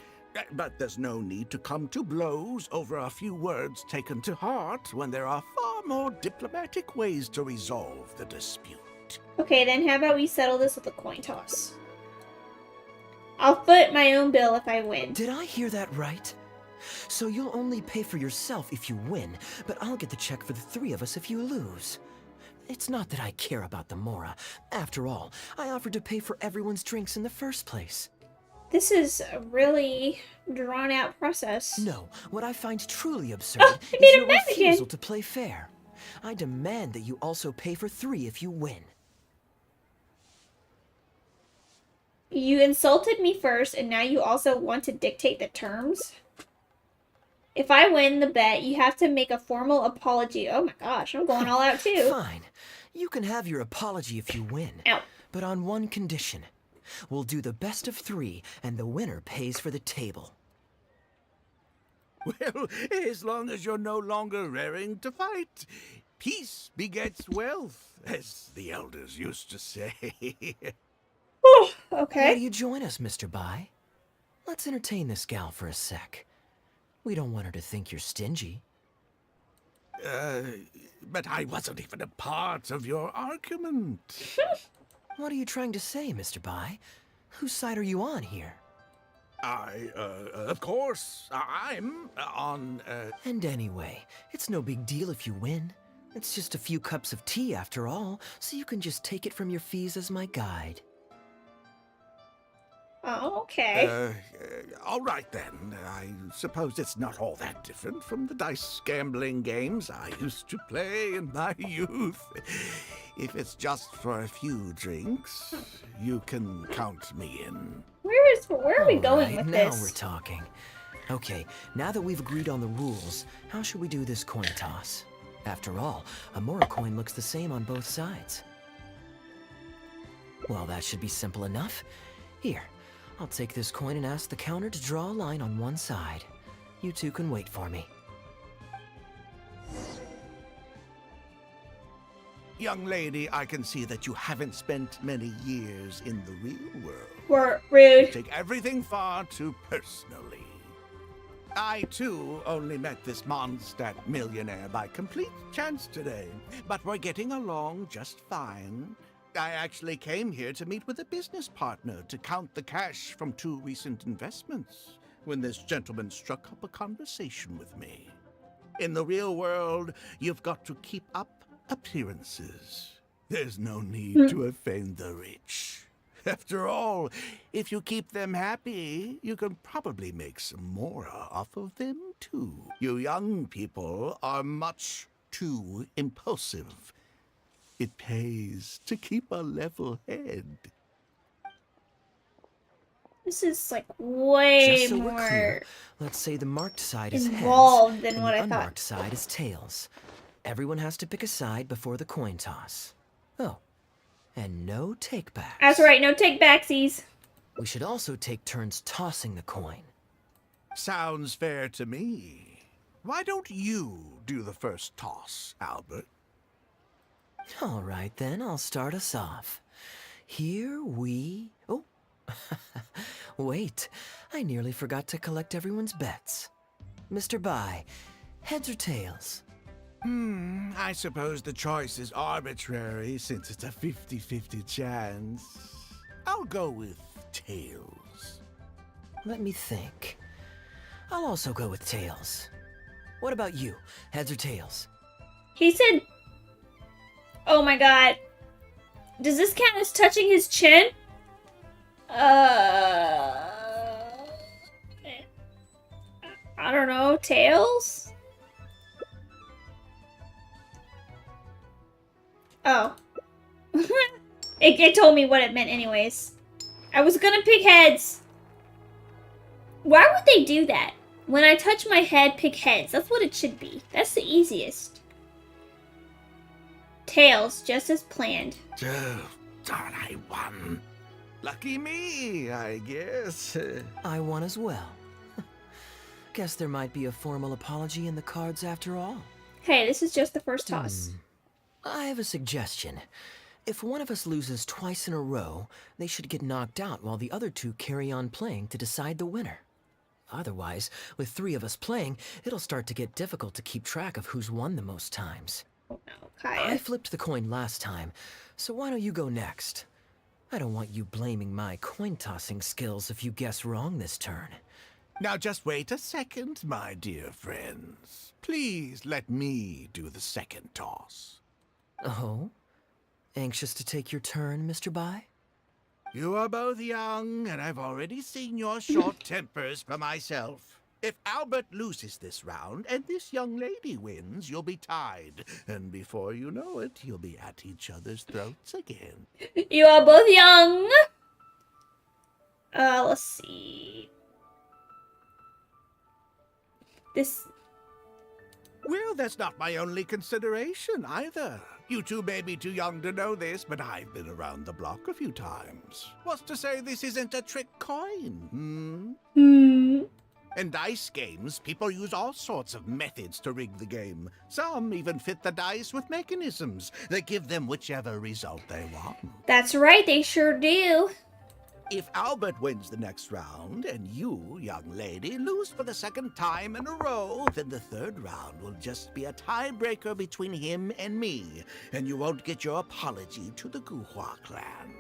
But there's no need to come to blows over a few words taken to heart when there are far more diplomatic ways to resolve the dispute. Okay, then how about we settle this with a coin toss? I'll foot my own bill if I win. Did I hear that right? So you'll only pay for yourself if you win, but I'll get the check for the three of us if you lose. It's not that I care about the Mora. After all, I offered to pay for everyone's drinks in the first place. This is a really drawn-out process. No, what I find truly absurd I is made your him mad refusal again. to play fair. I demand that you also pay for 3 if you win. You insulted me first, and now you also want to dictate the terms? If I win the bet, you have to make a formal apology. Oh my gosh, I'm going all out too. Fine. You can have your apology if you win. Ow. But on one condition. We'll do the best of 3, and the winner pays for the table. Well, as long as you're no longer raring to fight, peace begets wealth, as the elders used to say. Okay. Why do you join us, Mr. Bai? Let's entertain this gal for a sec. We don't want her to think you're stingy. But I wasn't even a part of your argument. What are you trying to say, Mr. Bai? Whose side are you on here? Of course, I'm on, And anyway, it's no big deal if you win. It's just a few cups of tea after all, so you can just take it from your fees as my guide. Oh, okay. All right then. I suppose it's not all that different from the dice gambling games I used to play in my youth. If it's just for a few drinks, you can count me in. Where are we going Alright, with now this? we're talking. Okay, now that we've agreed on the rules, how should we do this coin toss? After all, a Mora coin looks the same on both sides. Well, that should be simple enough. Here, I'll take this coin and ask the counter to draw a line on one side. You two can wait for me. Young lady, I can see that you haven't spent many years in the real world. We're rude. You take everything far too personally. I, too, only met this Mondstadt millionaire by complete chance today, but we're getting along just fine. I actually came here to meet with a business partner to count the cash from 2 recent investments when this gentleman struck up a conversation with me. In the real world, you've got to keep up appearances. There's no need to offend the rich. After all, if you keep them happy, you can probably make some more off of them, too. You young people are much too impulsive. It pays to keep a level head. This is like way Just so more we're clear, let's say the marked side is involved heads, than what and I the thought. unmarked side is tails. Everyone has to pick a side before the coin toss. Oh, and no take-backs. That's right, no take backsies. We should also take turns tossing the coin. Sounds fair to me. Why don't you do the first toss, Albert? All right, then, I'll start us off. Here we... Oh, wait. I nearly forgot to collect everyone's bets. Mr. Bai, heads or tails? I suppose the choice is arbitrary since it's a 50-50 chance. I'll go with tails. Let me think. I'll also go with tails. What about you? Heads or tails? He said... Oh my god. Does this count as touching his chin? I don't know, Tails? Oh. It told me what it meant anyways. I was gonna pick heads. Why would they do that? When I touch my head, pick heads. That's what it should be. That's the easiest. Tails, just as planned. Oh, darn, I won. Lucky me, I guess. I won as well. Guess there might be a formal apology in the cards after all. Hey, this is just the first toss. I have a suggestion. If one of us loses twice in a row, they should get knocked out while the other two carry on playing to decide the winner. Otherwise, with 3 of us playing, it'll start to get difficult to keep track of who's won the most times. Oh no, Kaeya. I flipped the coin last time, so why don't you go next? I don't want you blaming my coin-tossing skills if you guess wrong this turn. Now just wait a second, my dear friends. Please let me do the second toss. Oh? Anxious to take your turn, Mr. Bai? You are both young, and I've already seen your short tempers for myself. If Albert loses this round and this young lady wins, you'll be tied. And before you know it, you'll be at each other's throats again. You are both young. Let's see. This... Well, that's not my only consideration, either. You two may be too young to know this, but I've been around the block a few times. What's to say this isn't a trick coin, In dice games, people use all sorts of methods to rig the game. Some even fit the dice with mechanisms that give them whichever result they want. That's right, they sure do. If Albert wins the next round, and you, young lady, lose for the second time in a row, then the third round will just be a tiebreaker between him and me, and you won't get your apology to the Guhua clan.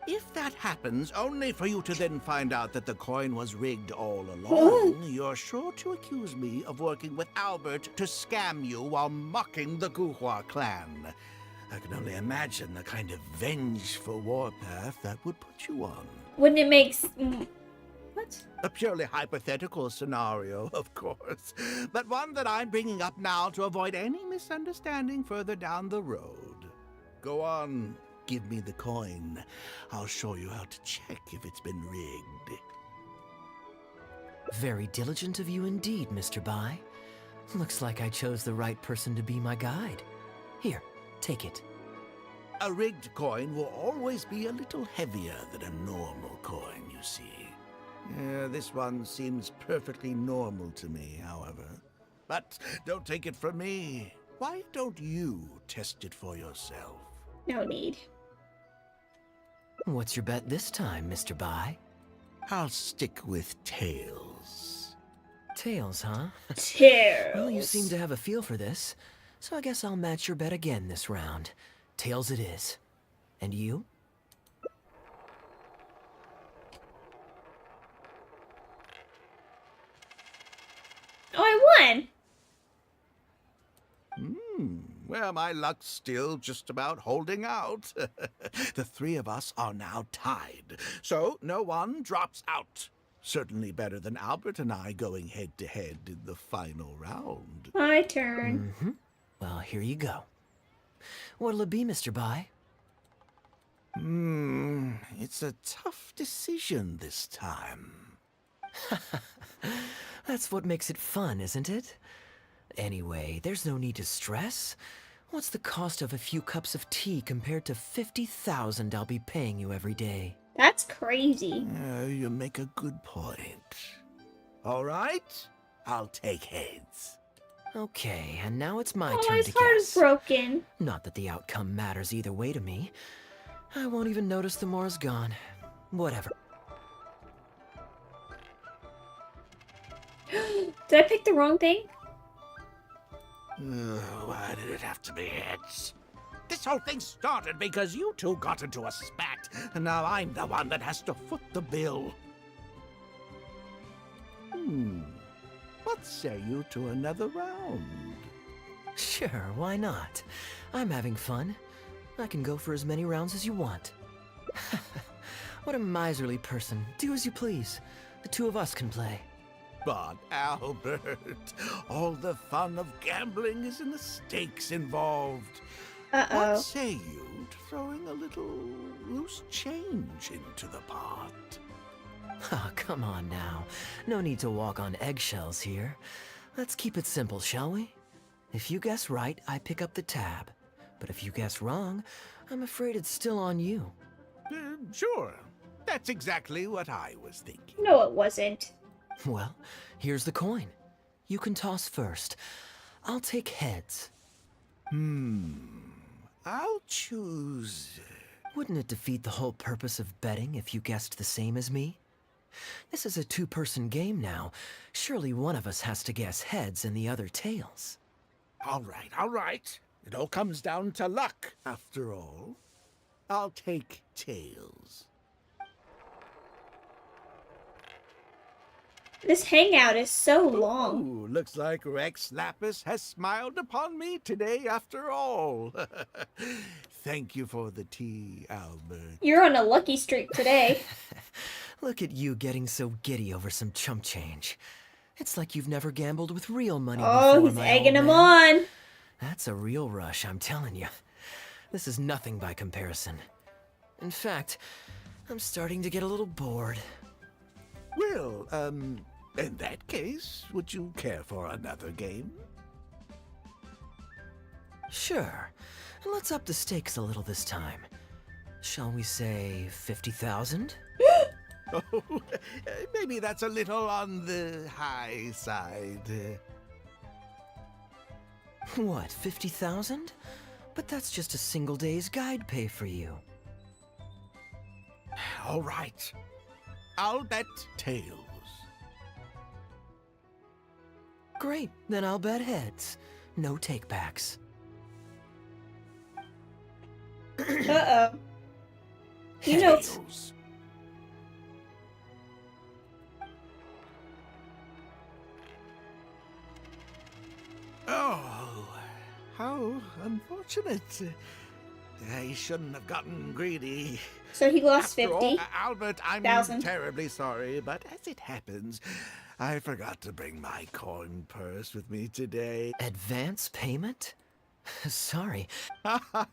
If that happens, only for you to then find out that the coin was rigged all along, you're sure to accuse me of working with Albert to scam you while mocking the Guhua clan. I can only imagine the kind of vengeful warpath that would put you on. Wouldn't it make... What? A purely hypothetical scenario, of course, but one that I'm bringing up now to avoid any misunderstanding further down the road. Go on, give me the coin. I'll show you how to check if it's been rigged. Very diligent of you indeed, Mr. Bai. Looks like I chose the right person to be my guide. Here, take it. A rigged coin will always be a little heavier than a normal coin, you see. This one seems perfectly normal to me, however. But don't take it from me. Why don't you test it for yourself? No need. What's your bet this time, Mr. Bai? I'll stick with Tails. Tails, huh? Tails. Well, you seem to have a feel for this, so I guess I'll match your bet again this round. Tails it is. And you? Oh, I won! Well, my luck's still just about holding out. The 3 of us are now tied, so no one drops out. Certainly better than Albert and I going head-to-head in the final round. My turn. Well, here you go. What'll it be, Mr. Bai? It's a tough decision this time. That's what makes it fun, isn't it? Anyway, there's no need to stress. What's the cost of a few cups of tea compared to 50,000 I'll be paying you every day? That's crazy. You make a good point. All right, I'll take heads. Okay, and now it's my Oh, turn his to heart guess. is broken. Not that the outcome matters either way to me. I won't even notice the more is gone. Whatever. Did I pick the wrong thing? Why did it have to be heads? This whole thing started because you two got into a spat, and now I'm the one that has to foot the bill. What say you to another round? Sure, why not? I'm having fun. I can go for as many rounds as you want. What a miserly person. Do as you please. The 2 of us can play. But, Albert, all the fun of gambling is in the stakes involved. What say you to throwing a little loose change into the pot? Oh, come on now. No need to walk on eggshells here. Let's keep it simple, shall we? If you guess right, I pick up the tab. But if you guess wrong, I'm afraid it's still on you. Sure. That's exactly what I was thinking. No, it wasn't. Well, here's the coin. You can toss first. I'll take heads. I'll choose... Wouldn't it defeat the whole purpose of betting if you guessed the same as me? This is a two-person game now. Surely one of us has to guess heads and the other tails. All right. It all comes down to luck, after all. I'll take tails. This hangout is so long. Ooh, looks like Rex Lapis has smiled upon me today after all. Thank you for the tea, Albert. You're on a lucky streak today. Look at you getting so giddy over some chump change. It's like you've never gambled with real money before, He's my egging old him man. on. That's a real rush, I'm telling you. This is nothing by comparison. In fact, I'm starting to get a little bored. Well, in that case, would you care for another game? Sure. Let's up the stakes a little this time. Shall we say 50,000? Oh, maybe that's a little on the high side. What, 50,000? But that's just a single day's guide pay for you. All right. I'll bet tails. Great, then I'll bet heads. No takebacks. Uh-oh. You know... Tails. Oh, how unfortunate. I shouldn't have gotten greedy. So he lost After 50. all, Albert, I'm 1,000. terribly sorry, but as it happens, I forgot to bring my coin purse with me today. Advance payment? Sorry.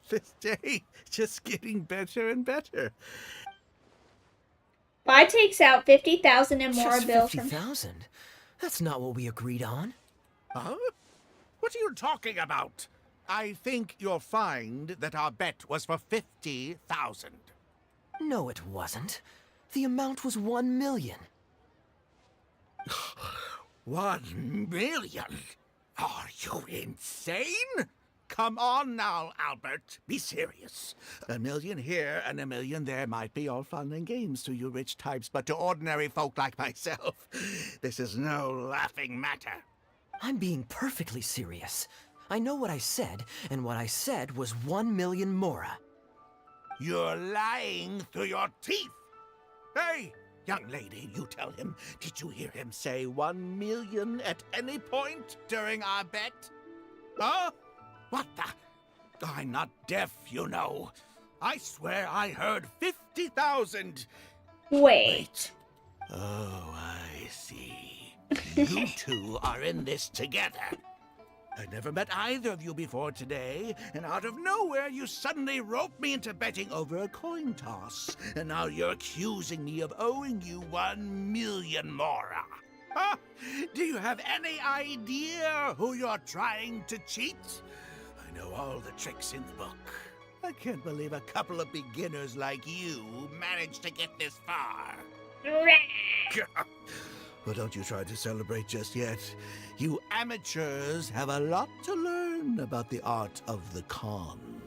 This day just getting better and better. Fi takes out 50,000 and more Just bills from... 50,000? That's not what we agreed on. Huh? What are you talking about? I think you'll find that our bet was for 50,000. No, it wasn't. The amount was 1 million. 1 million? Are you insane? Come on now, Albert. Be serious. 1 million here and 1 million there might be all fun and games to you rich types, but to ordinary folk like myself, this is no laughing matter. I'm being perfectly serious. I know what I said, and what I said was 1 million mora. You're lying through your teeth. Hey, young lady, you tell him. Did you hear him say 1 million at any point during our bet? Huh? What the? I'm not deaf, you know. I swear I heard 50,000. Wait. Oh, I see. You two are in this together. I never met either of you before today, and out of nowhere you suddenly roped me into betting over a coin toss, and now you're accusing me of owing you 1 million mora. Huh? Do you have any idea who you're trying to cheat? I know all the tricks in the book. I can't believe a couple of beginners like you managed to get this far. Well, don't you try to celebrate just yet. You amateurs have a lot to learn about the art of the con.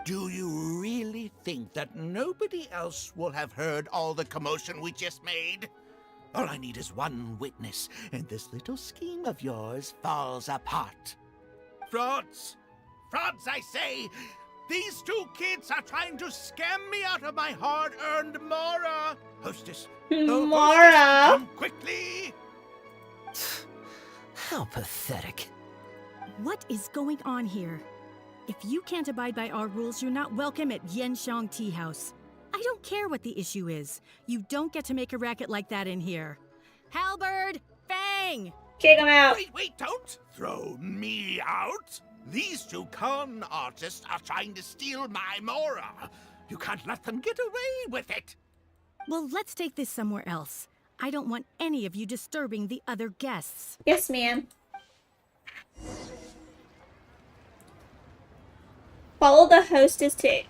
Do you really think that nobody else will have heard all the commotion we just made? All I need is one witness, and this little scheme of yours falls apart. Frauds! Frauds, I say! These two kids are trying to scam me out of my hard-earned mora! Hostess! Oh, Mora! hostess, come quickly! How pathetic. What is going on here? If you can't abide by our rules, you're not welcome at Yenshang Tea House. I don't care what the issue is. You don't get to make a racket like that in here. Halberd! Fang! Fang! Kick him out. Wait, don't throw me out. These two con artists are trying to steal my Mora. You can't let them get away with it. Well, let's take this somewhere else. I don't want any of you disturbing the other guests. Yes, ma'am. Follow the hostess to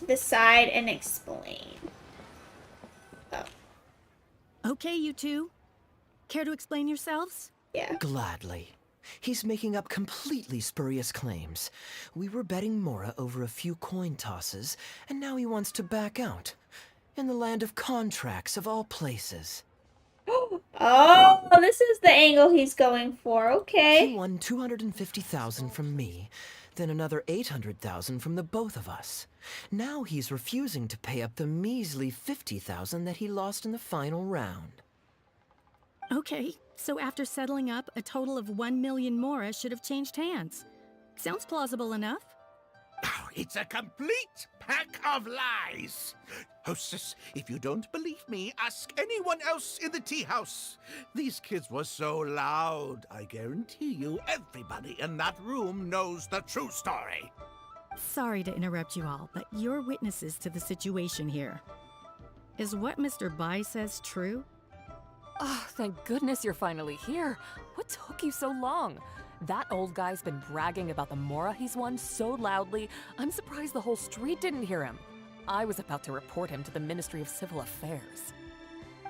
the side and explain. Oh. Okay, you two. Care to explain yourselves? Yeah. Gladly. He's making up completely spurious claims. We were betting Mora over a few coin tosses, and now he wants to back out. In the land of contracts, of all places. Oh, this is the angle he's going for. Okay. He won 250,000 from me, then another 800,000 from the both of us. Now he's refusing to pay up the measly 50,000 that he lost in the final round. Okay, so after settling up, a total of 1 million Mora should have changed hands. Sounds plausible enough. Oh, it's a complete pack of lies. Hostess, if you don't believe me, ask anyone else in the tea house. These kids were so loud. I guarantee you everybody in that room knows the true story. Sorry to interrupt you all, but you're witnesses to the situation here. Is what Mr. Bai says true? Oh, thank goodness you're finally here. What took you so long? That old guy's been bragging about the Mora he's won so loudly, I'm surprised the whole street didn't hear him. I was about to report him to the Ministry of Civil Affairs.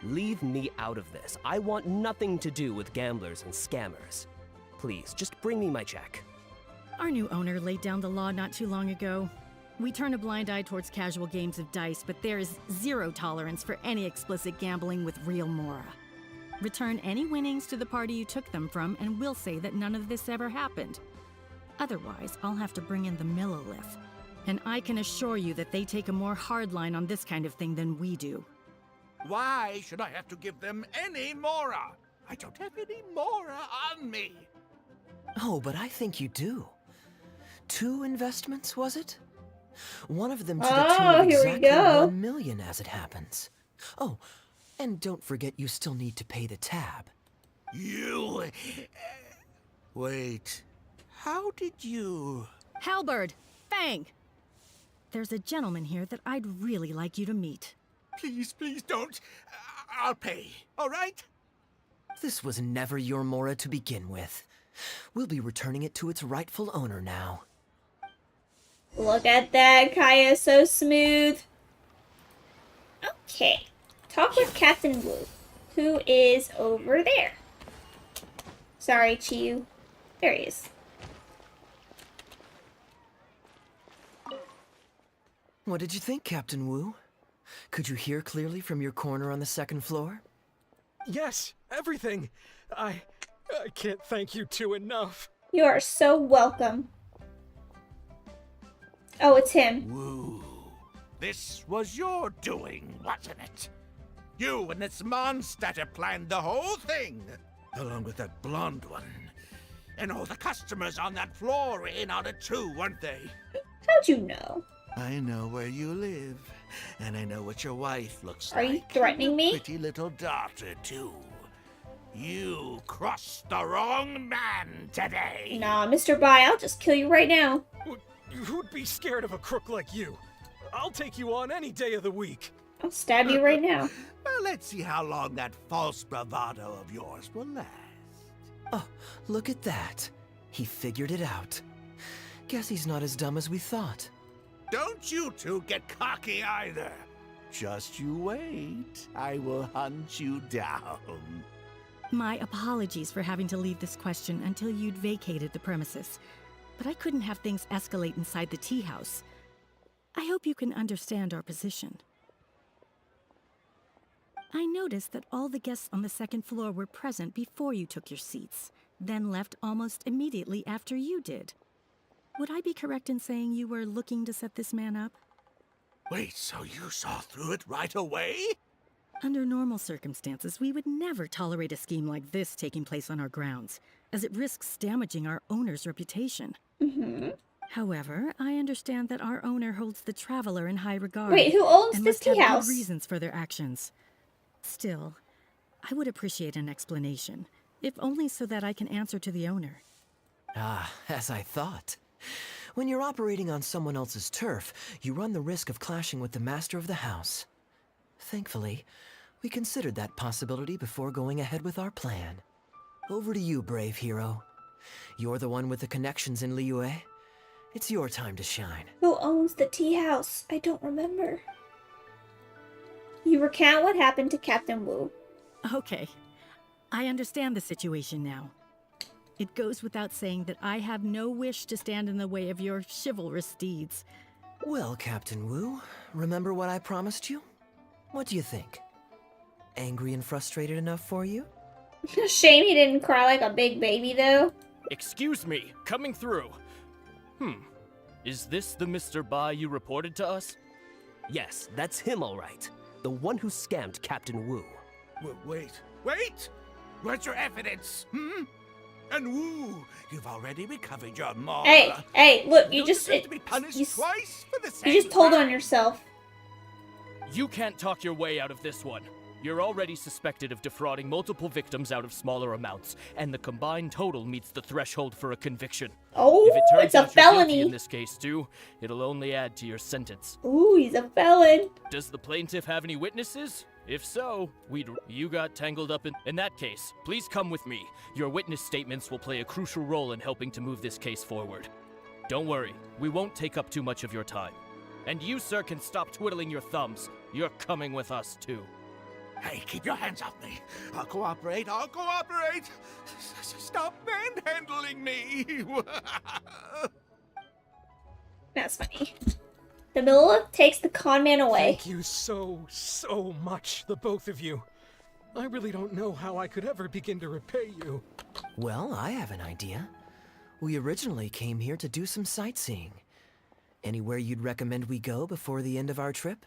Leave me out of this. I want nothing to do with gamblers and scammers. Please, just bring me my check. Our new owner laid down the law not too long ago. We turn a blind eye towards casual games of dice, but there is zero tolerance for any explicit gambling with real Mora. Return any winnings to the party you took them from, and we'll say that none of this ever happened. Otherwise, I'll have to bring in the Millilith. And I can assure you that they take a more hard line on this kind of thing than we do. Why should I have to give them any Mora? I don't have any Mora on me. Oh, but I think you do. 2 investments, was it? One of them to the tune of exactly 1 million as it happens. Oh, and don't forget you still need to pay the tab. You... Wait. How did you... Halberd! Fang! There's a gentleman here that I'd really like you to meet. Please don't. I'll pay, all right? This was never your Mora to begin with. We'll be returning it to its rightful owner now. Look at that. Kaeya, so smooth. Okay. Talk with Captain Wu, who is over there. Sorry, Chiyu. There he is. What did you think, Captain Wu? Could you hear clearly from your corner on the 2nd floor? Yes, everything. I can't thank you two enough. You are so welcome. Oh, it's him. Woo. This was your doing, wasn't it? You and this Mondstatter planned the whole thing, along with that blonde one. And all the customers on that floor in on it too, weren't they? How'd you know? I know where you live, and I know what your wife looks like. Are you threatening me? Pretty little daughter, too. You crossed the wrong man today. Nah, Mr. Bai, I'll just kill you right now. Who'd be scared of a crook like you? I'll take you on any day of the week. I'll stab you right now. Well, let's see how long that false bravado of yours will last. Oh, look at that. He figured it out. Guess he's not as dumb as we thought. Don't you two get cocky either. Just you wait. I will hunt you down. My apologies for having to leave this question until you'd vacated the premises. But I couldn't have things escalate inside the tea house. I hope you can understand our position. I noticed that all the guests on the 2nd floor were present before you took your seats, then left almost immediately after you did. Would I be correct in saying you were looking to set this man up? Wait, so you saw through it right away? Under normal circumstances, we would never tolerate a scheme like this taking place on our grounds, as it risks damaging our owner's reputation. However, I understand that our owner holds the Traveler in high regard. Wait, who owns and this must have tea good house? reasons for their actions. Still, I would appreciate an explanation. if only so that I can answer to the owner. Ah, as I thought. When you're operating on someone else's turf, you run the risk of clashing with the master of the house. Thankfully, we considered that possibility before going ahead with our plan. Over to you, brave hero. You're the one with the connections in Liyue. It's your time to shine. Who owns the tea house? I don't remember. You recount what happened to Captain Wu. Okay, I understand the situation now. It goes without saying that I have no wish to stand in the way of your chivalrous deeds. Well, Captain Wu, remember what I promised you? What do you think? Angry and frustrated enough for you? Shame he didn't cry like a big baby, though. Excuse me, coming through. Is this the Mr. Bai you reported to us? Yes, that's him all right. The one who scammed Captain Wu. Wait! Where's your evidence? And Wu, you've already recovered your maul. Hey, look, you just to be punished twice for the same you just told crime. on yourself. You can't talk your way out of this one. You're already suspected of defrauding multiple victims out of smaller amounts, and the combined total meets the threshold for a conviction. Oh, if it turns it's a out you're guilty felony. in this case too, it'll only add to your sentence. Ooh, he's a felon. Does the plaintiff have any witnesses? If so, you got tangled up in that case. Please come with me. Your witness statements will play a crucial role in helping to move this case forward. Don't worry, we won't take up too much of your time. And you, sir, can stop twiddling your thumbs. You're coming with us too. Hey, keep your hands off me. I'll cooperate. Stop manhandling me. That's funny. The Miller takes the con man away. Thank you so much, the both of you. I really don't know how I could ever begin to repay you. Well, I have an idea. We originally came here to do some sightseeing. Anywhere you'd recommend we go before the end of our trip?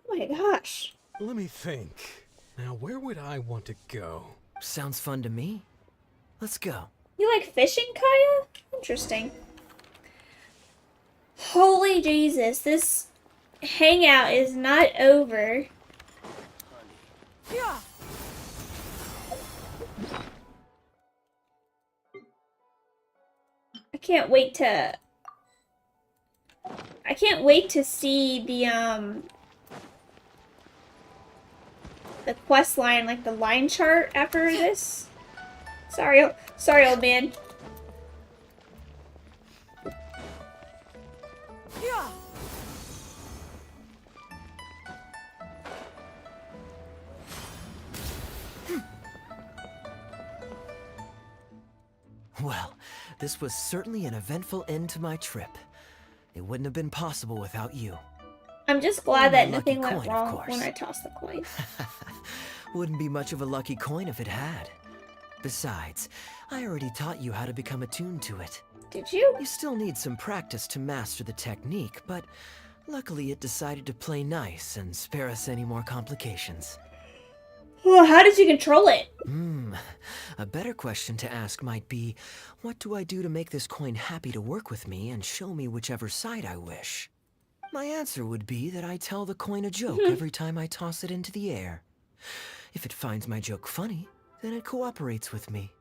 Oh my gosh. Let me think. Now, where would I want to go? Sounds fun to me. Let's go. You like fishing, Kaeya? Interesting. Holy Jesus, this hangout is not over. Yeah. I can't wait to see the quest line, like the line chart after this. Sorry, old man. Yeah. Well, this was certainly an eventful end to my trip. It wouldn't have been possible without you. I'm just glad that my nothing lucky went coin, of wrong course. when I tossed the coin. Wouldn't be much of a lucky coin if it had. Besides, I already taught you how to become attuned to it. Did you? You still need some practice to master the technique, but luckily it decided to play nice and spare us any more complications. Well, how did you control it? A better question to ask might be, what do I do to make this coin happy to work with me and show me whichever side I wish? My answer would be that I tell the coin a joke every time I toss it into the air. If it finds my joke funny, then it cooperates with me.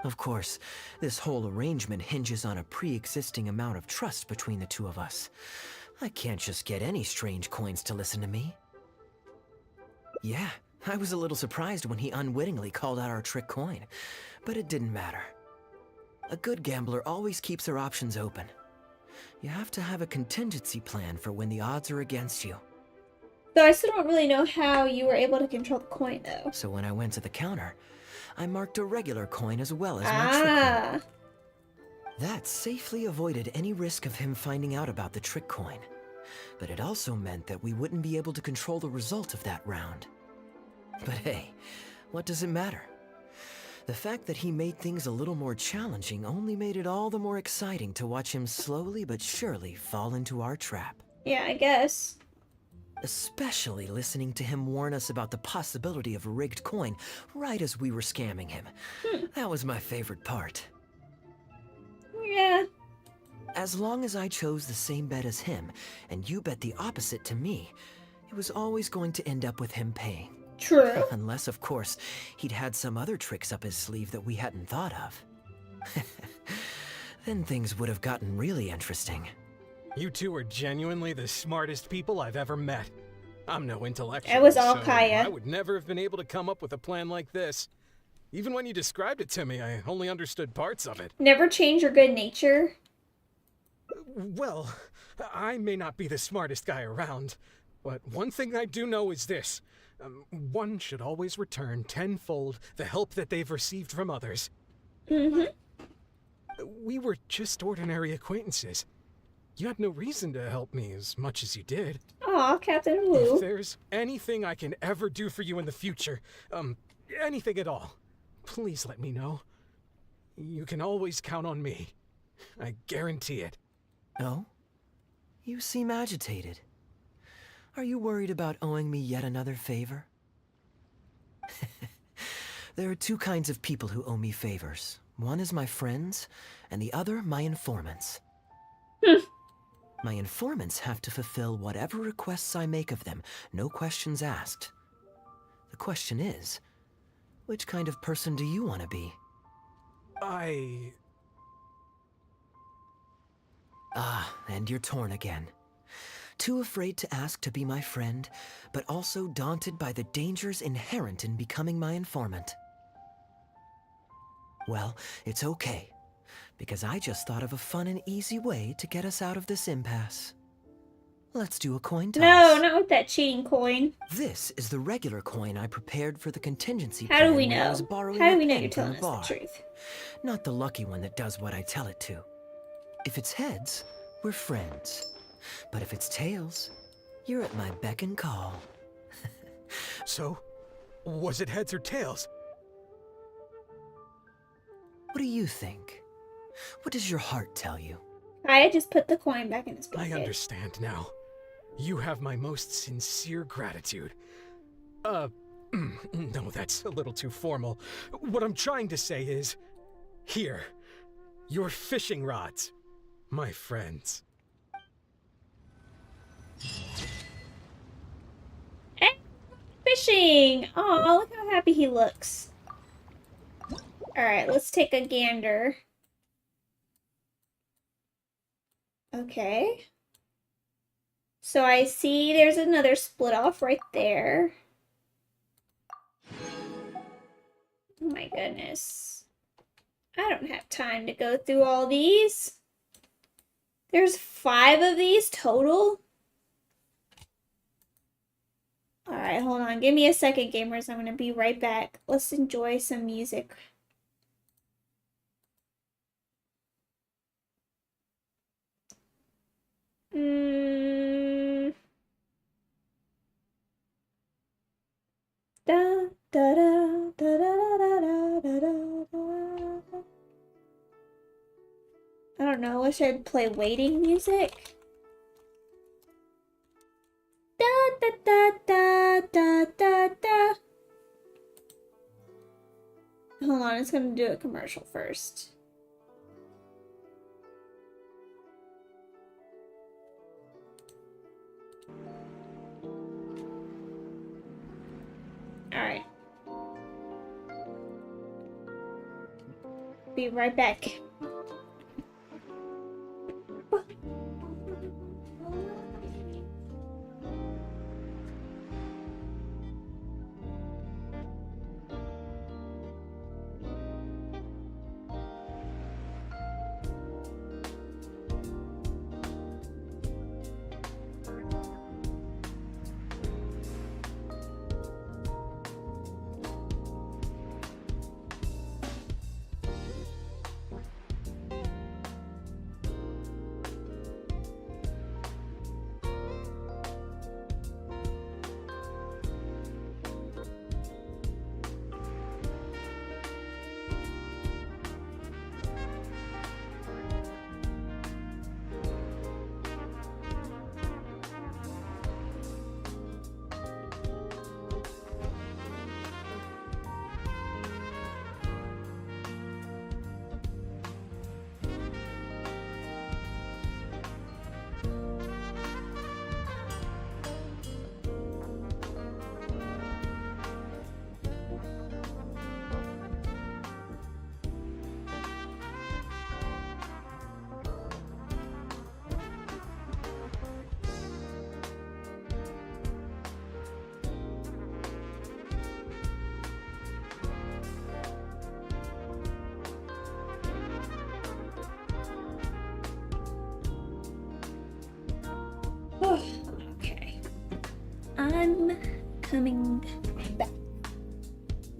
Of course, this whole arrangement hinges on a pre-existing amount of trust between the two of us. I can't just get any strange coins to listen to me. Yeah, I was a little surprised when he unwittingly called out our trick coin, but it didn't matter. A good gambler always keeps their options open. You have to have a contingency plan for when the odds are against you. Though I still don't really know how you were able to control the coin, though. So when I went to the counter, I marked a regular coin as well as my trick coin. That safely avoided any risk of him finding out about the trick coin. But it also meant that we wouldn't be able to control the result of that round. But hey, what does it matter? The fact that he made things a little more challenging only made it all the more exciting to watch him slowly but surely fall into our trap. Yeah, I guess. Especially listening to him warn us about the possibility of a rigged coin right as we were scamming him. That was my favorite part. Yeah. As long as I chose the same bet as him, and you bet the opposite to me, it was always going to end up with him paying. True. Unless, of course, he'd had some other tricks up his sleeve that we hadn't thought of. Then things would have gotten really interesting. You two are genuinely the smartest people I've ever met. I'm no intellectual, It was all so Kaeya. I would never have been able to come up with a plan like this. Even when you described it to me, I only understood parts of it. Never change your good nature. Well, I may not be the smartest guy around, but one thing I do know is this. One should always return tenfold the help that they've received from others. Mm-hmm. We were just ordinary acquaintances. You had no reason to help me as much as you did. Aw, Captain Wu. If there's anything I can ever do for you in the future, anything at all, please let me know. You can always count on me. I guarantee it. Oh? You seem agitated. Are you worried about owing me yet another favor? There are two kinds of people who owe me favors. One is my friends, and the other my informants. My informants have to fulfill whatever requests I make of them, no questions asked. The question is, which kind of person do you want to be? Ah, and you're torn again. Too afraid to ask to be my friend, but also daunted by the dangers inherent in becoming my informant. Well, it's okay, because I just thought of a fun and easy way to get us out of this impasse. Let's do a coin toss. No, not with that cheating coin. This is the regular coin I prepared for the contingency How do plan we when I know? was borrowing How do a we know pen you're from telling the us bar. the truth? Not the lucky one that does what I tell it to. If it's heads, we're friends. But if it's tails, you're at my beck and call. So, was it heads or tails? What do you think? What does your heart tell you? I just put the coin back in his pocket. I understand now. You have my most sincere gratitude. No, that's a little too formal. What I'm trying to say is, here, your fishing rods, my friends. And fishing! Oh, look how happy he looks. Alright, let's take a gander. Okay. So I see there's another split off right there. Oh my goodness. I don't have time to go through all these. There's 5 of these total? Alright, hold on. Give me a second, gamers. I'm gonna be right back. Let's enjoy some music. Da da da da da da da da da. I don't know. Should I play waiting music? Da da da da da da da. Hold on, it's gonna do a commercial first. Alright. Be right back.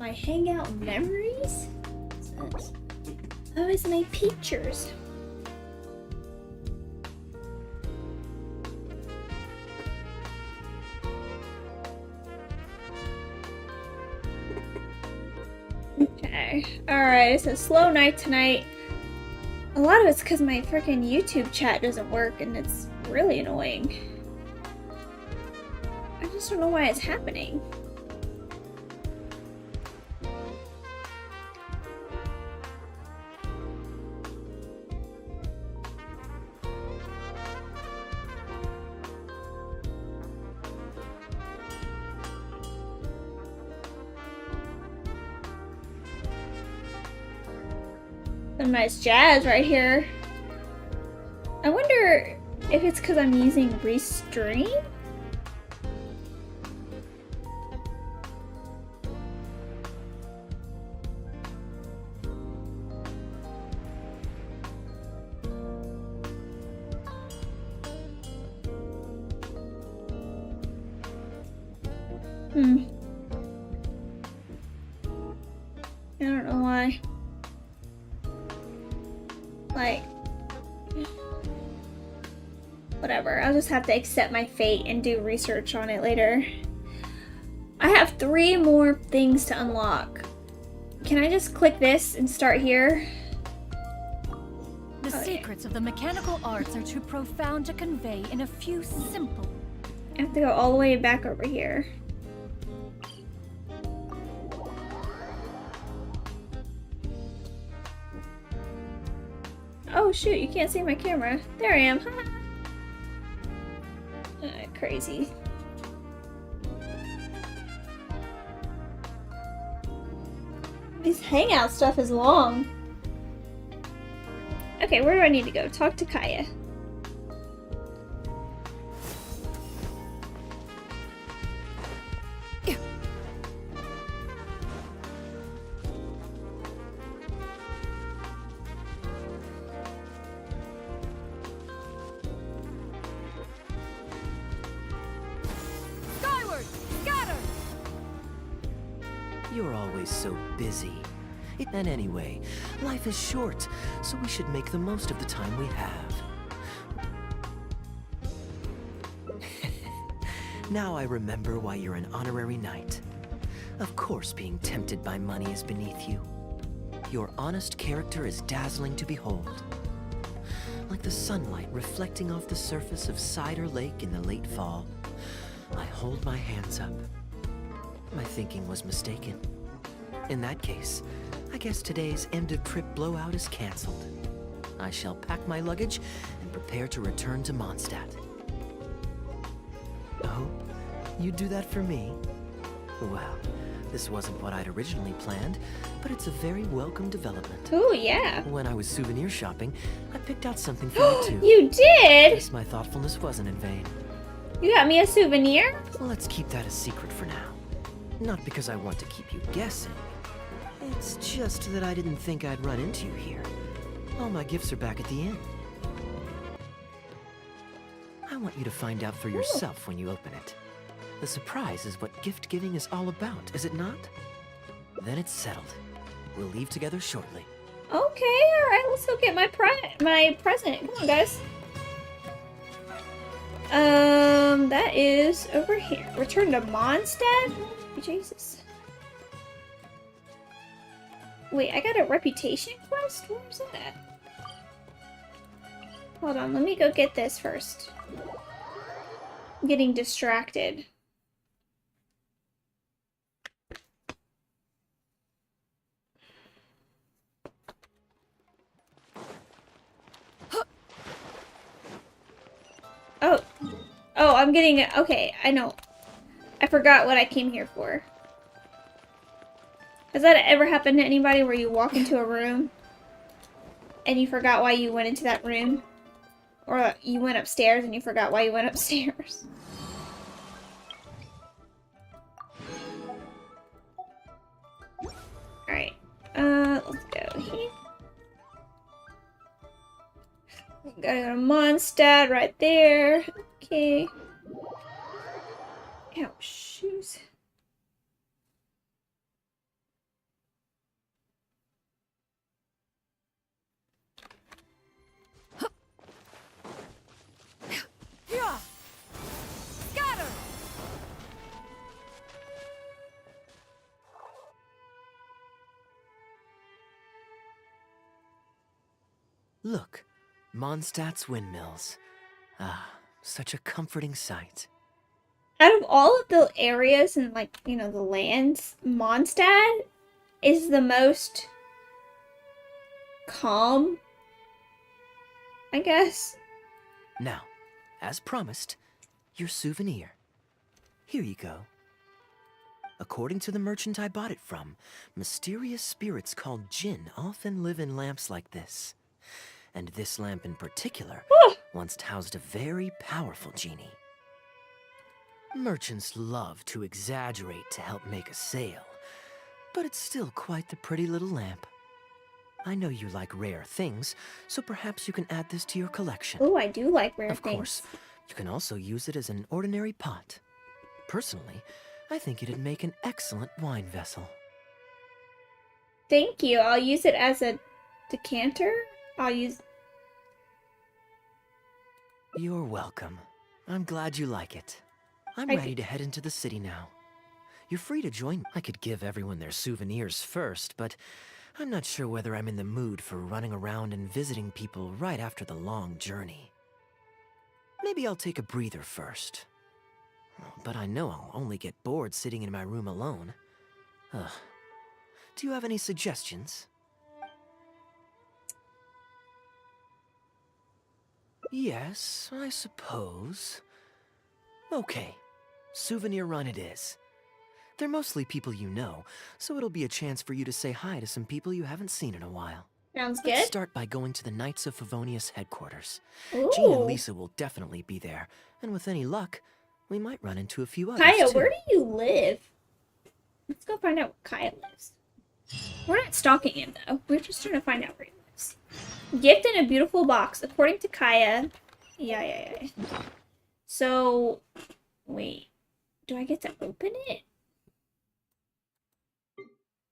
My hangout memories? Oh, it's my pictures. Okay. Alright, it's a slow night tonight. A lot of it's because my freaking YouTube chat doesn't work and it's really annoying. I just don't know why it's happening. Some nice jazz right here. I wonder if it's because I'm using Restream? I don't know why. Like, whatever. I'll just have to accept my fate and do research on it later. I have 3 more things to unlock. Can I just click this and start here? The secrets of the mechanical arts are too profound to convey in a few simple. I have to go all the way back over here. Oh shoot, you can't see my camera. There I am. Crazy. This hangout stuff is long. Okay, where do I need to go? Talk to Kaeya. You're always so busy. And anyway, life is short, so we should make the most of the time we have. Now I remember why you're an honorary knight. Of course, being tempted by money is beneath you. Your honest character is dazzling to behold. Like the sunlight reflecting off the surface of Cider Lake in the late fall, I hold my hands up. My thinking was mistaken. In that case, I guess today's end-of-trip blowout is cancelled. I shall pack my luggage and prepare to return to Mondstadt. Oh, you'd do that for me? Well, this wasn't what I'd originally planned, but it's a very welcome development. Oh, yeah. When I was souvenir shopping, I picked out something for you too. You did? Guess my thoughtfulness wasn't in vain. You got me a souvenir? Let's keep that a secret for now. Not because I want to keep you guessing. It's just that I didn't think I'd run into you here. All my gifts are back at the inn. I want you to find out for yourself when you open it. The surprise is what gift giving is all about, is it not? Then it's settled. We'll leave together shortly. Okay, alright, let's go get my present. Come on, guys. That is over here. Return to Mondstadt? Jesus. Wait, I got a reputation quest? Where's that at? Hold on, let me go get this first. I'm getting distracted. Oh, I'm getting... Okay, I know. I forgot what I came here for. Has that ever happened to anybody where you walk into a room and you forgot why you went into that room? Or you went upstairs and you forgot why you went upstairs? Alright. Let's go here. Gotta go to Mondstadt right there. Okay. Ow, shoes. Look, Mondstadt's windmills. Ah, such a comforting sight. Out of all of the areas and, like, you know, the lands, Mondstadt is the most calm, I guess. Now, as promised, your souvenir. Here you go. According to the merchant I bought it from, mysterious spirits called Jinn often live in lamps like this. And this lamp in particular once housed a very powerful genie. Merchants love to exaggerate to help make a sale, but it's still quite the pretty little lamp. I know you like rare things, so perhaps you can add this to your collection. Oh, I do like rare things. Of course, you can also use it as an ordinary pot. Personally, I think it'd make an excellent wine vessel. Thank you. I'll use it as a decanter. You're welcome. I'm glad you like it. I'm ready to head into the city now. You're free to join me. I could give everyone their souvenirs first, but I'm not sure whether I'm in the mood for running around and visiting people right after the long journey. Maybe I'll take a breather first. But I know I'll only get bored sitting in my room alone. Do you have any suggestions? Yes, I suppose. Okay, souvenir run it is. They're mostly people you know, so it'll be a chance for you to say hi to some people you haven't seen in a while. Sounds good. Let's start by going to the Knights of Favonius headquarters. Ooh. Jean and Lisa will definitely be there, and with any luck, we might run into a few others Kaeya, too. where do you live? Let's go find out where Kaeya lives. We're not stalking him, though. We're just trying to find out where he lives. Gift in a beautiful box. According to Kaeya... Yeah. So... Wait. Do I get to open it?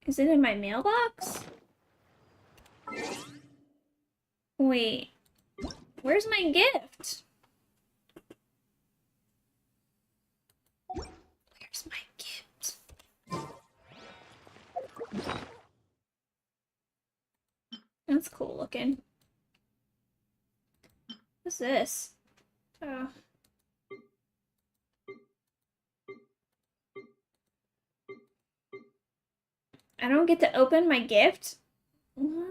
Is it in my mailbox? Wait. Where's my gift? Where's my gift? That's cool looking. What's this? Oh. I don't get to open my gift? What?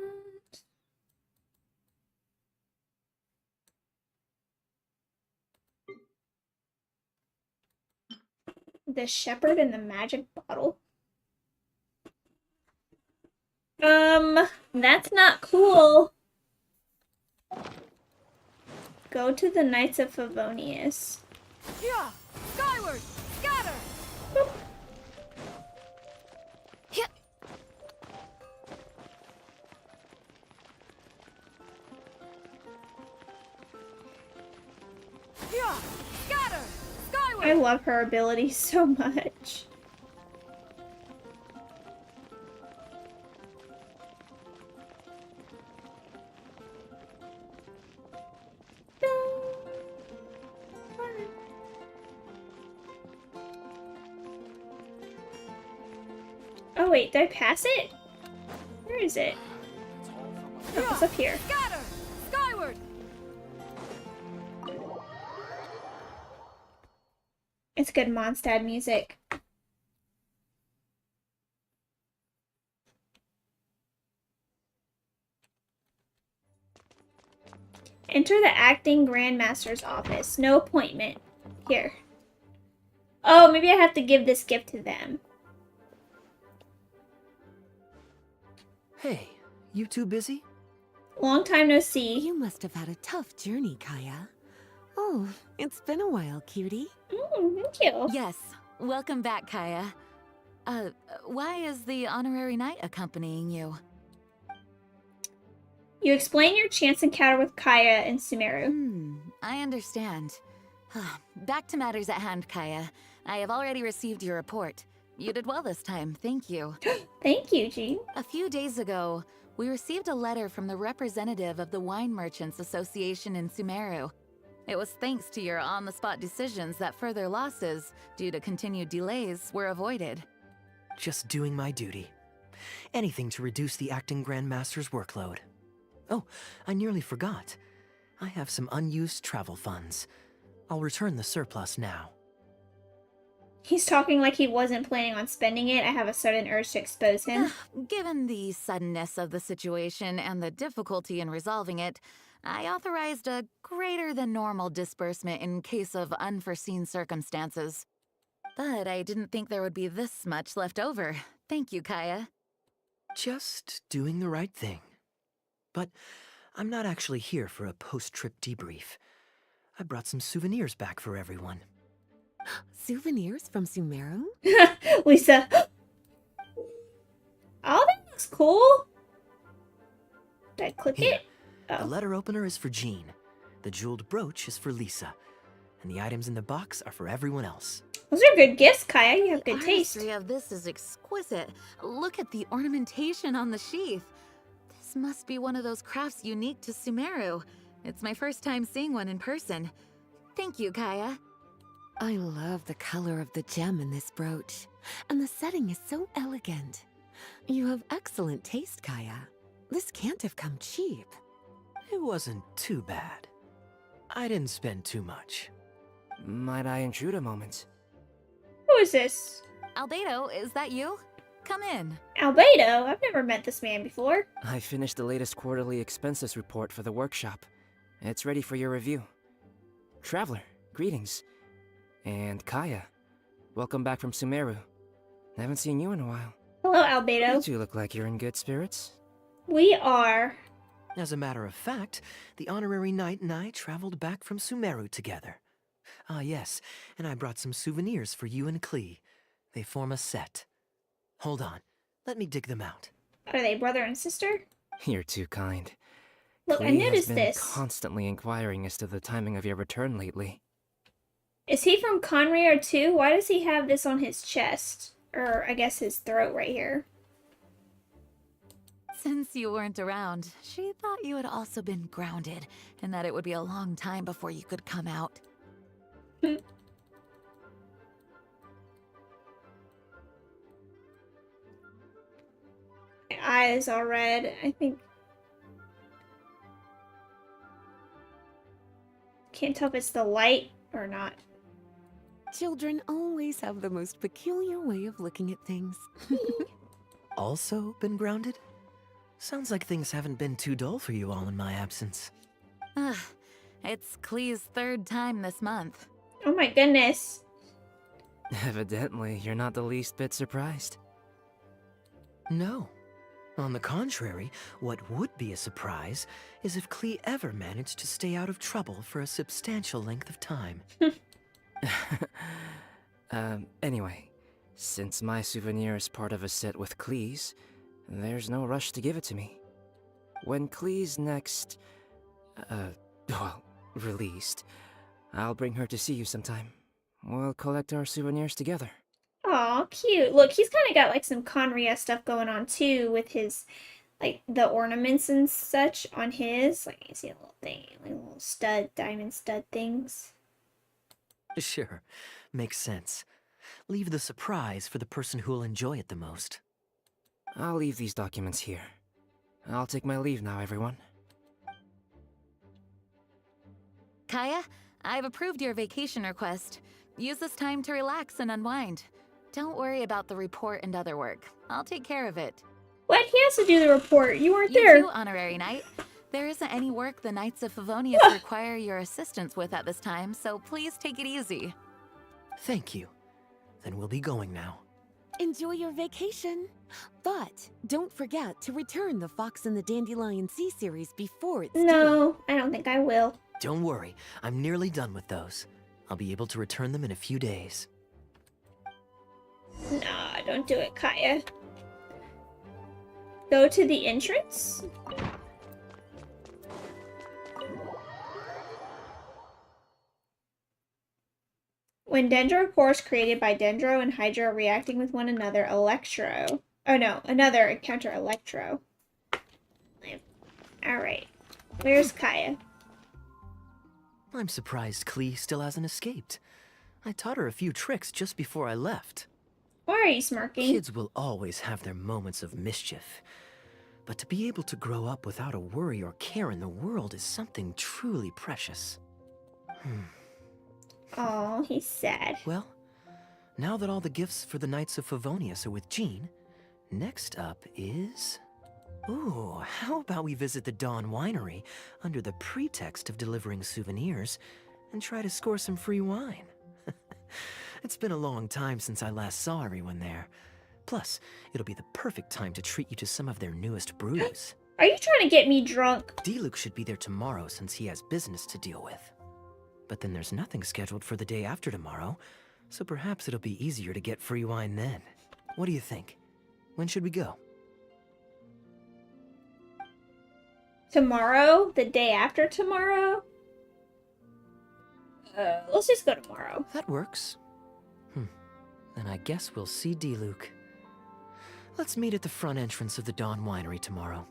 The shepherd and the magic bottle? That's not cool. Go to the Knights of Favonius. Yeah! Skyward! Scatter! Boop. Yeah! Scatter! Skyward! I love her ability so much. Oh wait, did I pass it? Where is it? Oh, it's up here. Scatter! Skyward! It's good Mondstadt music. Enter the acting grandmaster's office. No appointment. Here. Oh, maybe I have to give this gift to them. Hey, you two busy? Long time no see. You must have had a tough journey, Kaeya. Oh, it's been a while, cutie. Thank you. Yes, welcome back, Kaeya. Why is the honorary knight accompanying you? You explain your chance encounter with Kaeya and Sumeru. I understand. Back to matters at hand, Kaeya. I have already received your report. You did well this time, thank you. Thank you, Jean. A few days ago, we received a letter from the representative of the Wine Merchants Association in Sumeru. It was thanks to your on-the-spot decisions that further losses, due to continued delays, were avoided. Just doing my duty. Anything to reduce the acting grandmaster's workload. Oh, I nearly forgot. I have some unused travel funds. I'll return the surplus now. He's talking like he wasn't planning on spending it. I have a sudden urge to expose him. Given the suddenness of the situation and the difficulty in resolving it, I authorized a greater than normal disbursement in case of unforeseen circumstances. But I didn't think there would be this much left over. Thank you, Kaeya. Just doing the right thing. But I'm not actually here for a post-trip debrief. I brought some souvenirs back for everyone. Souvenirs from Sumeru? Lisa. Oh, that looks cool. Did I click Here, it? Oh. The letter opener is for Jean. The jeweled brooch is for Lisa. And the items in the box are for everyone else. Those are good gifts, Kaeya. You have good taste. The artistry of this is exquisite. Look at the ornamentation on the sheath. This must be one of those crafts unique to Sumeru. It's my first time seeing one in person. Thank you, Kaeya. I love the color of the gem in this brooch, and the setting is so elegant. You have excellent taste, Kaeya. This can't have come cheap. It wasn't too bad. I didn't spend too much. Might I intrude a moment? Who is this? Albedo, is that you? Come in. Albedo? I've never met this man before. I finished the latest quarterly expenses report for the workshop. It's ready for your review. Traveler, greetings. And Kaeya, welcome back from Sumeru. I haven't seen you in a while. Hello, Albedo. You two look like you're in good spirits. We are. As a matter of fact, the honorary knight and I traveled back from Sumeru together. Ah, yes, and I brought some souvenirs for you and Klee. They form a set. Hold on, let me dig them out. Are they brother and sister? You're too kind. Look, Klee I noticed has been this. constantly inquiring as to the timing of your return lately. Is he from Conriar too? Why does he have this on his chest? Or, I guess his throat right here. Since you weren't around, she thought you had also been grounded, and that it would be a long time before you could come out. My eyes all red. I think... Can't tell if it's the light or not. Children always have the most peculiar way of looking at things. Also been grounded? Sounds like things haven't been too dull for you all in my absence. It's Klee's third time this month. Oh my goodness. Evidently, you're not the least bit surprised. No. On the contrary, what would be a surprise is if Klee ever managed to stay out of trouble for a substantial length of time. Anyway, since my souvenir is part of a set with Klee's, there's no rush to give it to me. When Klee's next, released, I'll bring her to see you sometime. We'll collect our souvenirs together. Aw, cute. Look, he's kind of got like some Conria stuff going on too with his, like, the ornaments and such on his. Like, you see a little thing, like little stud, diamond stud things. Sure, makes sense. Leave the surprise for the person who'll enjoy it the most. I'll leave these documents here. I'll take my leave now, everyone. Kaeya, I've approved your vacation request. Use this time to relax and unwind. Don't worry about the report and other work. I'll take care of it. What? He has to do the report. You weren't You there. too, Honorary Knight. There isn't any work the Knights of Favonius require your assistance with at this time, so please take it easy. Thank you. Then we'll be going now. Enjoy your vacation. But don't forget to return the Fox and the Dandelion Sea series before it's due. No, I don't think I will. Don't worry, I'm nearly done with those. I'll be able to return them in a few days. Nah, don't do it, Kaeya. Go to the entrance? When Dendro cores created by Dendro and Hydro reacting with one another, another encounter Electro. Alright. Where's Kaeya? I'm surprised Klee still hasn't escaped. I taught her a few tricks just before I left. Why are you smirking? Kids will always have their moments of mischief. But to be able to grow up without a worry or care in the world is something truly precious. Oh, he's sad. Well, now that all the gifts for the Knights of Favonius are with Jean, next up is... Ooh, how about we visit the Dawn Winery under the pretext of delivering souvenirs and try to score some free wine? It's been a long time since I last saw everyone there. Plus, it'll be the perfect time to treat you to some of their newest brews. Are you trying to get me drunk? D-Luke should be there tomorrow since he has business to deal with. But then there's nothing scheduled for the day after tomorrow, so perhaps it'll be easier to get free wine then. What do you think? When should we go? Tomorrow? The day after tomorrow? Let's just go tomorrow. That works. Then I guess we'll see D-Luke. Let's meet at the front entrance of the Dawn Winery tomorrow.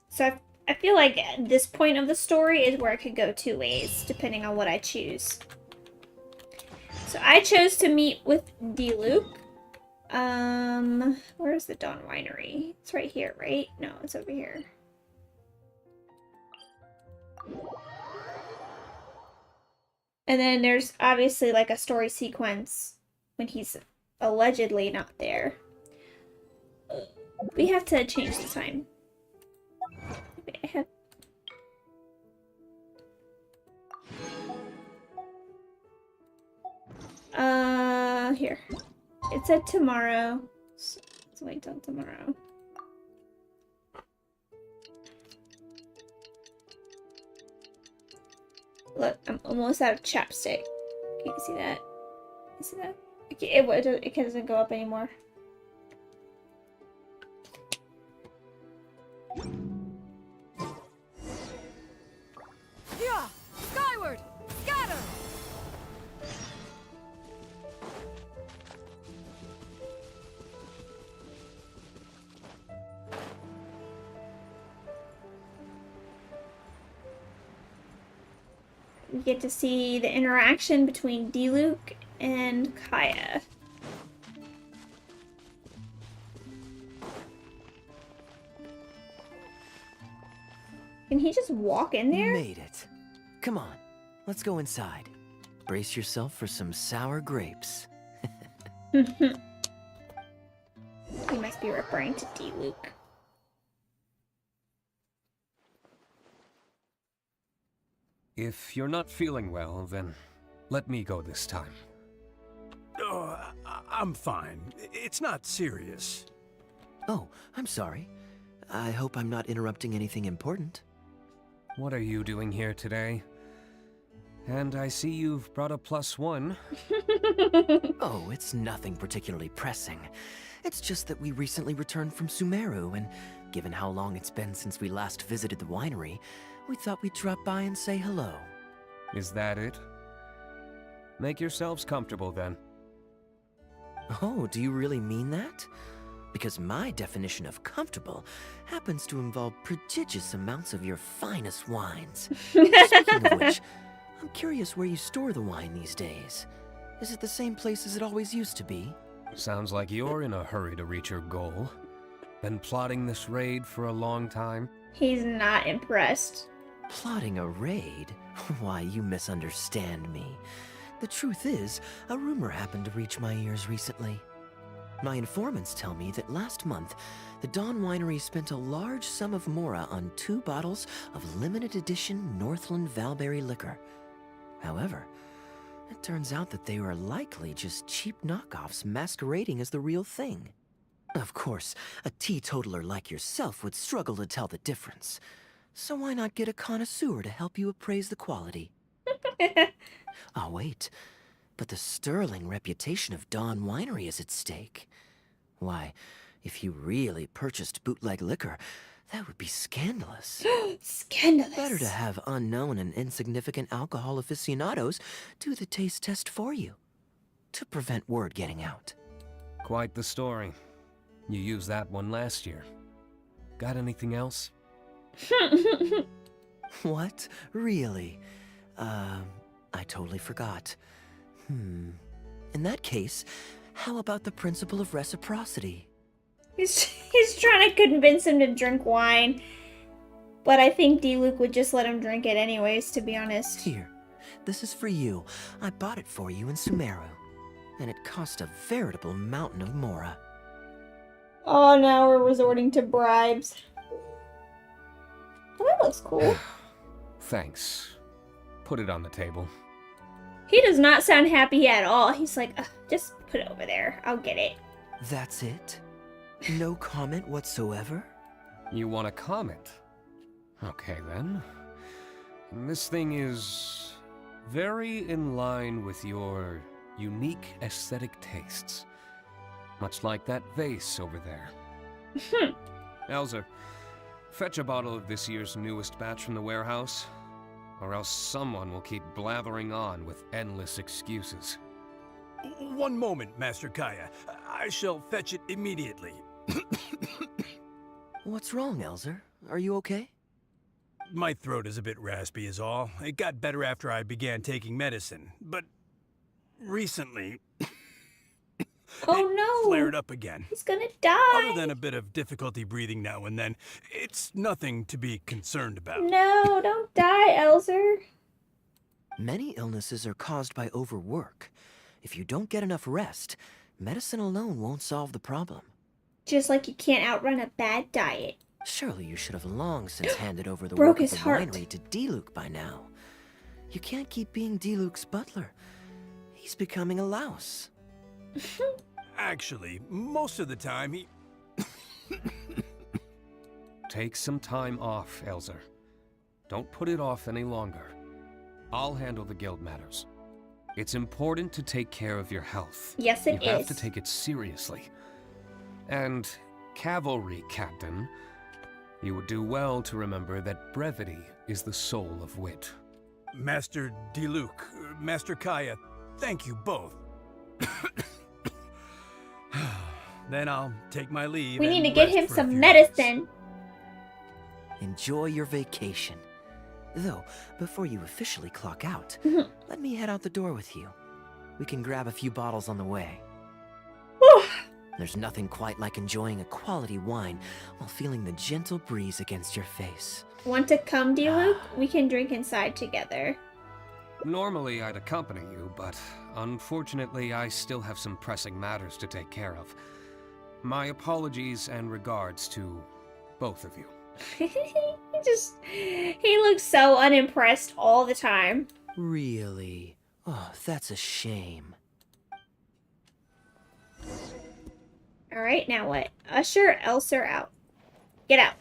So I feel like at this point of the story is where it could go two ways, depending on what I choose. So I chose to meet with D-Luke. Where's the Dawn Winery? It's right here, right? No, it's over here. And then there's obviously like a story sequence when he's allegedly not there. We have to change the time. Wait, I have... Here. It said tomorrow. So let's wait till tomorrow. Look, I'm almost out of chapstick. Can you see that? You see that? Okay, it doesn't go up anymore. Yeah! Skyward! Scatter! We get to see the interaction between D-Luke and Kaeya. Can he just walk in there? You made it. Come on, let's go inside. Brace yourself for some sour grapes. He must be referring to D-Luke. If you're not feeling well, then let me go this time. Oh, I'm fine. It's not serious. Oh, I'm sorry. I hope I'm not interrupting anything important. What are you doing here today? And I see you've brought a +1. Oh, it's nothing particularly pressing. It's just that we recently returned from Sumeru, and given how long it's been since we last visited the winery, we thought we'd drop by and say hello. Is that it? Make yourselves comfortable then. Oh, do you really mean that? Because my definition of comfortable happens to involve prodigious amounts of your finest wines. Speaking of which, I'm curious where you store the wine these days. Is it the same place as it always used to be? Sounds like you're in a hurry to reach your goal. Been plotting this raid for a long time? He's not impressed. Plotting a raid? Why, you misunderstand me. The truth is, a rumor happened to reach my ears recently. My informants tell me that last month, the Dawn Winery spent a large sum of mora on 2 bottles of limited edition Northland Valberry liquor. However, it turns out that they were likely just cheap knockoffs masquerading as the real thing. Of course, a teetotaler like yourself would struggle to tell the difference. So why not get a connoisseur to help you appraise the quality? Oh, wait. But the sterling reputation of Dawn Winery is at stake. Why, if you really purchased bootleg liquor, that would be scandalous. Scandalous. Better to have unknown and insignificant alcohol aficionados do the taste test for you, to prevent word getting out. Quite the story. You used that one last year. Got anything else? What? Really? I totally forgot. In that case, how about the principle of reciprocity? He's trying to convince him to drink wine. But I think D-Luke would just let him drink it anyways, to be honest. Here, this is for you. I bought it for you in Sumeru. And it cost a veritable mountain of Mora. Oh, now we're resorting to bribes. Oh, that looks cool. Thanks. Put it on the table. He does not sound happy at all. He's like, just put it over there. I'll get it. That's it? No comment whatsoever? You want a comment? Okay, then. This thing is very in line with your unique aesthetic tastes. Much like that vase over there. Elzer, fetch a bottle of this year's newest batch from the warehouse, or else someone will keep blathering on with endless excuses. One moment, Master Kaeya. I shall fetch it immediately. What's wrong, Elzer? Are you okay? My throat is a bit raspy is all. It got better after I began taking medicine, but recently oh no! Flared up again. He's gonna die! Other than a bit of difficulty breathing now and then, it's nothing to be concerned about. No, don't die, Elzer. Many illnesses are caused by overwork. If you don't get enough rest, medicine alone won't solve the problem. Just like you can't outrun a bad diet. Surely you should have long since handed over the Broke work of his the heart. winery to D-Luke by now. You can't keep being D-Luke's butler. He's becoming a louse. Actually, most of the time he... Take some time off, Elzer. Don't put it off any longer. I'll handle the guild matters. It's important to take care of your health. Yes, it You have is. to take it seriously. And, cavalry captain, you would do well to remember that brevity is the soul of wit. Master D-Luke, Master Kaeya, thank you both. Then I'll take my leave. We and need to get rest him for a some few medicine. Enjoy your vacation. Though, before you officially clock out, let me head out the door with you. We can grab a few bottles on the way. There's nothing quite like enjoying a quality wine while feeling the gentle breeze against your face. Want to come, D-Luke? We can drink inside together. Normally I'd accompany you, but unfortunately I still have some pressing matters to take care of. My apologies and regards to both of you. He looks so unimpressed all the time. Really? Oh, that's a shame. Alright, now what? Usher Elser out. Get out.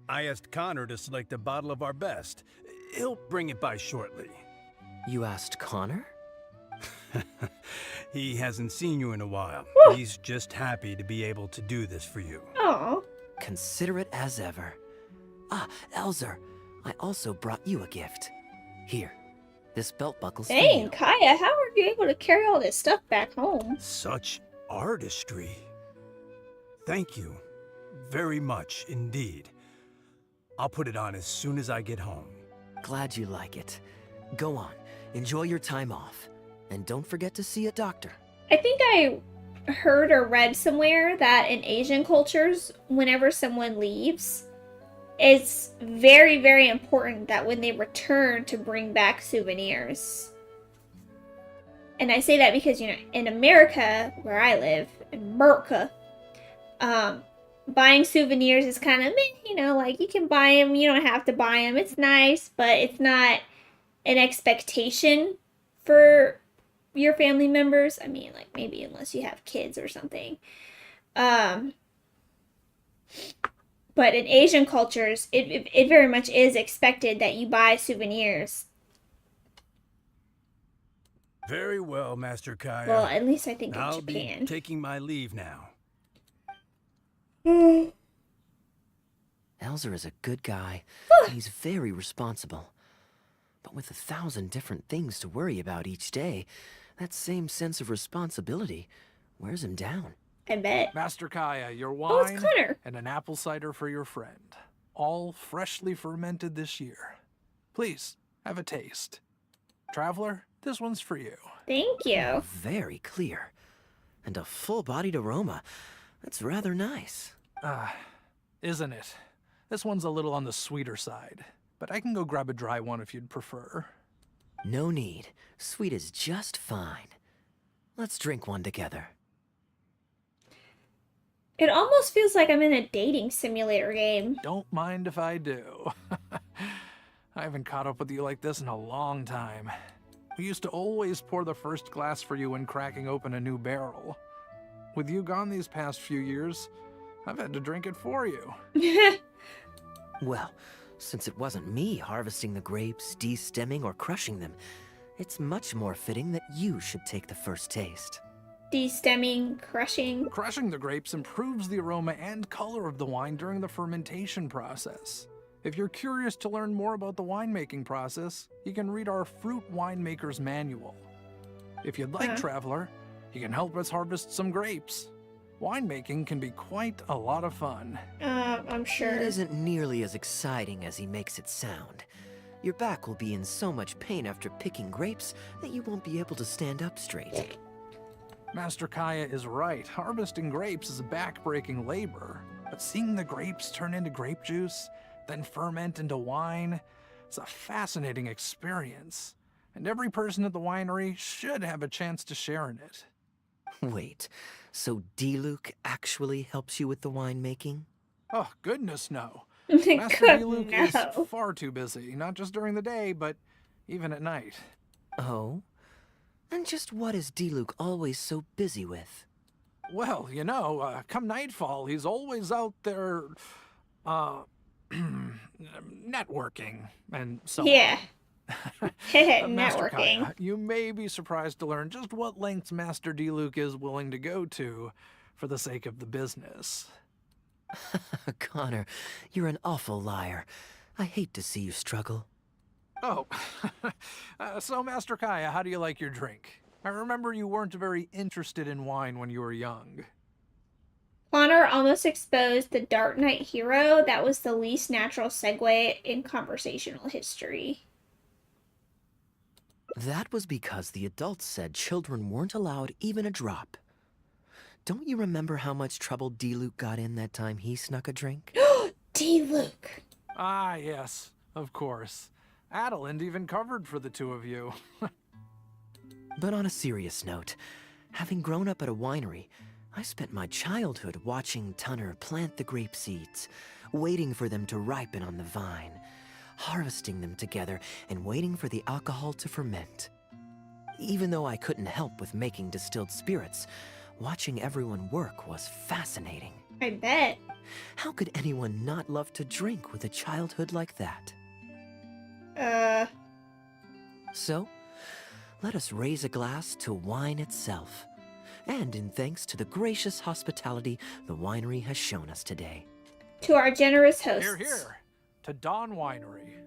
I asked Connor to select a bottle of our best. He'll bring it by shortly. You asked Connor? He hasn't seen you in a while. He's just happy to be able to do this for you. Oh. Considerate as ever. Ah, Elzer, I also brought you a gift. Here, this belt buckle's for Dang, you. Kaeya, how are you able to carry all this stuff back home? Such artistry. Thank you very much indeed. I'll put it on as soon as I get home. Glad you like it. Go on, enjoy your time off. And don't forget to see a doctor. I think I heard or read somewhere that in Asian cultures, whenever someone leaves, it's very, very important that when they return to bring back souvenirs. And I say that because, you know, in America, where I live, in America, buying souvenirs is kind of meh, you know, like you can buy them, you don't have to buy them. It's nice, but it's not an expectation for your family members. I mean, like maybe unless you have kids or something. But in Asian cultures, it very much is expected that you buy souvenirs. Very well, Master Kaeya. Well, at least I think in I'll Japan. be taking my leave now. Elzer is a good guy, and he's very responsible. But with 1,000 different things to worry about each day, that same sense of responsibility wears him down. I bet. Master Kaeya, your Oh, it's wine Connor. and an apple cider for your friend. all freshly fermented this year. Please, have a taste. Traveler, this one's for you. Thank you. Very clear. And a full-bodied aroma. That's rather nice. Isn't it? This one's a little on the sweeter side, but I can go grab a dry one if you'd prefer. No need. Sweet is just fine. Let's drink one together. It almost feels like I'm in a dating simulator game. Don't mind if I do. I haven't caught up with you like this in a long time. We used to always pour the first glass for you when cracking open a new barrel. With you gone these past few years, I've had to drink it for you. Well, since it wasn't me harvesting the grapes, de-stemming, or crushing them, it's much more fitting that you should take the first taste. De-stemming, crushing. Crushing the grapes improves the aroma and color of the wine during the fermentation process. If you're curious to learn more about the winemaking process, you can read our Fruit Winemaker's Manual. If you'd like, Traveler, you can help us harvest some grapes. Winemaking can be quite a lot of fun. I'm sure. It isn't nearly as exciting as he makes it sound. Your back will be in so much pain after picking grapes that you won't be able to stand up straight. Master Kaeya is right. Harvesting grapes is a back-breaking labor. But seeing the grapes turn into grape juice, then ferment into wine, it's a fascinating experience. And every person at the winery should have a chance to share in it. Wait, so D-Luke actually helps you with the winemaking? Oh, goodness no. Master D-Luke is far too busy, not just during the day, but even at night. Oh? And just what is D-Luke always so busy with? Well, you know, come nightfall, he's always out there, networking and so yeah. on. Master Networking. Kaeya, you may be surprised to learn just what lengths Master D-Luke is willing to go to for the sake of the business. Connor, you're an awful liar. I hate to see you struggle. Oh, so Master Kaeya, how do you like your drink? I remember you weren't very interested in wine when you were young. Connor almost exposed the Dark Knight hero. That was the least natural segue in conversational history. That was because the adults said children weren't allowed even a drop. Don't you remember how much trouble D-Luke got in that time he snuck a drink? D-Luke! Ah, yes, of course. Adeline even covered for the two of you. But on a serious note, having grown up at a winery, I spent my childhood watching Tunner plant the grape seeds, waiting for them to ripen on the vine, harvesting them together, and waiting for the alcohol to ferment. Even though I couldn't help with making distilled spirits, watching everyone work was fascinating. I bet. How could anyone not love to drink with a childhood like that? So, let us raise a glass to wine itself, and in thanks to the gracious hospitality the winery has shown us today. To our generous hosts. Here, here. To Dawn Winery.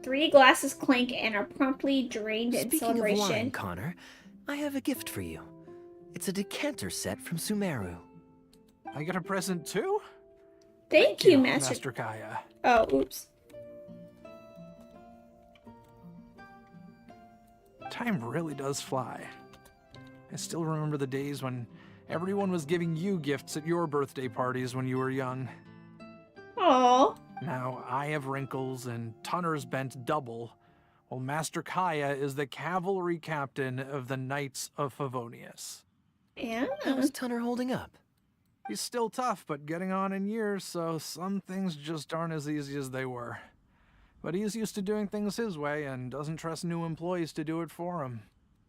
3 glasses clink and are promptly drained in Speaking celebration. of wine, Connor, I have a gift for you. It's a decanter set from Sumeru. I get a present too? Thank you, Master Kaeya. Oh, oops. Time really does fly. I still remember the days when everyone was giving you gifts at your birthday parties when you were young. Aww. Now I have wrinkles and Tunner's bent double, while Master Kaeya is the cavalry captain of the Knights of Favonius. Yeah. How's Tunner holding up? He's still tough, but getting on in years, so some things just aren't as easy as they were. But he's used to doing things his way and doesn't trust new employees to do it for him.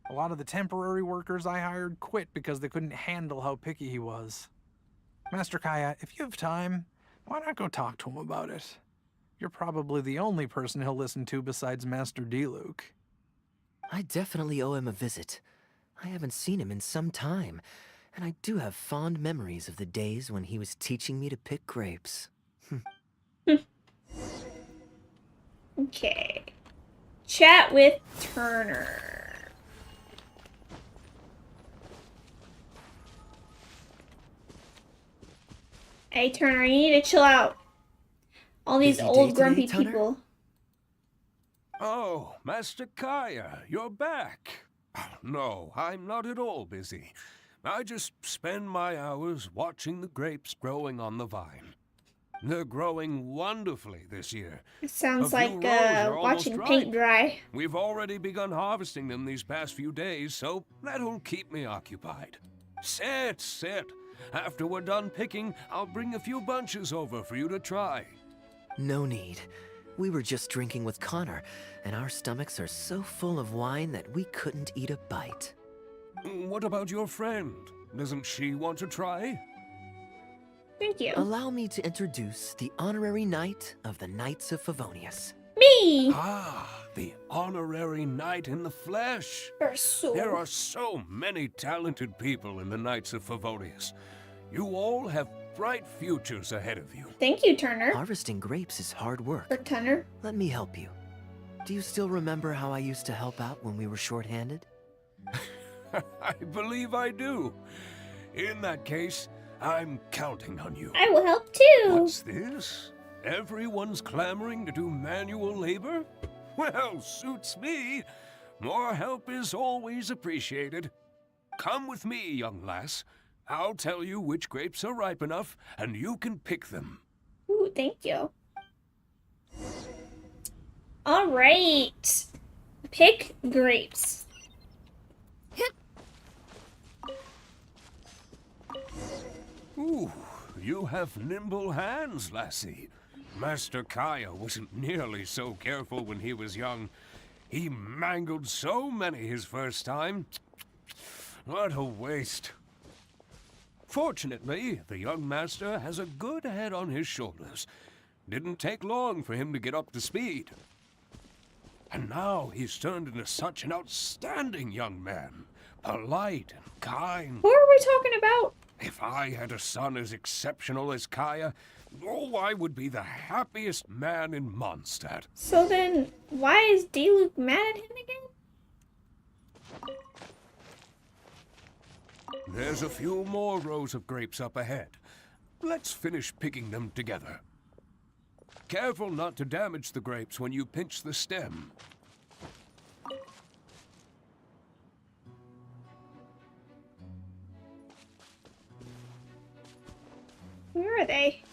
A lot of the temporary workers I hired quit because they couldn't handle how picky he was. Master Kaeya, if you have time, why not go talk to him about it? You're probably the only person he'll listen to besides Master D-Luke. I definitely owe him a visit. I haven't seen him in some time, and I do have fond memories of the days when he was teaching me to pick grapes. Okay. Chat with Turner. Hey, Turner, you need to chill out. All these Busy old day grumpy today, Tunner? people. Oh, Master Kaeya, you're back. No, I'm not at all busy. I just spend my hours watching the grapes growing on the vine. They're growing wonderfully this year. It sounds A few like rows are almost watching ripe. paint dry. We've already begun harvesting them these past few days, so that'll keep me occupied. Sit, sit. After we're done picking, I'll bring a few bunches over for you to try. No need. We were just drinking with Connor, and our stomachs are so full of wine that we couldn't eat a bite. What about your friend? Doesn't she want to try? Thank you. Allow me to introduce the honorary knight of the Knights of Favonius. Me! Ah, the honorary knight in the flesh. Verison. There are so many talented people in the Knights of Favonius. You all have bright futures ahead of you. Thank you, Turner. Harvesting grapes is hard work. For Turner. Let me help you. Do you still remember how I used to help out when we were short-handed? I believe I do. In that case, I'm counting on you. I will help too. What's this? Everyone's clamoring to do manual labor? Well, suits me. More help is always appreciated. Come with me, young lass. I'll tell you which grapes are ripe enough, and you can pick them. Ooh, thank you. All right. Pick grapes. Ooh, you have nimble hands, lassie. Master Kaeya wasn't nearly so careful when he was young. He mangled so many his first time. What a waste. Fortunately, the young master has a good head on his shoulders. Didn't take long for him to get up to speed. And now he's turned into such an outstanding young man. Polite and kind. Who are we talking about? If I had a son as exceptional as Kaeya, oh, I would be the happiest man in Mondstadt. So then, why is D-Luke mad at him again? There's a few more rows of grapes up ahead. Let's finish picking them together. Careful not to damage the grapes when you pinch the stem. Where are they?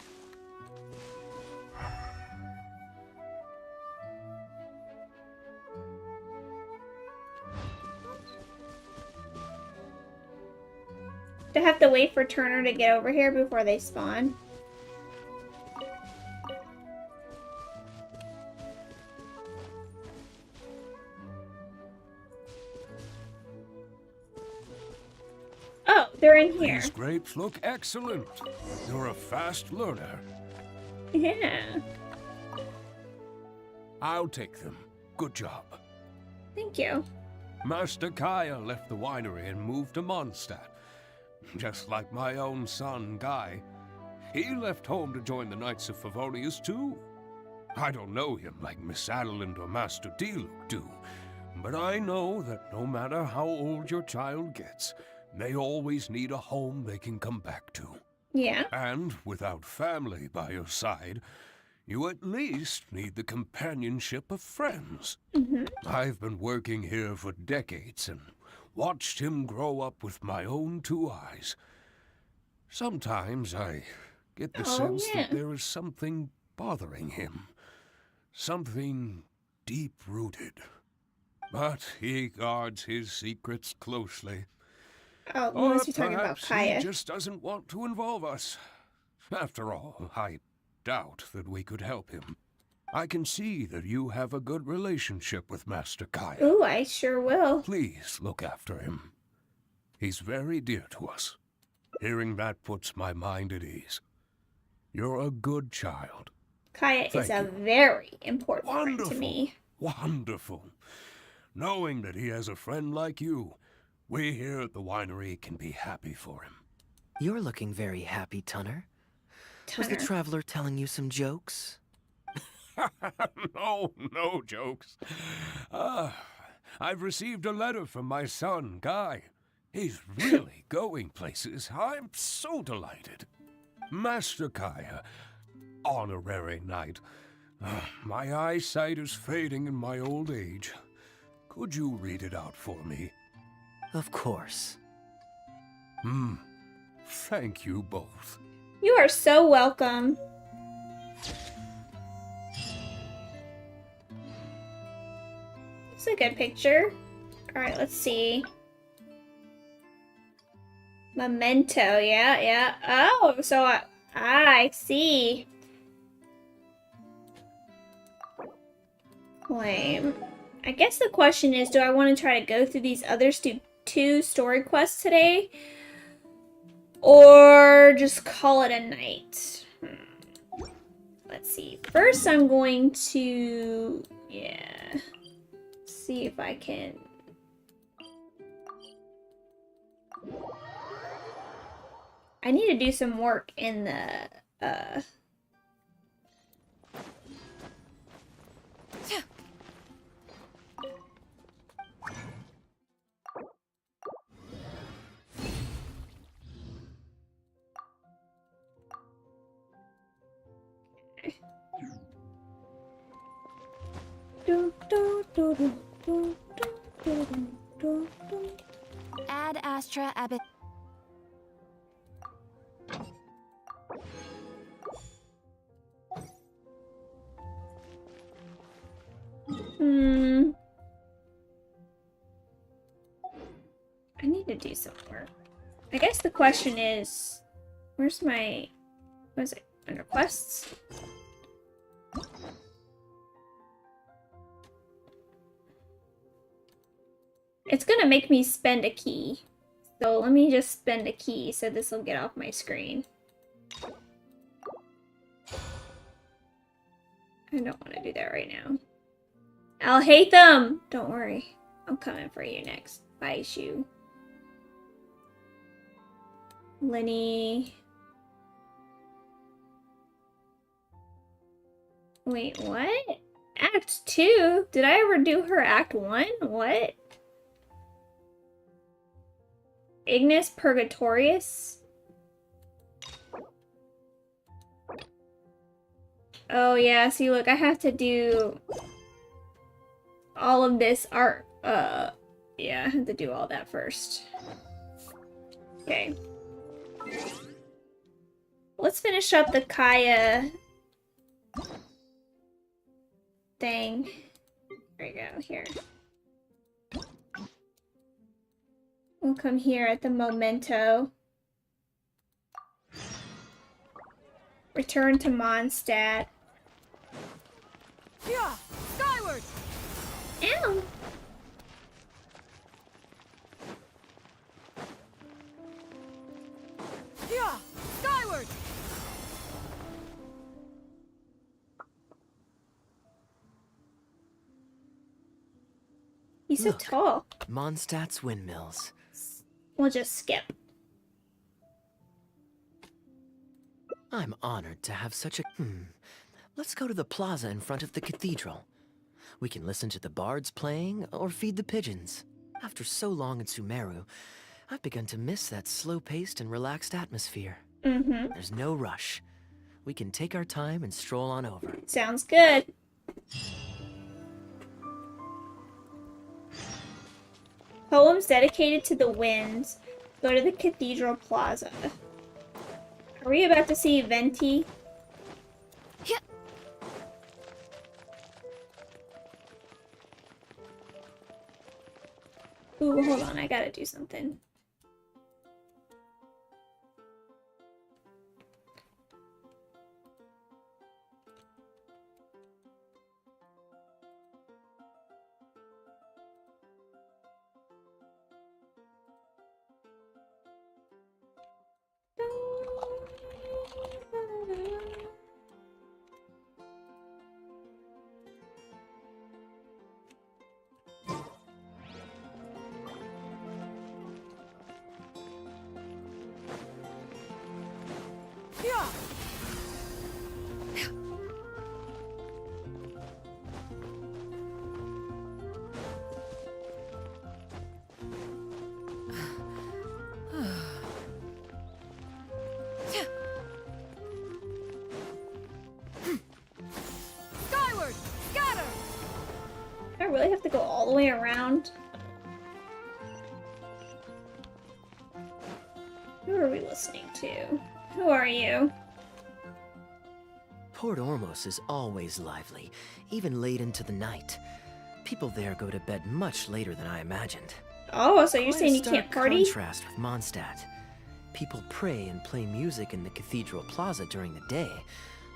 Do I have to wait for Turner to get over here before they spawn? Oh, they're in here. These grapes look excellent. You're a fast learner. Yeah. I'll take them. Good job. Thank you. Master Kaeya left the winery and moved to Mondstadt. Just like my own son, Guy. He left home to join the Knights of Favonius, too. I don't know him like Miss Adeline or Master D-Luke do, but I know that no matter how old your child gets, they always need a home they can come back to. Yeah. And without family by your side, you at least need the companionship of friends. I've been working here for decades and watched him grow up with my own two eyes. Sometimes I get the sense that there is something bothering him. Something deep-rooted. But he guards his secrets closely. Oh, we Or must be talking about perhaps Kaeya. he just doesn't want to involve us. After all, I doubt that we could help him. I can see that you have a good relationship with Master Kaeya. Ooh, I sure will. Please look after him. He's very dear to us. Hearing that puts my mind at ease. You're a good child. Kaeya is Thank a very important friend Wonderful. to me. Wonderful. Knowing that he has a friend like you, we here at the winery can be happy for him. You're looking very happy, Tunner. Was the Tunner. traveler telling you some jokes? No jokes. I've received a letter from my son, Guy. He's really going places. I'm so delighted. Master Kaeya, honorary knight, my eyesight is fading in my old age. Could you read it out for me? Of course. Thank you both. You are so welcome. It's a good picture. Alright, let's see. Memento, yeah. Oh, so I see. Claim. I guess the question is, do I want to try to go through these other two story quests today? Or just call it a night? Let's see. First, I'm going to, see if I can. I need to do some work in the, Ad Astra Abbot. I need to do some work. I guess the question is, where's my, what is it, under quests? It's gonna make me spend a key. So let me just spend a key so this will get off my screen. I don't want to do that right now. I'll hate them! Don't worry. I'm coming for you next. Bye, Shu. Lenny. Wait, what? Act 2? Did I ever do her Act 1? What? Ignis Purgatorius? Oh yeah, see look, I have to do all of this art. Yeah, I have to do all that first. Okay. Let's finish up the Kaeya thing. There we go, here. We'll come here at the Memento. Return to Mondstadt. Yeah, skyward. Ow! Yeah, skyward. He's so Look, tall. Mondstadt's windmills. We'll just skip. I'm honored to have such a... Let's go to the plaza in front of the cathedral. We can listen to the bards playing or feed the pigeons. After so long in Sumeru, I've begun to miss that slow-paced and relaxed atmosphere. There's no rush. We can take our time and stroll on over. Sounds good. Poems dedicated to the winds. Go to the cathedral plaza. Are we about to see Venti? Yeah. Ooh, hold on, I gotta do something. I really have to go all the way around? Who are we listening to? Who are you? Port Ormos is always lively, even late into the night. People there go to bed much later than I imagined. Oh, so you're Quite saying a you can't stark party? contrast with Mondstadt. People pray and play music in the cathedral plaza during the day,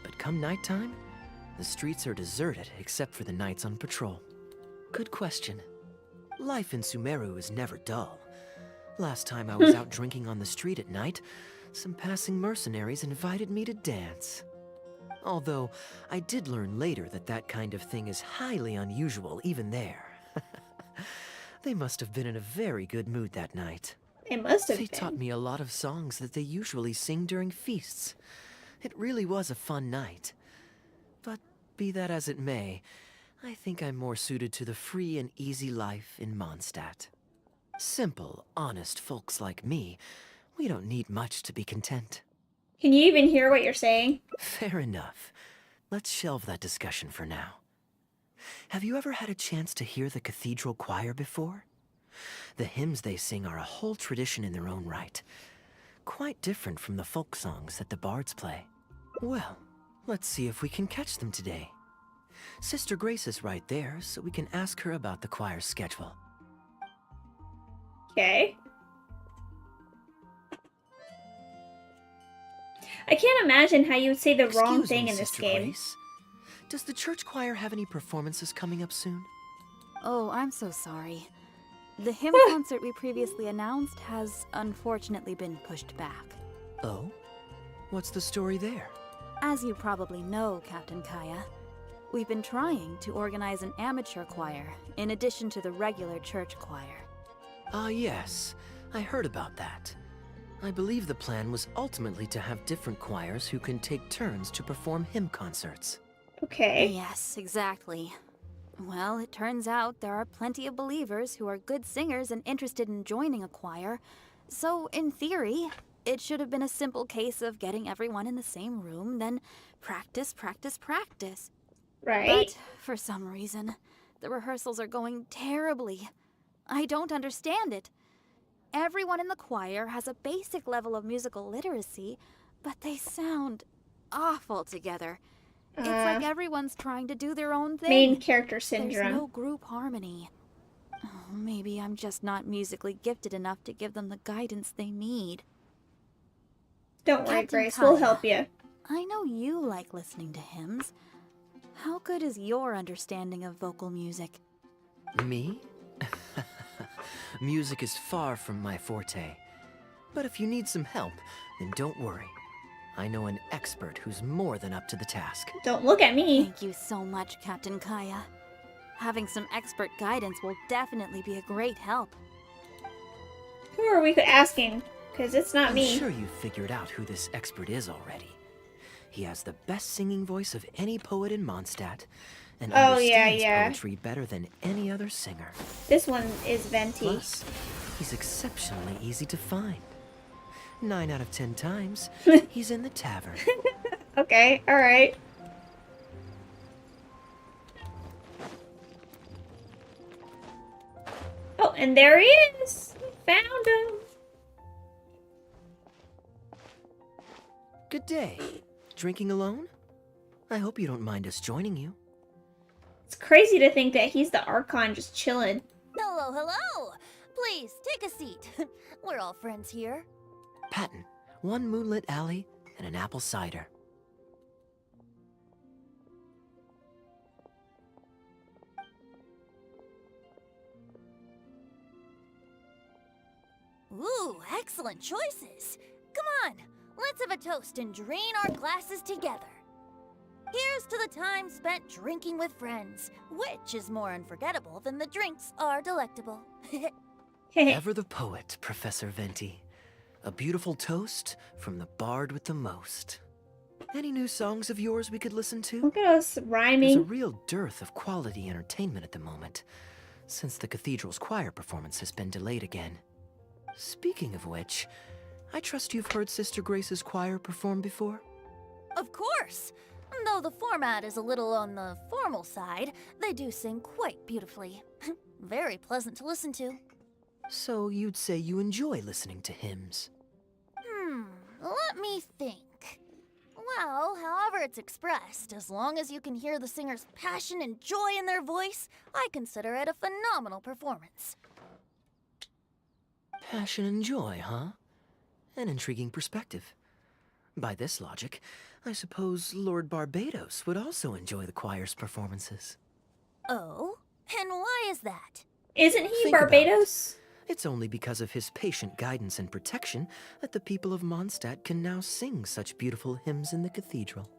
but come nighttime, the streets are deserted except for the knights on patrol. Good question. Life in Sumeru is never dull. Last time I was out drinking on the street at night, some passing mercenaries invited me to dance. Although, I did learn later that that kind of thing is highly unusual even there. They must have been in a very good mood that night. They must have They been. taught me a lot of songs that they usually sing during feasts. It really was a fun night. But be that as it may, I think I'm more suited to the free and easy life in Mondstadt. Simple, honest folks like me, we don't need much to be content. Can you even hear what you're saying? Fair enough. Let's shelve that discussion for now. Have you ever had a chance to hear the cathedral choir before? The hymns they sing are a whole tradition in their own right. Quite different from the folk songs that the bards play. Well, let's see if we can catch them today. Sister Grace is right there, so we can ask her about the choir's schedule. Okay. I can't imagine how you would say the wrong Excuse thing me, in this Sister game. Grace. Does the church choir have any performances coming up soon? Oh, I'm so sorry. The hymn concert we previously announced has unfortunately been pushed back. Oh? What's the story there? As you probably know, Captain Kaeya, we've been trying to organize an amateur choir in addition to the regular church choir. Ah, yes. I heard about that. I believe the plan was ultimately to have different choirs who can take turns to perform hymn concerts. Okay. Yes, exactly. Well, it turns out there are plenty of believers who are good singers and interested in joining a choir. So, in theory, it should have been a simple case of getting everyone in the same room, then practice, practice, practice. Right. But, for some reason, the rehearsals are going terribly. I don't understand it. Everyone in the choir has a basic level of musical literacy, but they sound awful together. It's like everyone's trying to do their own thing. Main character syndrome. There's no group harmony. Oh, maybe I'm just not musically gifted enough to give them the guidance they need. Don't worry, Captain Grace. We'll Kaeya, help you. I know you like listening to hymns. How good is your understanding of vocal music? Me? Music is far from my forte. But if you need some help, then don't worry. I know an expert who's more than up to the task. Don't look at me. Thank you so much, Captain Kaeya. Having some expert guidance will definitely be a great help. Who are we asking? Because it's not I'm me. sure you've figured out who this expert is already. He has the best singing voice of any poet in Mondstadt, and understands poetry better than any other singer. This one is Venti. Plus, he's exceptionally easy to find. 9 out of 10 times, he's in the tavern. Okay, alright. Oh, and there he is! We found him! Good day. Drinking alone? I hope you don't mind us joining you. It's crazy to think that he's the Archon just chilling. Hello, hello! Please, take a seat. We're all friends here. Patton, 1 moonlit alley and an apple cider. Ooh, excellent choices. Come on, let's have a toast and drain our glasses together. Here's to the time spent drinking with friends, which is more unforgettable than the drinks are delectable. Ever the poet, Professor Venti. A beautiful toast from the bard with the most. Any new songs of yours we could listen to? Look at us rhyming. There's a real dearth of quality entertainment at the moment, since the cathedral's choir performance has been delayed again. Speaking of which, I trust you've heard Sister Grace's choir perform before? Of course! Though the format is a little on the formal side, they do sing quite beautifully. Very pleasant to listen to. So you'd say you enjoy listening to hymns? Let me think. Well, however it's expressed, as long as you can hear the singer's passion and joy in their voice, I consider it a phenomenal performance. Passion and joy, huh? An intriguing perspective. By this logic, I suppose Lord Barbados would also enjoy the choir's performances. Oh? And why is that? Isn't he Think about Barbados? It's only because of his patient guidance and protection that the people of Mondstadt can now sing such beautiful hymns in the cathedral.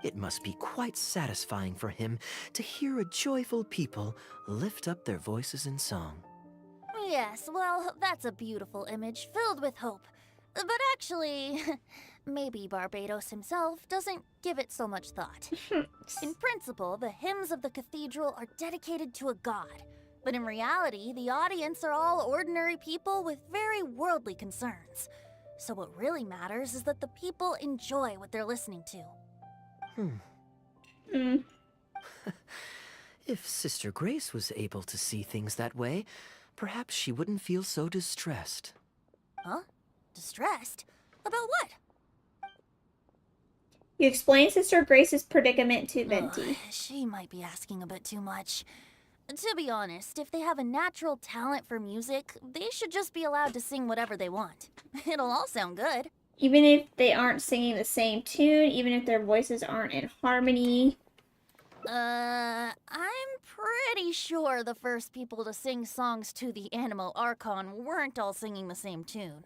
It must be quite satisfying for him to hear a joyful people lift up their voices in song. Yes, well, that's a beautiful image filled with hope. But actually, maybe Barbados himself doesn't give it so much thought. In principle, the hymns of the cathedral are dedicated to a god. But in reality, the audience are all ordinary people with very worldly concerns. So what really matters is that the people enjoy what they're listening to. If Sister Grace was able to see things that way, perhaps she wouldn't feel so distressed. Huh? Distressed? About what? You explain Sister Grace's predicament to Venti. She might be asking a bit too much. To be honest, if they have a natural talent for music, they should just be allowed to sing whatever they want. It'll all sound good. Even if they aren't singing the same tune, even if their voices aren't in harmony. I'm pretty sure the first people to sing songs to the Animal Archon weren't all singing the same tune.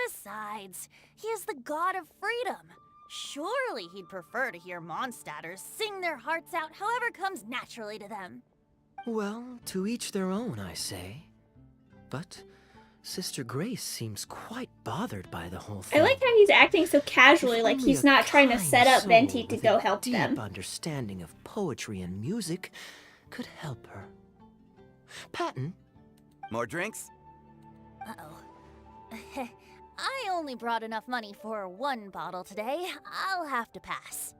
Besides, he is the god of freedom. Surely he'd prefer to hear Mondstadters sing their hearts out however comes naturally to them. Well, to each their own, I say. But Sister Grace seems quite bothered by the whole thing. I like how he's acting so casually, like he's not trying to set up Venti to go help them. Deep understanding of poetry and music could help her. Patton? More drinks? Uh-oh. I only brought enough money for one bottle today. I'll have to pass.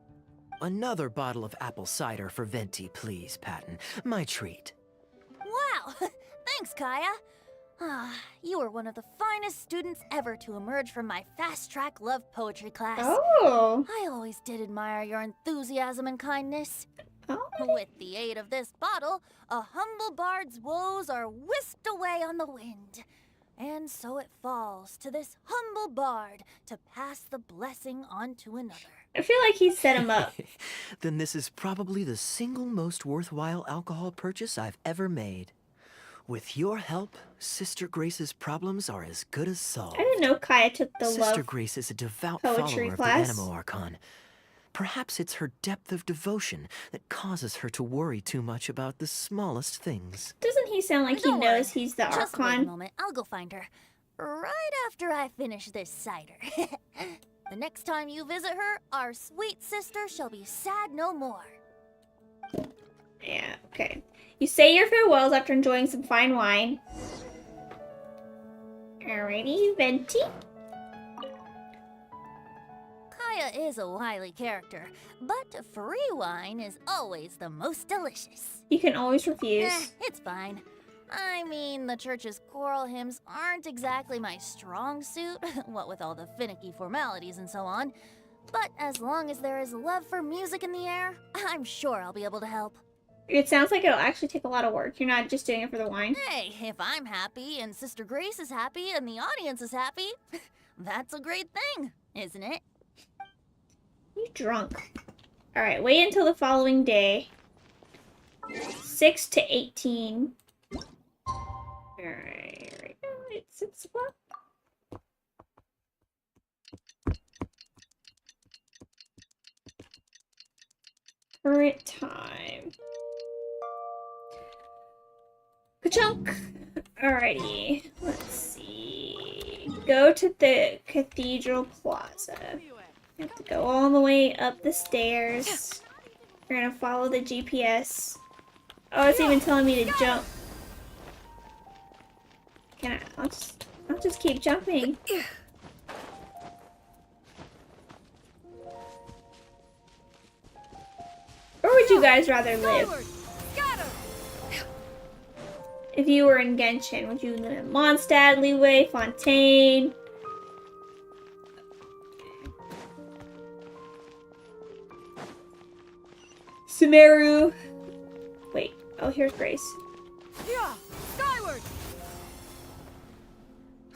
Another bottle of apple cider for Venti, please, Patton. My treat. Wow! Thanks, Kaeya. You were one of the finest students ever to emerge from my fast-track love poetry class. Oh! I always did admire your enthusiasm and kindness. Oh. With the aid of this bottle, a humble bard's woes are whisked away on the wind. And so it falls to this humble bard to pass the blessing on to another. I feel like he set him up. Then this is probably the single most worthwhile alcohol purchase I've ever made. With your help, Sister Grace's problems are as good as solved. I didn't know Kaeya took the Sister love Grace is a devout poetry follower class. of the Anemo Archon. Perhaps it's her depth of devotion that causes her to worry too much about the smallest things. Doesn't he sound like he Don't knows worry. he's the Just wait a Archon? moment. I'll go find her. Right after I finish this cider. The next time you visit her, our sweet sister shall be sad no more. Yeah, okay. You say your farewells after enjoying some fine wine. Alrighty, Venti. Kaeya is a wily character, but free wine is always the most delicious. You can always refuse. It's fine. I mean, the church's choral hymns aren't exactly my strong suit, what with all the finicky formalities and so on. But as long as there is love for music in the air, I'm sure I'll be able to help. It sounds like it'll actually take a lot of work. You're not just doing it for the wine. Hey, if I'm happy and Sister Grace is happy and the audience is happy, that's a great thing, isn't it? You drunk. Alright, wait until the following day. 6 to 18. Alright, here we go. It's 6 o'clock. Current time. Ka-chunk! Alrighty, let's see. Go to the Cathedral Plaza. You have to go all the way up the stairs. We're gonna follow the GPS. Oh, it's even telling me to jump. Can I? I'll just keep jumping. would you guys rather live? If you were in Genshin, would you live in Mondstadt, Liyue, Fontaine? Sumeru. Wait. Oh, here's Grace. Yeah, skyward.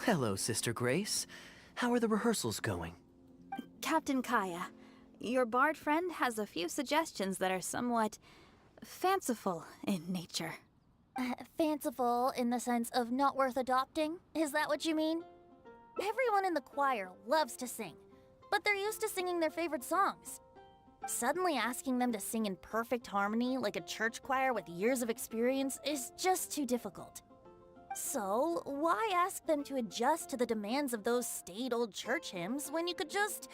Hello, Sister Grace. How are the rehearsals going? Captain Kaeya, your bard friend has a few suggestions that are somewhat fanciful in nature. Fanciful in the sense of not worth adopting? Is that what you mean? Everyone in the choir loves to sing, but they're used to singing their favorite songs. Suddenly asking them to sing in perfect harmony like a church choir with years of experience is just too difficult. So, why ask them to adjust to the demands of those staid old church hymns when you could just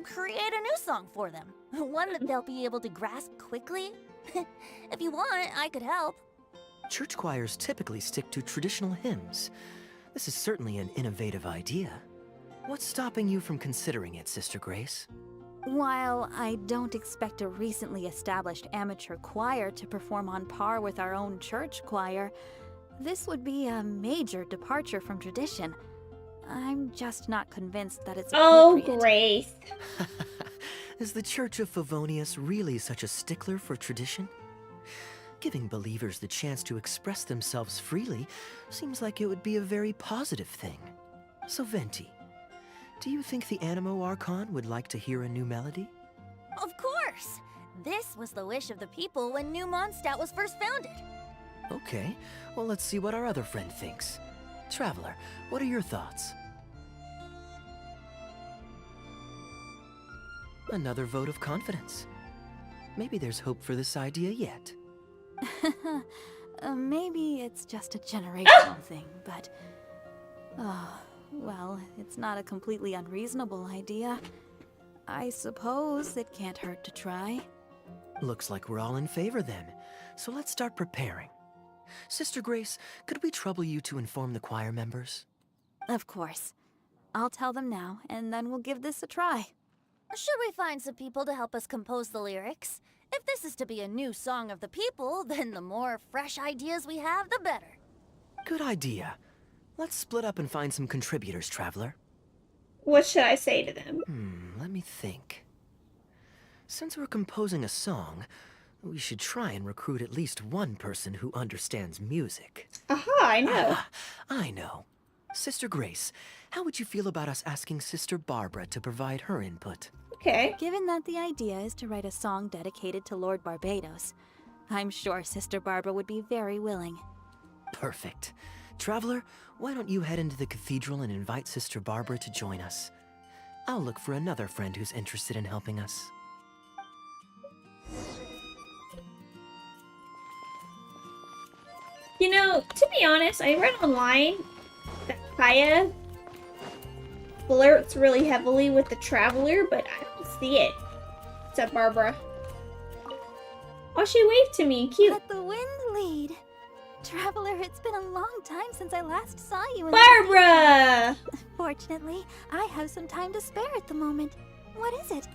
create a new song for them? One that they'll be able to grasp quickly? If you want, I could help. Church choirs typically stick to traditional hymns. This is certainly an innovative idea. What's stopping you from considering it, Sister Grace? While I don't expect a recently established amateur choir to perform on par with our own church choir, this would be a major departure from tradition. I'm just not convinced that it's appropriate. Oh, Grace. Is the Church of Favonius really such a stickler for tradition? Giving believers the chance to express themselves freely seems like it would be a very positive thing. So, Venti, do you think the Animo Archon would like to hear a new melody? Of course! This was the wish of the people when New Mondstadt was first founded. Okay, well, let's see what our other friend thinks. Traveler, what are your thoughts? Another vote of confidence. Maybe there's hope for this idea yet. Maybe it's just a generational thing, but... Oh, well, it's not a completely unreasonable idea. I suppose it can't hurt to try. Looks like we're all in favor then, so let's start preparing. Sister Grace, could we trouble you to inform the choir members? Of course. I'll tell them now, and then we'll give this a try. Should we find some people to help us compose the lyrics? If this is to be a new song of the people, then the more fresh ideas we have, the better. Good idea. Let's split up and find some contributors, Traveler. What should I say to them? Let me think. Since we're composing a song, we should try and recruit at least one person who understands music. Aha, I know. I know. Sister Grace, how would you feel about us asking Sister Barbara to provide her input? Okay. Given that the idea is to write a song dedicated to Lord Barbados, I'm sure Sister Barbara would be very willing. Perfect. Traveler, why don't you head into the cathedral and invite Sister Barbara to join us? I'll look for another friend who's interested in helping us. You know, to be honest, I read online that Kaeya flirts really heavily with the Traveler, but I don't see it. Except Barbara. Oh, she waved to me. Cute. Let the wind lead. Traveler, it's been a long time since I last saw you in Barbara! Fortunately, I have some time to spare at the moment. What is it?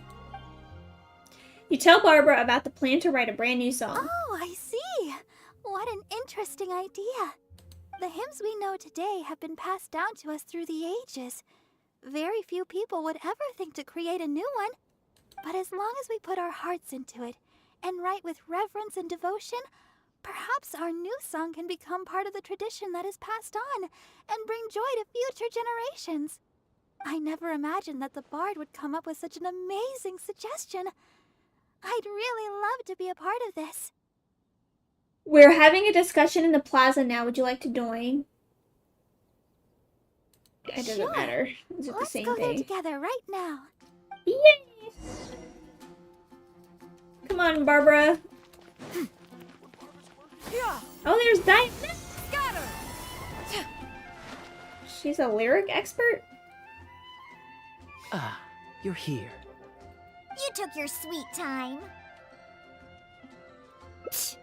You tell Barbara about the plan to write a brand new song. Oh, I see. What an interesting idea. The hymns we know today have been passed down to us through the ages. Very few people would ever think to create a new one. But as long as we put our hearts into it and write with reverence and devotion, perhaps our new song can become part of the tradition that is passed on and bring joy to future generations. I never imagined that the bard would come up with such an amazing suggestion. I'd really love to be a part of this. We're having a discussion in the plaza now. Would you like to join? It doesn't Sure. matter. Is it the Let's same go there thing? together right now. Yay! Come on, Barbara. Oh, there's Diana. She's a lyric expert? Ah, you're here. You took your sweet time. Psh,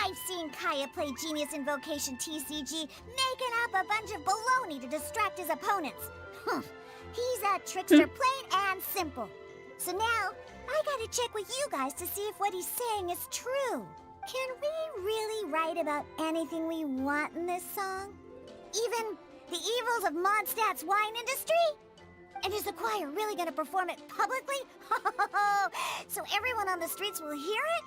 I've seen Kaeya play Genius Invocation TCG, making up a bunch of baloney to distract his opponents. He's a trickster plain and simple. So now, I gotta check with you guys to see if what he's saying is true. Can we really write about anything we want in this song? Even the evils of Mondstadt's wine industry? And is the choir really gonna perform it publicly? So everyone on the streets will hear it?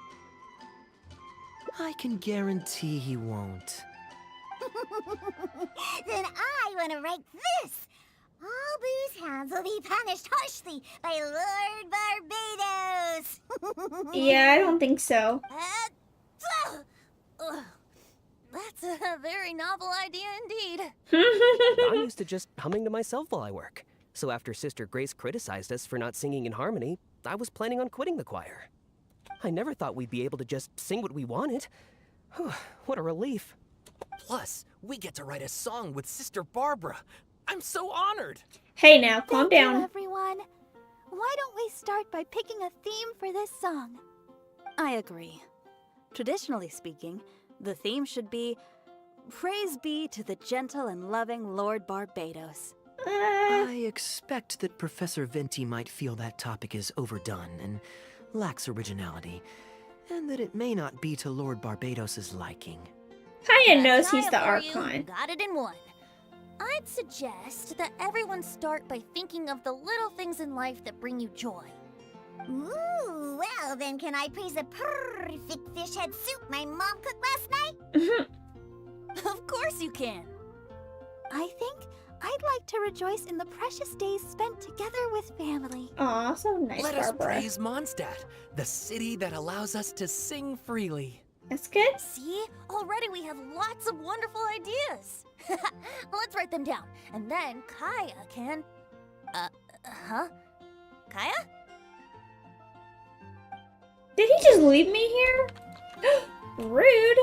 I can guarantee he won't. Then I wanna write this. All Boo's hounds will be punished harshly by Lord Barbados. Yeah, I don't think so. That's a very novel idea indeed. I'm used to just humming to myself while I work. So after Sister Grace criticized us for not singing in harmony, I was planning on quitting the choir. I never thought we'd be able to just sing what we wanted. What a relief. Plus, we get to write a song with Sister Barbara. I'm so honored. Hey now, calm Thank you, down. everyone. Why don't we start by picking a theme for this song? I agree. Traditionally speaking, the theme should be Praise be to the gentle and loving Lord Barbados. I expect that Professor Venti might feel that topic is overdone and lacks originality, and that it may not be to Lord Barbados's liking. Kaeya knows he's the Try it for you. Archon. Got it in one. I'd suggest that everyone start by thinking of the little things in life that bring you joy. Ooh, well then can I praise the perfect fish head soup my mom cooked last night? Of course you can. I think I'd like to rejoice in the precious days spent together with family. Aw, so nice, Let Barbara. us praise Mondstadt, the city that allows us to sing freely. That's good. See? Already we have lots of wonderful ideas. Let's write them down. And then Kaeya can... Kaeya? Did he just leave me here? Rude.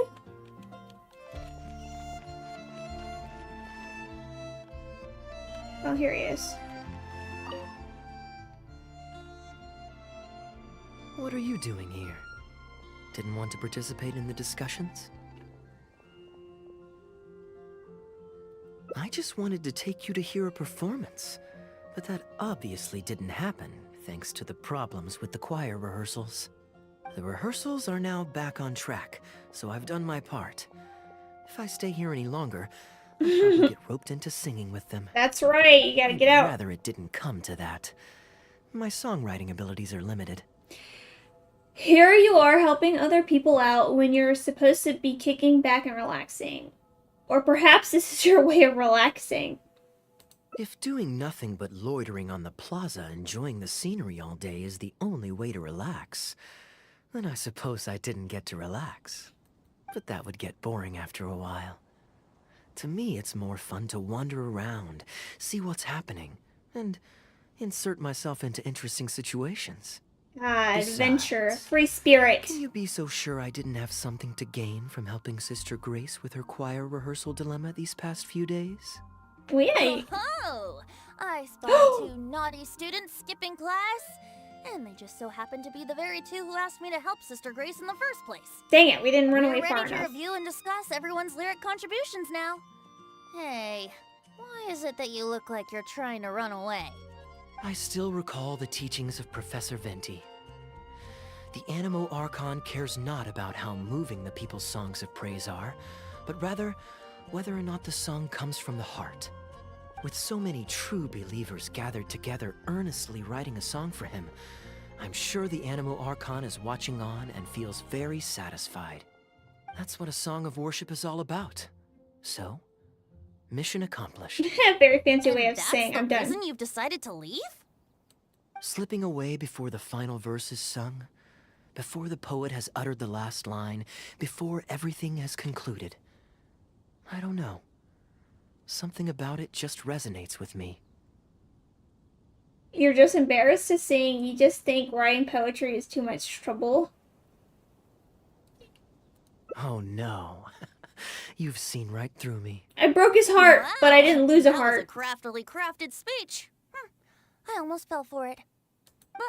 Oh, here he is. What are you doing here? Didn't want to participate in the discussions? I just wanted to take you to hear a performance, but that obviously didn't happen thanks to the problems with the choir rehearsals. The rehearsals are now back on track, so I've done my part. If I stay here any longer, I'll probably get roped into singing with them. That's right, you gotta get I'd out. rather it didn't come to that. My songwriting abilities are limited. Here you are helping other people out when you're supposed to be kicking back and relaxing. Or perhaps this is your way of relaxing. If doing nothing but loitering on the plaza enjoying the scenery all day is the only way to relax, then I suppose I didn't get to relax. But that would get boring after a while. To me, it's more fun to wander around, see what's happening, and insert myself into interesting situations. Ah, Besides, adventure. Free spirit. Can you be so sure I didn't have something to gain from helping Sister Grace with her choir rehearsal dilemma these past few days? Well, yeah. Oh, I spotted two naughty students skipping class, and they just so happened to be the very two who asked me to help Sister Grace in the first place. Dang it, we didn't run away We're far ready to enough. review and discuss everyone's lyric contributions now. Hey, why is it that you look like you're trying to run away? I still recall the teachings of Professor Venti. The Animo Archon cares not about how moving the people's songs of praise are, but rather whether or not the song comes from the heart. With so many true believers gathered together earnestly writing a song for him, I'm sure the Animo Archon is watching on and feels very satisfied. That's what a song of worship is all about. So, mission accomplished. Very fancy way of That's saying the I'm done. reason you've decided to leave? Slipping away before the final verse is sung, before the poet has uttered the last line, before everything has concluded. I don't know. Something about it just resonates with me. You're just embarrassed to sing. You just think writing poetry is too much trouble. Oh no. You've seen right through me. I broke his heart, but I didn't lose a That was heart. a craftily crafted speech. I almost fell for it.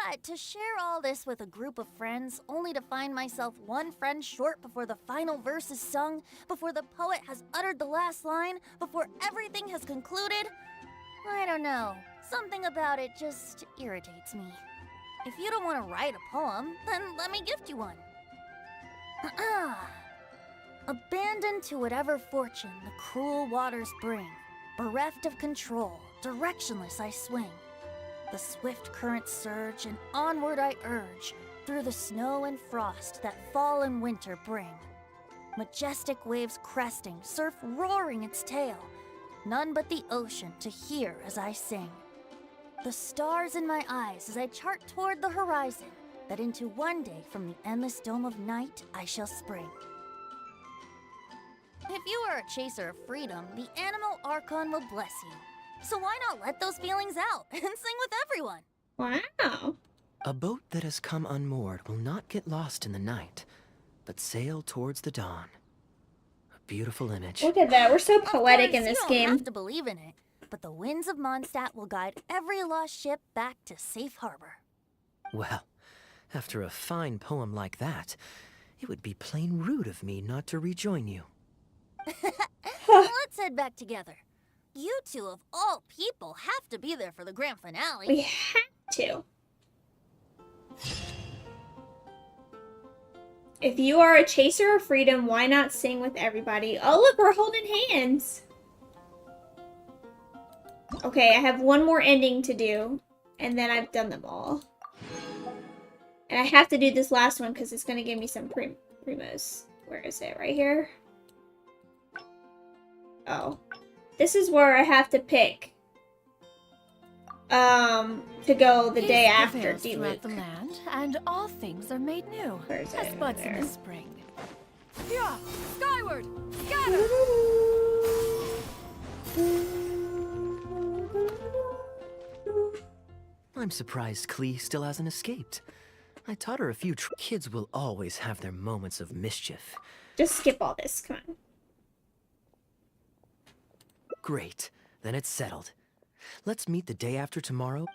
But to share all this with a group of friends, only to find myself one friend short before the final verse is sung, before the poet has uttered the last line, before everything has concluded, I don't know. Something about it just irritates me. If you don't want to write a poem, then let me gift you one. Abandoned to whatever fortune the cruel waters bring, bereft of control, directionless I swing. The swift currents surge, and onward I urge, through the snow and frost that fall and winter bring. Majestic waves cresting, surf roaring its tail, none but the ocean to hear as I sing. The stars in my eyes as I chart toward the horizon, that into one day from the endless dome of night I shall spring. If you are a chaser of freedom, the animal Archon will bless you. So why not let those feelings out and sing with everyone? Wow. A boat that has come unmoored will not get lost in the night, but sail towards the dawn. A beautiful image. Look at that. We're so poetic in You this don't game. have to believe in it, but the winds of Mondstadt will guide every lost ship back to safe harbor. Well, after a fine poem like that, it would be plain rude of me not to rejoin you. Let's head back together. You two, of all people, have to be there for the grand finale. We have to. If you are a chaser of freedom, why not sing with everybody? Oh, look, we're holding hands. Okay, I have one more ending to do, and then I've done them all. And I have to do this last one because it's going to give me some primos. Where is it? Right here? Oh. This is where I have to pick to go the day after throughout the land, and all things are made new. Where's as it? buds in There. the spring. Yeah, skyward, scatter. I'm surprised Klee still hasn't escaped. I taught her a few kids will always have their moments of mischief. Just skip all this. Come on. Great. Then it's settled. Let's meet the day after tomorrow.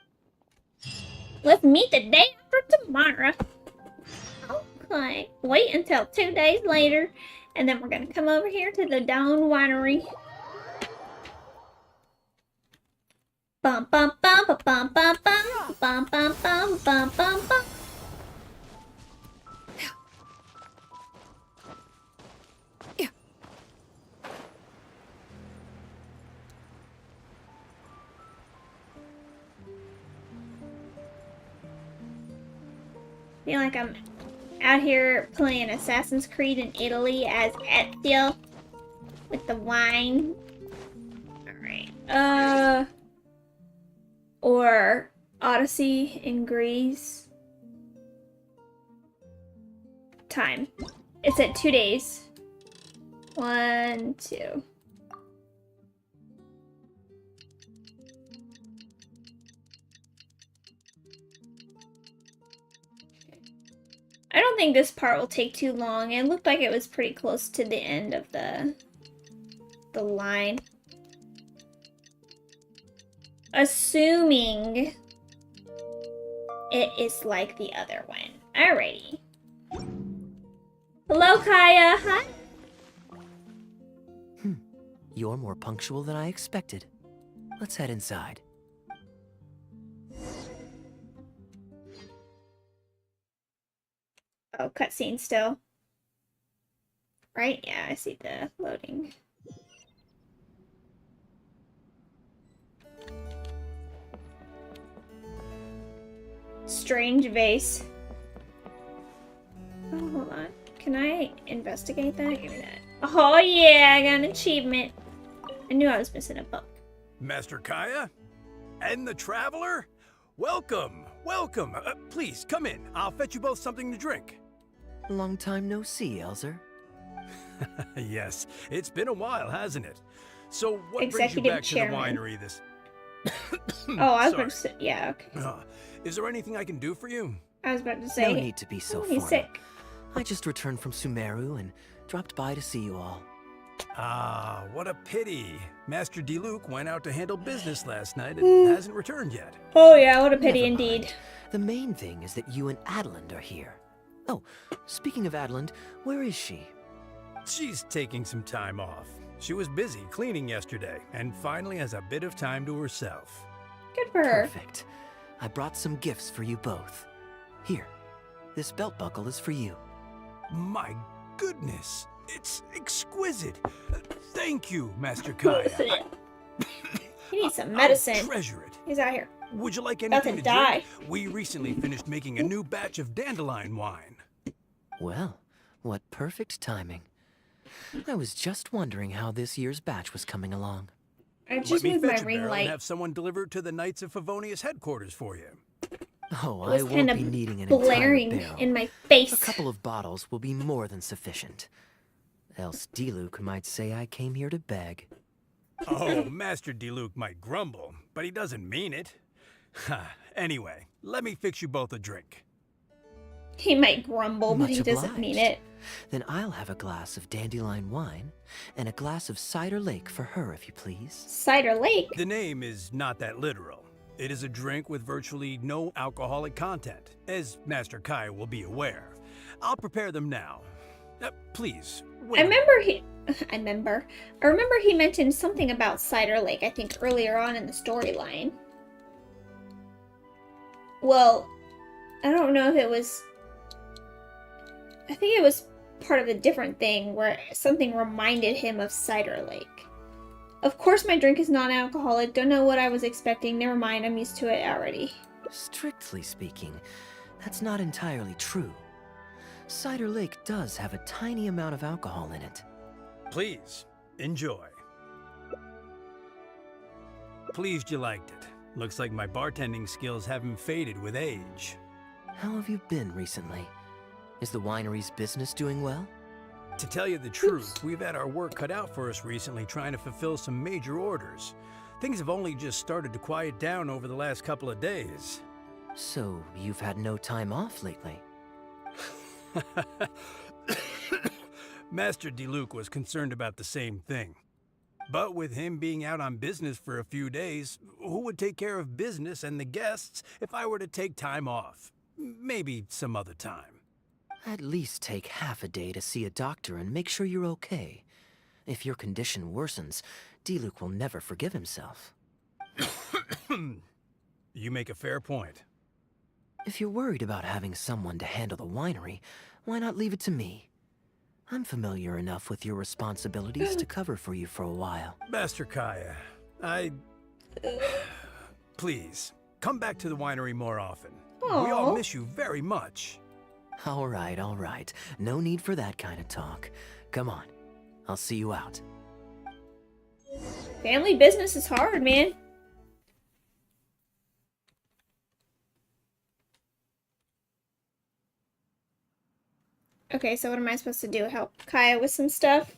Let's meet the day after tomorrow. Okay. Wait until 2 days later, and then we're gonna come over here to the Dawn Winery. Bum bum bum bum bum bum bum bum bum bum bum bum bum. I feel like I'm out here playing Assassin's Creed in Italy as Ezio with the wine. Alright. Or Odyssey in Greece. Time. It's at 2 days. 1, 2. I don't think this part will take too long. It looked like it was pretty close to the end of the line. Assuming it is like the other one. Alrighty. Hello, Kaeya. Hi. You're more punctual than I expected. Let's head inside. Oh, cutscene still. Right? Yeah, I see the loading. Strange vase. Oh, hold on. Can I investigate that? Give me that. Oh, yeah, I got an achievement. I knew I was missing a book. Master Kaeya? And the Traveler? Welcome, welcome. Please, come in. I'll fetch you both something to drink. Long time no see, Elzer. Yes, it's been a while, hasn't it? So what Executive brings you back Chairman. to the winery this... Oh, I was Sorry. about to say, yeah, okay. Is there anything I can do for you? I was about to say. No need to be so he's formal. sick. I just returned from Sumeru and dropped by to see you all. Ah, what a pity. Master Diluc went out to handle business last night and hasn't returned yet. Oh yeah, what a pity Never indeed. mind. The main thing is that you and Adeland are here. Oh, speaking of Adeland, where is she? She's taking some time off. She was busy cleaning yesterday and finally has a bit of time to herself. Good for her. Perfect. I brought some gifts for you both. Here, this belt buckle is for you. My goodness, it's exquisite. Thank you, Master Kaeya. He needs some medicine. I'll treasure it. He's out here. Would you like About anything to to die. drink? We recently finished making a new batch of dandelion wine. Well, what perfect timing. I was just wondering how this year's batch was coming along. I just Let me moved my fetch a ring barrel light. and have someone deliver it to the Knights of Favonius headquarters for you. Oh, It was I won't kinda be needing an blaring entire barrel. in my face. A couple of bottles will be more than sufficient. Else Diluc might say I came here to beg. Oh, Master Diluc might grumble, but he doesn't mean it. Anyway, let me fix you both a drink. He might grumble, but he Much doesn't mean obliged. it. Then I'll have a glass of dandelion wine and a glass of cider lake for her, if you please. Cider Lake? The name is not that literal. It is a drink with virtually no alcoholic content, as Master Kaeya will be aware. I'll prepare them now. Please, wait. I remember he mentioned something about Cider Lake, I think, earlier on in the storyline. Well, I don't know if it was... I think it was part of a different thing where something reminded him of Cider Lake. Of course my drink is non-alcoholic. Don't know what I was expecting. Never mind, I'm used to it already. Strictly speaking, that's not entirely true. Cider Lake does have a tiny amount of alcohol in it. Please, enjoy. Pleased you liked it. Looks like my bartending skills haven't faded with age. How have you been recently? Is the winery's business doing well? To tell you the truth, we've had our work cut out for us recently trying to fulfill some major orders. Things have only just started to quiet down over the last couple of days. So, you've had no time off lately? Master Diluc was concerned about the same thing. But with him being out on business for a few days, who would take care of business and the guests if I were to take time off? Maybe some other time. At least take half a day to see a doctor and make sure you're okay. If your condition worsens, Diluc will never forgive himself. You make a fair point. If you're worried about having someone to handle the winery, why not leave it to me? I'm familiar enough with your responsibilities to cover for you for a while. Master Kaeya, Please, come back to the winery more often. We all miss you very much. All right. No need for that kind of talk. Come on. I'll see you out. Family business is hard, man. Okay, so what am I supposed to do? Help Kaeya with some stuff?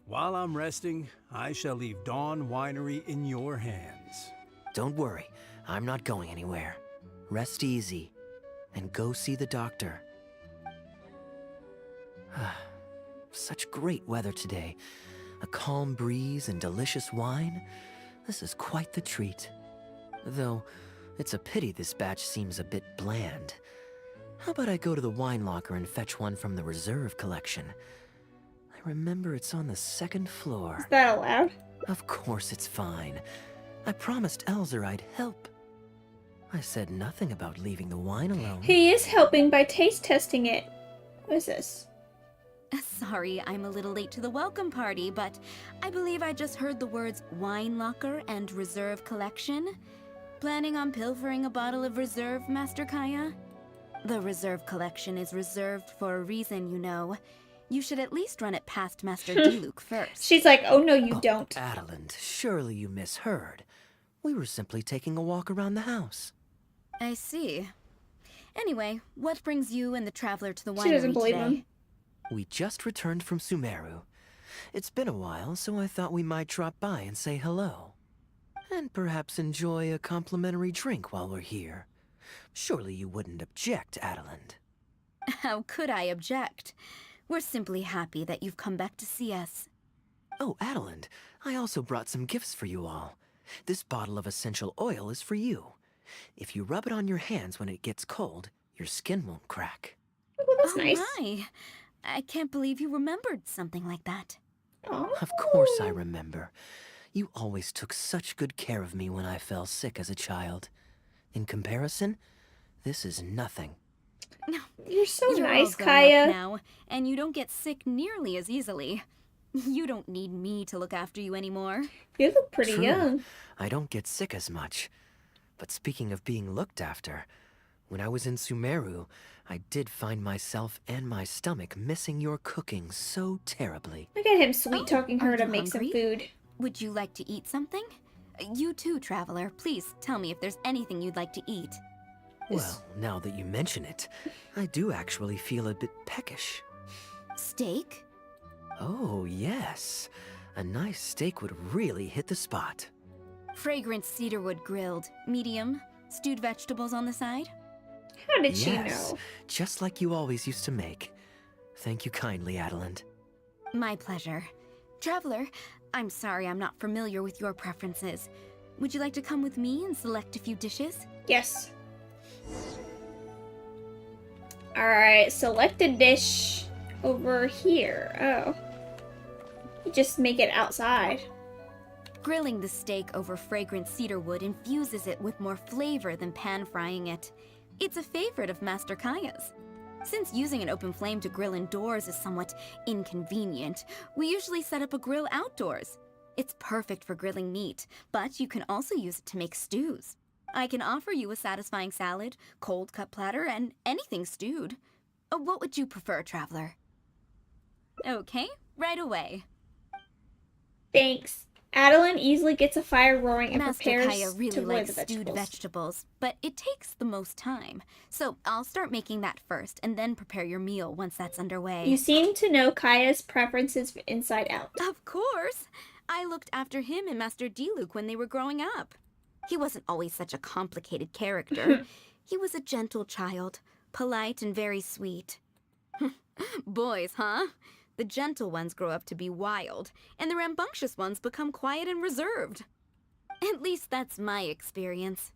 While I'm resting, I shall leave Dawn Winery in your hands. Don't worry. I'm not going anywhere. Rest easy. And go see the doctor. Such great weather today. A calm breeze and delicious wine. This is quite the treat. Though, it's a pity this batch seems a bit bland. How about I go to the wine locker and fetch one from the reserve collection? I remember it's on the second floor. Is that allowed? Of course it's fine. I promised Elzer I'd help. I said nothing about leaving the wine alone. He is helping by taste testing it. What is this? Sorry, I'm a little late to the welcome party, but I believe I just heard the words wine locker and reserve collection. Planning on pilfering a bottle of reserve, Master Kaeya? The reserve collection is reserved for a reason, you know. You should at least run it past Master Diluc first. She's like, oh no you don't. Adeland, surely you misheard. We were simply taking a walk around the house. I see. Anyway, what brings you and the traveler to the winery She doesn't believe today? him. We just returned from Sumeru. It's been a while, so I thought we might drop by and say hello. And perhaps enjoy a complimentary drink while we're here. Surely you wouldn't object, Adeland. How could I object? We're simply happy that you've come back to see us. Oh, Adeland, I also brought some gifts for you all. This bottle of essential oil is for you. If you rub it on your hands when it gets cold, your skin won't crack. Oh, that's nice. My. I can't believe you remembered something like that. Of course I remember. You always took such good care of me when I fell sick as a child. In comparison, this is nothing. You're so You're nice, all grown Kaeya. up now, and you don't get sick nearly as easily. You don't need me to look after you anymore. You look pretty True. young. I don't get sick as much. But speaking of being looked after, when I was in Sumeru, I did find myself and my stomach missing your cooking so terribly. Look at him sweet-talking her Are to you make some hungry? food. Would you like to eat something? You too, traveler. Please tell me if there's anything you'd like to eat. Well, now that you mention it, I do actually feel a bit peckish. Steak? Oh, yes. A nice steak would really hit the spot. Fragrant cedarwood grilled, medium, stewed vegetables on the side? How did she Yes, know? just like you always used to make. Thank you kindly, Adeland. My pleasure. Traveler, I'm sorry I'm not familiar with your preferences. Would you like to come with me and select a few dishes? Yes. Alright, select a dish over here. Oh. You just make it outside. Grilling the steak over fragrant cedarwood infuses it with more flavor than pan-frying it. It's a favorite of Master Kaeya's. Since using an open flame to grill indoors is somewhat inconvenient, we usually set up a grill outdoors. It's perfect for grilling meat, but you can also use it to make stews. I can offer you a satisfying salad, cold cut platter, and anything stewed. What would you prefer, traveler? Okay, right away. Thanks. Adeline easily gets a fire roaring and Master prepares Kaeya really to roll the likes stewed vegetables. vegetables, but it takes the most time. So I'll start making that first, and then prepare your meal once that's underway. You seem to know Kaeya's preferences inside out. Of course! I looked after him and Master Diluc when they were growing up. He wasn't always such a complicated character. He was a gentle child, polite and very sweet. Boys, huh? The gentle ones grow up to be wild, and the rambunctious ones become quiet and reserved. At least that's my experience.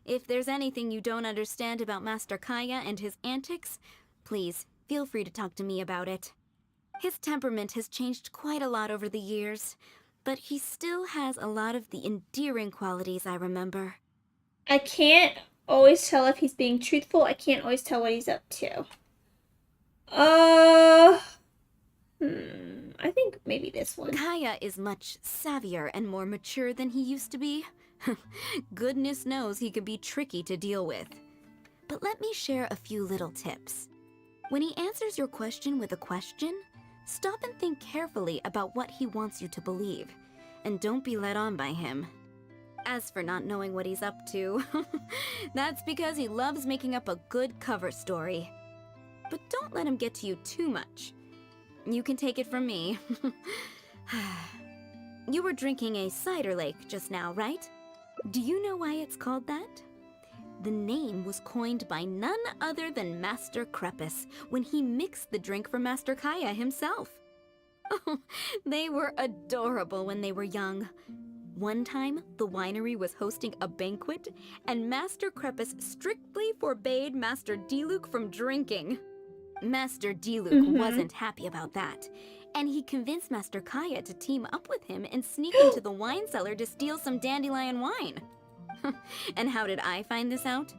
If there's anything you don't understand about Master Kaeya and his antics, please feel free to talk to me about it. His temperament has changed quite a lot over the years, but he still has a lot of the endearing qualities I remember. I can't always tell if he's being truthful. I can't always tell what he's up to. I think maybe this one. Kaeya is much savvier and more mature than he used to be. Goodness knows he could be tricky to deal with. But let me share a few little tips. When he answers your question with a question, stop and think carefully about what he wants you to believe, and don't be led on by him. As for not knowing what he's up to, that's because he loves making up a good cover story. But don't let him get to you too much. You can take it from me. You were drinking a cider lake just now, right? Do you know why it's called that? The name was coined by none other than Master Crepus when he mixed the drink for Master Kaeya himself. Oh, they were adorable when they were young. One time, the winery was hosting a banquet, and Master Crepus strictly forbade Master Diluc from drinking. Master Diluc wasn't happy about that, and he convinced Master Kaeya to team up with him and sneak into the wine cellar to steal some dandelion wine. And how did I find this out?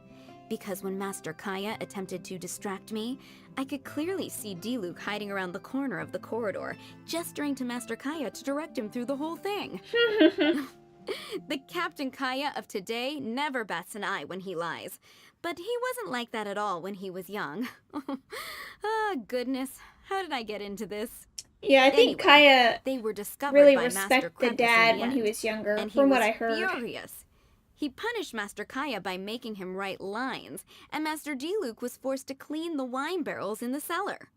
Because when Master Kaeya attempted to distract me, I could clearly see Diluc hiding around the corner of the corridor, gesturing to Master Kaeya to direct him through the whole thing. The Captain Kaeya of today never bats an eye when he lies, but he wasn't like that at all when he was young. Goodness, how did I get into this? Yeah, I think Anyway, they Kaeya were discovered really by Master respected Crepus in Dad the when he end, was younger, and from he what was I heard. Furious. He punished Master Kaeya by making him write lines, and Master Diluc was forced to clean the wine barrels in the cellar.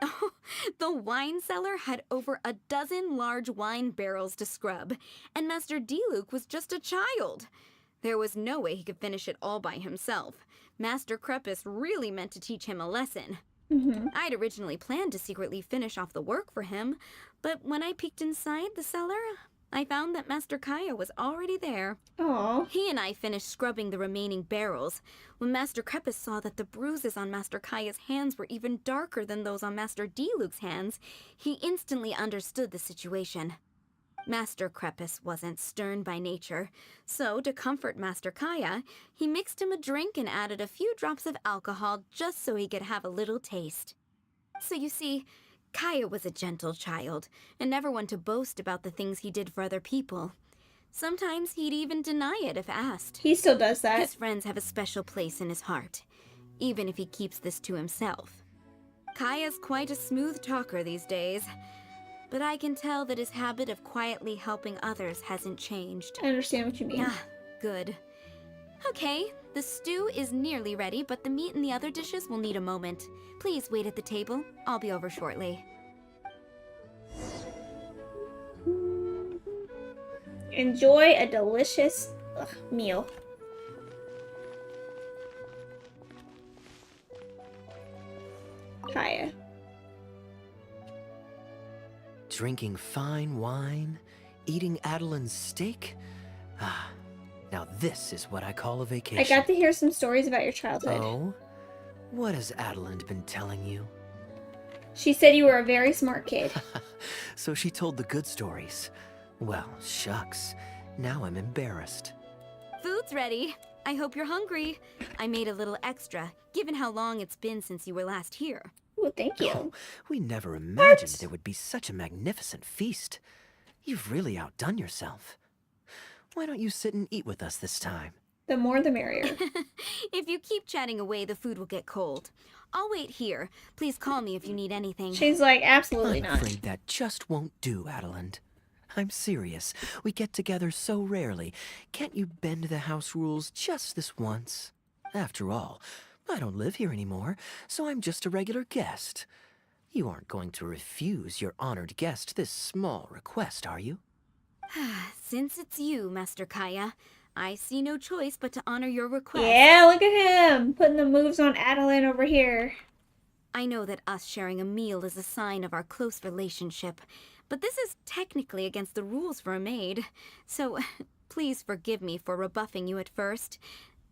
Oh, the wine cellar had over a dozen large wine barrels to scrub, and Master Diluc was just a child. There was no way he could finish it all by himself. Master Crepus really meant to teach him a lesson. I'd originally planned to secretly finish off the work for him, but when I peeked inside the cellar, I found that Master Kaeya was already there. Aww. He and I finished scrubbing the remaining barrels. When Master Crepus saw that the bruises on Master Kaeya's hands were even darker than those on Master Diluc's hands, he instantly understood the situation. Master Crepus wasn't stern by nature, so to comfort Master Kaeya, he mixed him a drink and added a few drops of alcohol just so he could have a little taste. So you see, Kaeya was a gentle child, and never one to boast about the things he did for other people. Sometimes he'd even deny it if asked. He still does that. His friends have a special place in his heart, even if he keeps this to himself. Kaeya's quite a smooth talker these days, but I can tell that his habit of quietly helping others hasn't changed. I understand what you mean. Ah, good. Okay, the stew is nearly ready, but the meat and the other dishes will need a moment. Please wait at the table. I'll be over shortly. Enjoy a delicious meal. Kaeya. Drinking fine wine, eating Adeline's steak. Ah, now this is what I call a vacation. I got to hear some stories about your childhood. Oh? What has Adeline been telling you? She said you were a very smart kid. So she told the good stories. Well, shucks. Now I'm embarrassed. Food's ready. I hope you're hungry. I made a little extra, given how long it's been since you were last here. Oh, thank you. Oh, we never imagined there would be such a magnificent feast. You've really outdone yourself. Why don't you sit and eat with us this time? The more the merrier. If you keep chatting away, the food will get cold. I'll wait here. Please call me if you need anything. She's like, absolutely I'm not. afraid that just won't do, Adeline. I'm serious. We get together so rarely. Can't you bend the house rules just this once? After all, I don't live here anymore, so I'm just a regular guest. You aren't going to refuse your honored guest this small request, are you? Since it's you, Master Kaeya, I see no choice but to honor your request. Yeah, look at him! Putting the moves on Adeline over here. I know that us sharing a meal is a sign of our close relationship, but this is technically against the rules for a maid, so please forgive me for rebuffing you at first.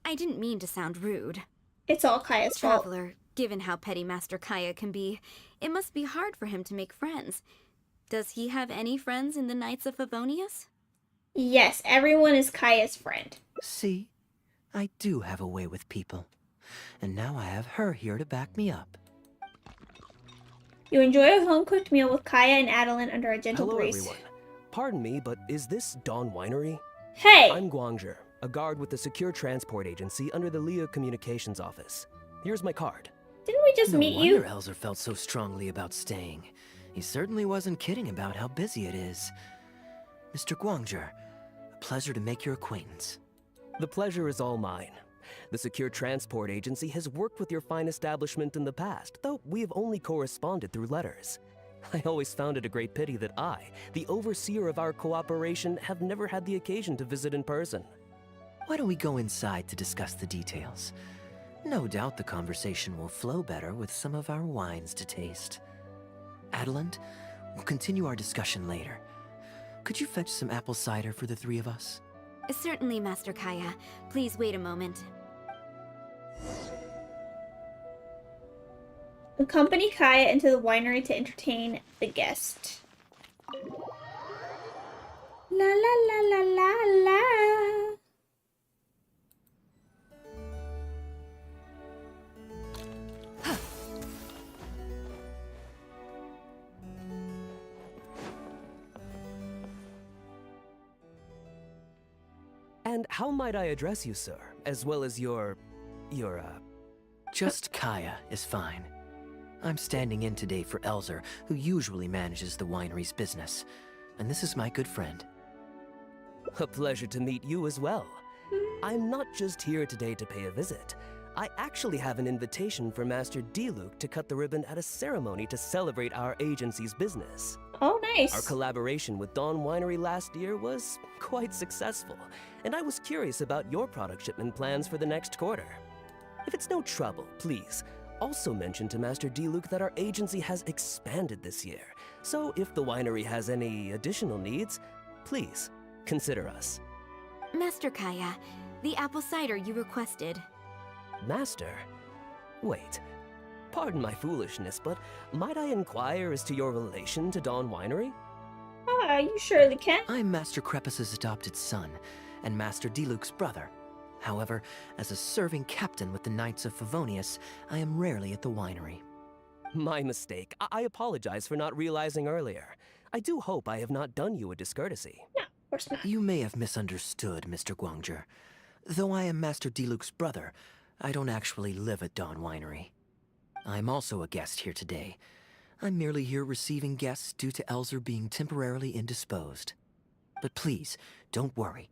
I didn't mean to sound rude. It's all Kaeya's fault. Traveler, given how petty Master Kaeya can be, it must be hard for him to make friends. Does he have any friends in the Knights of Favonius? Yes, everyone is Kaeya's friend. See? I do have a way with people. And now I have her here to back me up. You enjoy a home-cooked meal with Kaeya and Adeline under a gentle Hello, breeze. everyone. Pardon me, but is this Dawn Winery? Hey! I'm Guangzhe, a guard with the Secure Transport Agency under the Leo Communications Office. Here's my card. Didn't we just meet you? No wonder Elzer felt so strongly about staying. He certainly wasn't kidding about how busy it is. Mr. Guangzhe, a pleasure to make your acquaintance. The pleasure is all mine. The Secure Transport Agency has worked with your fine establishment in the past, though we have only corresponded through letters. I always found it a great pity that I, the overseer of our cooperation, have never had the occasion to visit in person. Why don't we go inside to discuss the details? No doubt the conversation will flow better with some of our wines to taste. Adeline, we'll continue our discussion later. Could you fetch some apple cider for the three of us? Certainly, Master Kaeya. Please wait a moment. Accompany Kaeya into the winery to entertain the guest. La la la la la la. And how might I address you, sir, as well as your... Just Kaeya is fine. I'm standing in today for Elzer, who usually manages the winery's business. And this is my good friend. A pleasure to meet you as well. I'm not just here today to pay a visit. I actually have an invitation for Master Diluc to cut the ribbon at a ceremony to celebrate our agency's business. Oh, nice. Our collaboration with Dawn Winery last year was quite successful, and I was curious about your product shipment plans for the next quarter. If it's no trouble, please, also mention to Master Diluc that our agency has expanded this year, so if the winery has any additional needs, please consider us. Master Kaeya, the apple cider you requested. Master? Wait. Pardon my foolishness, but might I inquire as to your relation to Dawn Winery? Ah, you surely can. I'm Master Crepus's adopted son, and Master Diluc's brother. However, as a serving captain with the Knights of Favonius, I am rarely at the winery. My mistake. I apologize for not realizing earlier. I do hope I have not done you a discourtesy. No, of course not. You may have misunderstood, Mr. Guangzhe. Though I am Master Diluc's brother, I don't actually live at Dawn Winery. I'm also a guest here today. I'm merely here receiving guests due to Elzer being temporarily indisposed. But please, don't worry.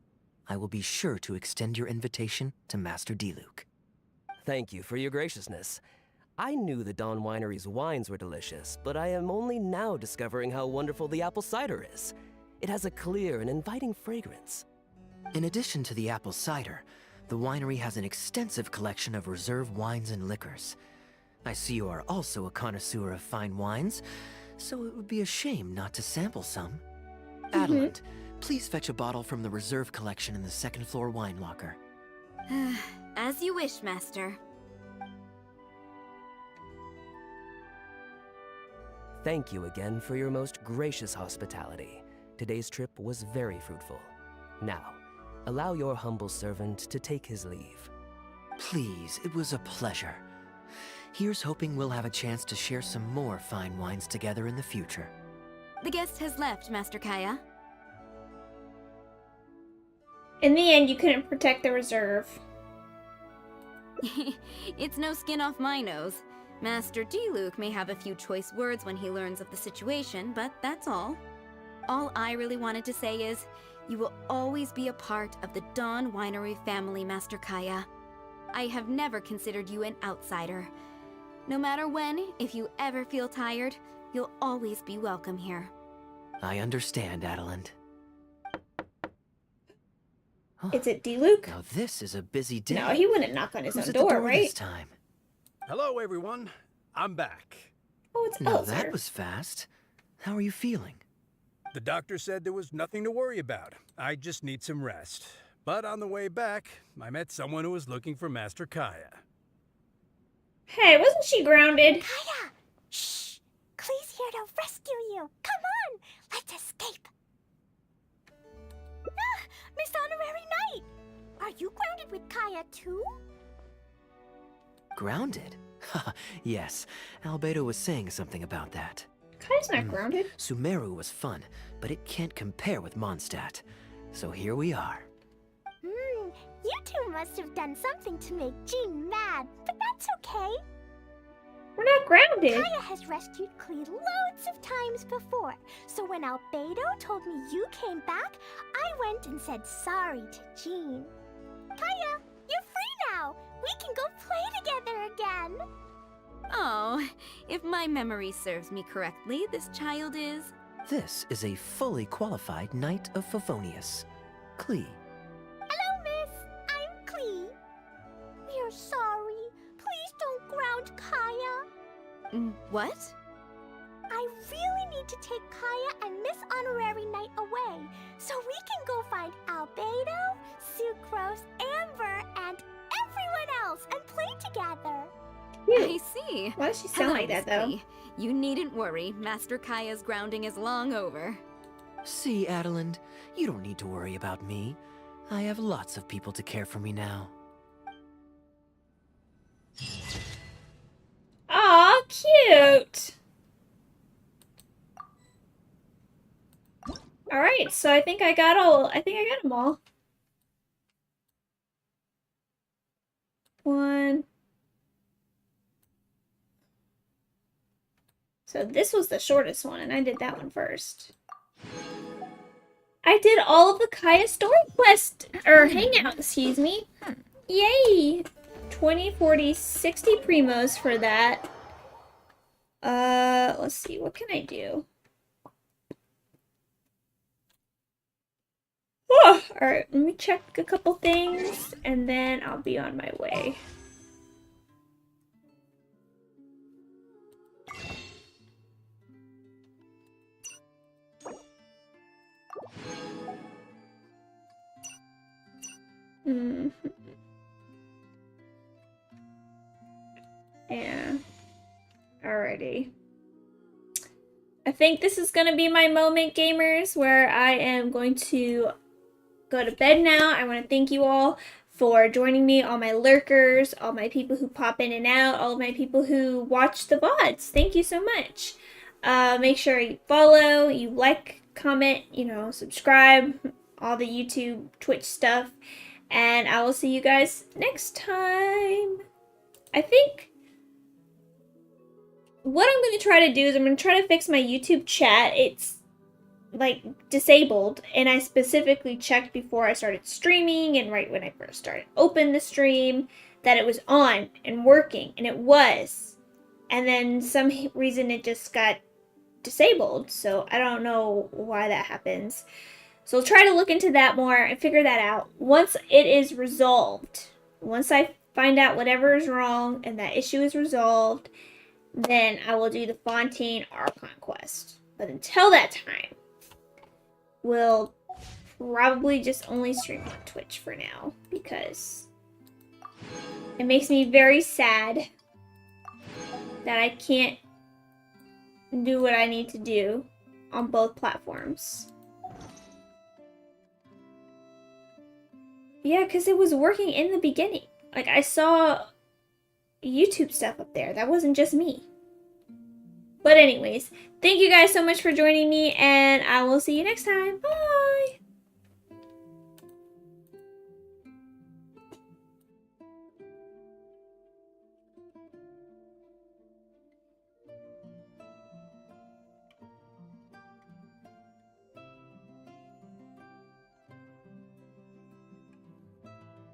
I will be sure to extend your invitation to Master Diluc. Thank you for your graciousness. I knew the Dawn Winery's wines were delicious, but I am only now discovering how wonderful the apple cider is. It has a clear and inviting fragrance. In addition to the apple cider, the winery has an extensive collection of reserve wines and liquors. I see you are also a connoisseur of fine wines, so it would be a shame not to sample some. Adelant, please fetch a bottle from the reserve collection in the second floor wine locker. As you wish, Master. Thank you again for your most gracious hospitality. Today's trip was very fruitful. Now, allow your humble servant to take his leave. Please, it was a pleasure. Here's hoping we'll have a chance to share some more fine wines together in the future. The guest has left, Master Kaeya. In the end, you couldn't protect the reserve. It's no skin off my nose. Master Diluc may have a few choice words when he learns of the situation, but that's all. All I really wanted to say is, you will always be a part of the Dawn Winery family, Master Kaeya. I have never considered you an outsider. No matter when, if you ever feel tired, you'll always be welcome here. I understand, Adelant. Is it Diluc? Now this is a busy day. No, he wouldn't knock on his Who's own at the door, door right? this time? Hello, everyone. I'm back. Oh, it's Now Elzer. that was fast. How are you feeling? The doctor said there was nothing to worry about. I just need some rest. But on the way back, I met someone who was looking for Master Kaeya. Hey, wasn't she grounded? Kaeya! Shh! Klee's here to rescue you. Come on, let's escape. Ah, Miss Honorary Knight! Are you grounded with Kaeya too? Grounded? Yes, Albedo was saying something about that. Kaeya's not grounded. Sumeru was fun, but it can't compare with Mondstadt. So here we are. You two must have done something to make Jean mad, but that's okay. We're not grounded. Kaeya has rescued Klee loads of times before, so when Albedo told me you came back, I went and said sorry to Jean. Kaeya, you're free now! We can go play together again! Oh, if my memory serves me correctly, this child is... This is a fully qualified Knight of Favonius, Klee. Hello, miss. I'm Klee. We're sorry. Please don't ground Kaeya. What? I really need to take Kaeya and Miss Honorary Knight away, so we can go find Albedo, Sucrose, Amber, and everyone else and play together. I see. Why does she sound Hello, like that, Miss though? Klee. You needn't worry. Master Kaeya's grounding is long over. See, Adeland, you don't need to worry about me. I have lots of people to care for me now. Aw, cute! Alright, so I think I got them all. One. So this was the shortest one, and I did that one first. I did all of the Kaeya story quest, or hangout, excuse me. Yay! 20, 40, 60 primos for that. Let's see, what can I do? Oh, alright, let me check a couple things, and then I'll be on my way. Yeah. Alrighty. I think this is going to be my moment, gamers, where I am going to go to bed now. I want to thank you all for joining me, all my lurkers, all my people who pop in and out, all my people who watch the VODs. Thank you so much. Make sure you follow, you like, comment, subscribe, all the YouTube, Twitch stuff. And I will see you guys next time. I think what I'm going to try to do is I'm going to try to fix my YouTube chat. It's like disabled, and I specifically checked before I started streaming and right when I first started open the stream that it was on and working, and it was. And then some reason it just got disabled, so I don't know why that happens. So I'll try to look into that more and figure that out. Once it is resolved, once I find out whatever is wrong and that issue is resolved, then I will do the Fontaine Archon quest. But until that time, we'll probably just only stream on Twitch for now, because it makes me very sad that I can't do what I need to do on both platforms. Yeah, because it was working in the beginning. Like, I saw YouTube stuff up there. That wasn't just me. But anyways, thank you guys so much for joining me, and I will see you next time. Bye!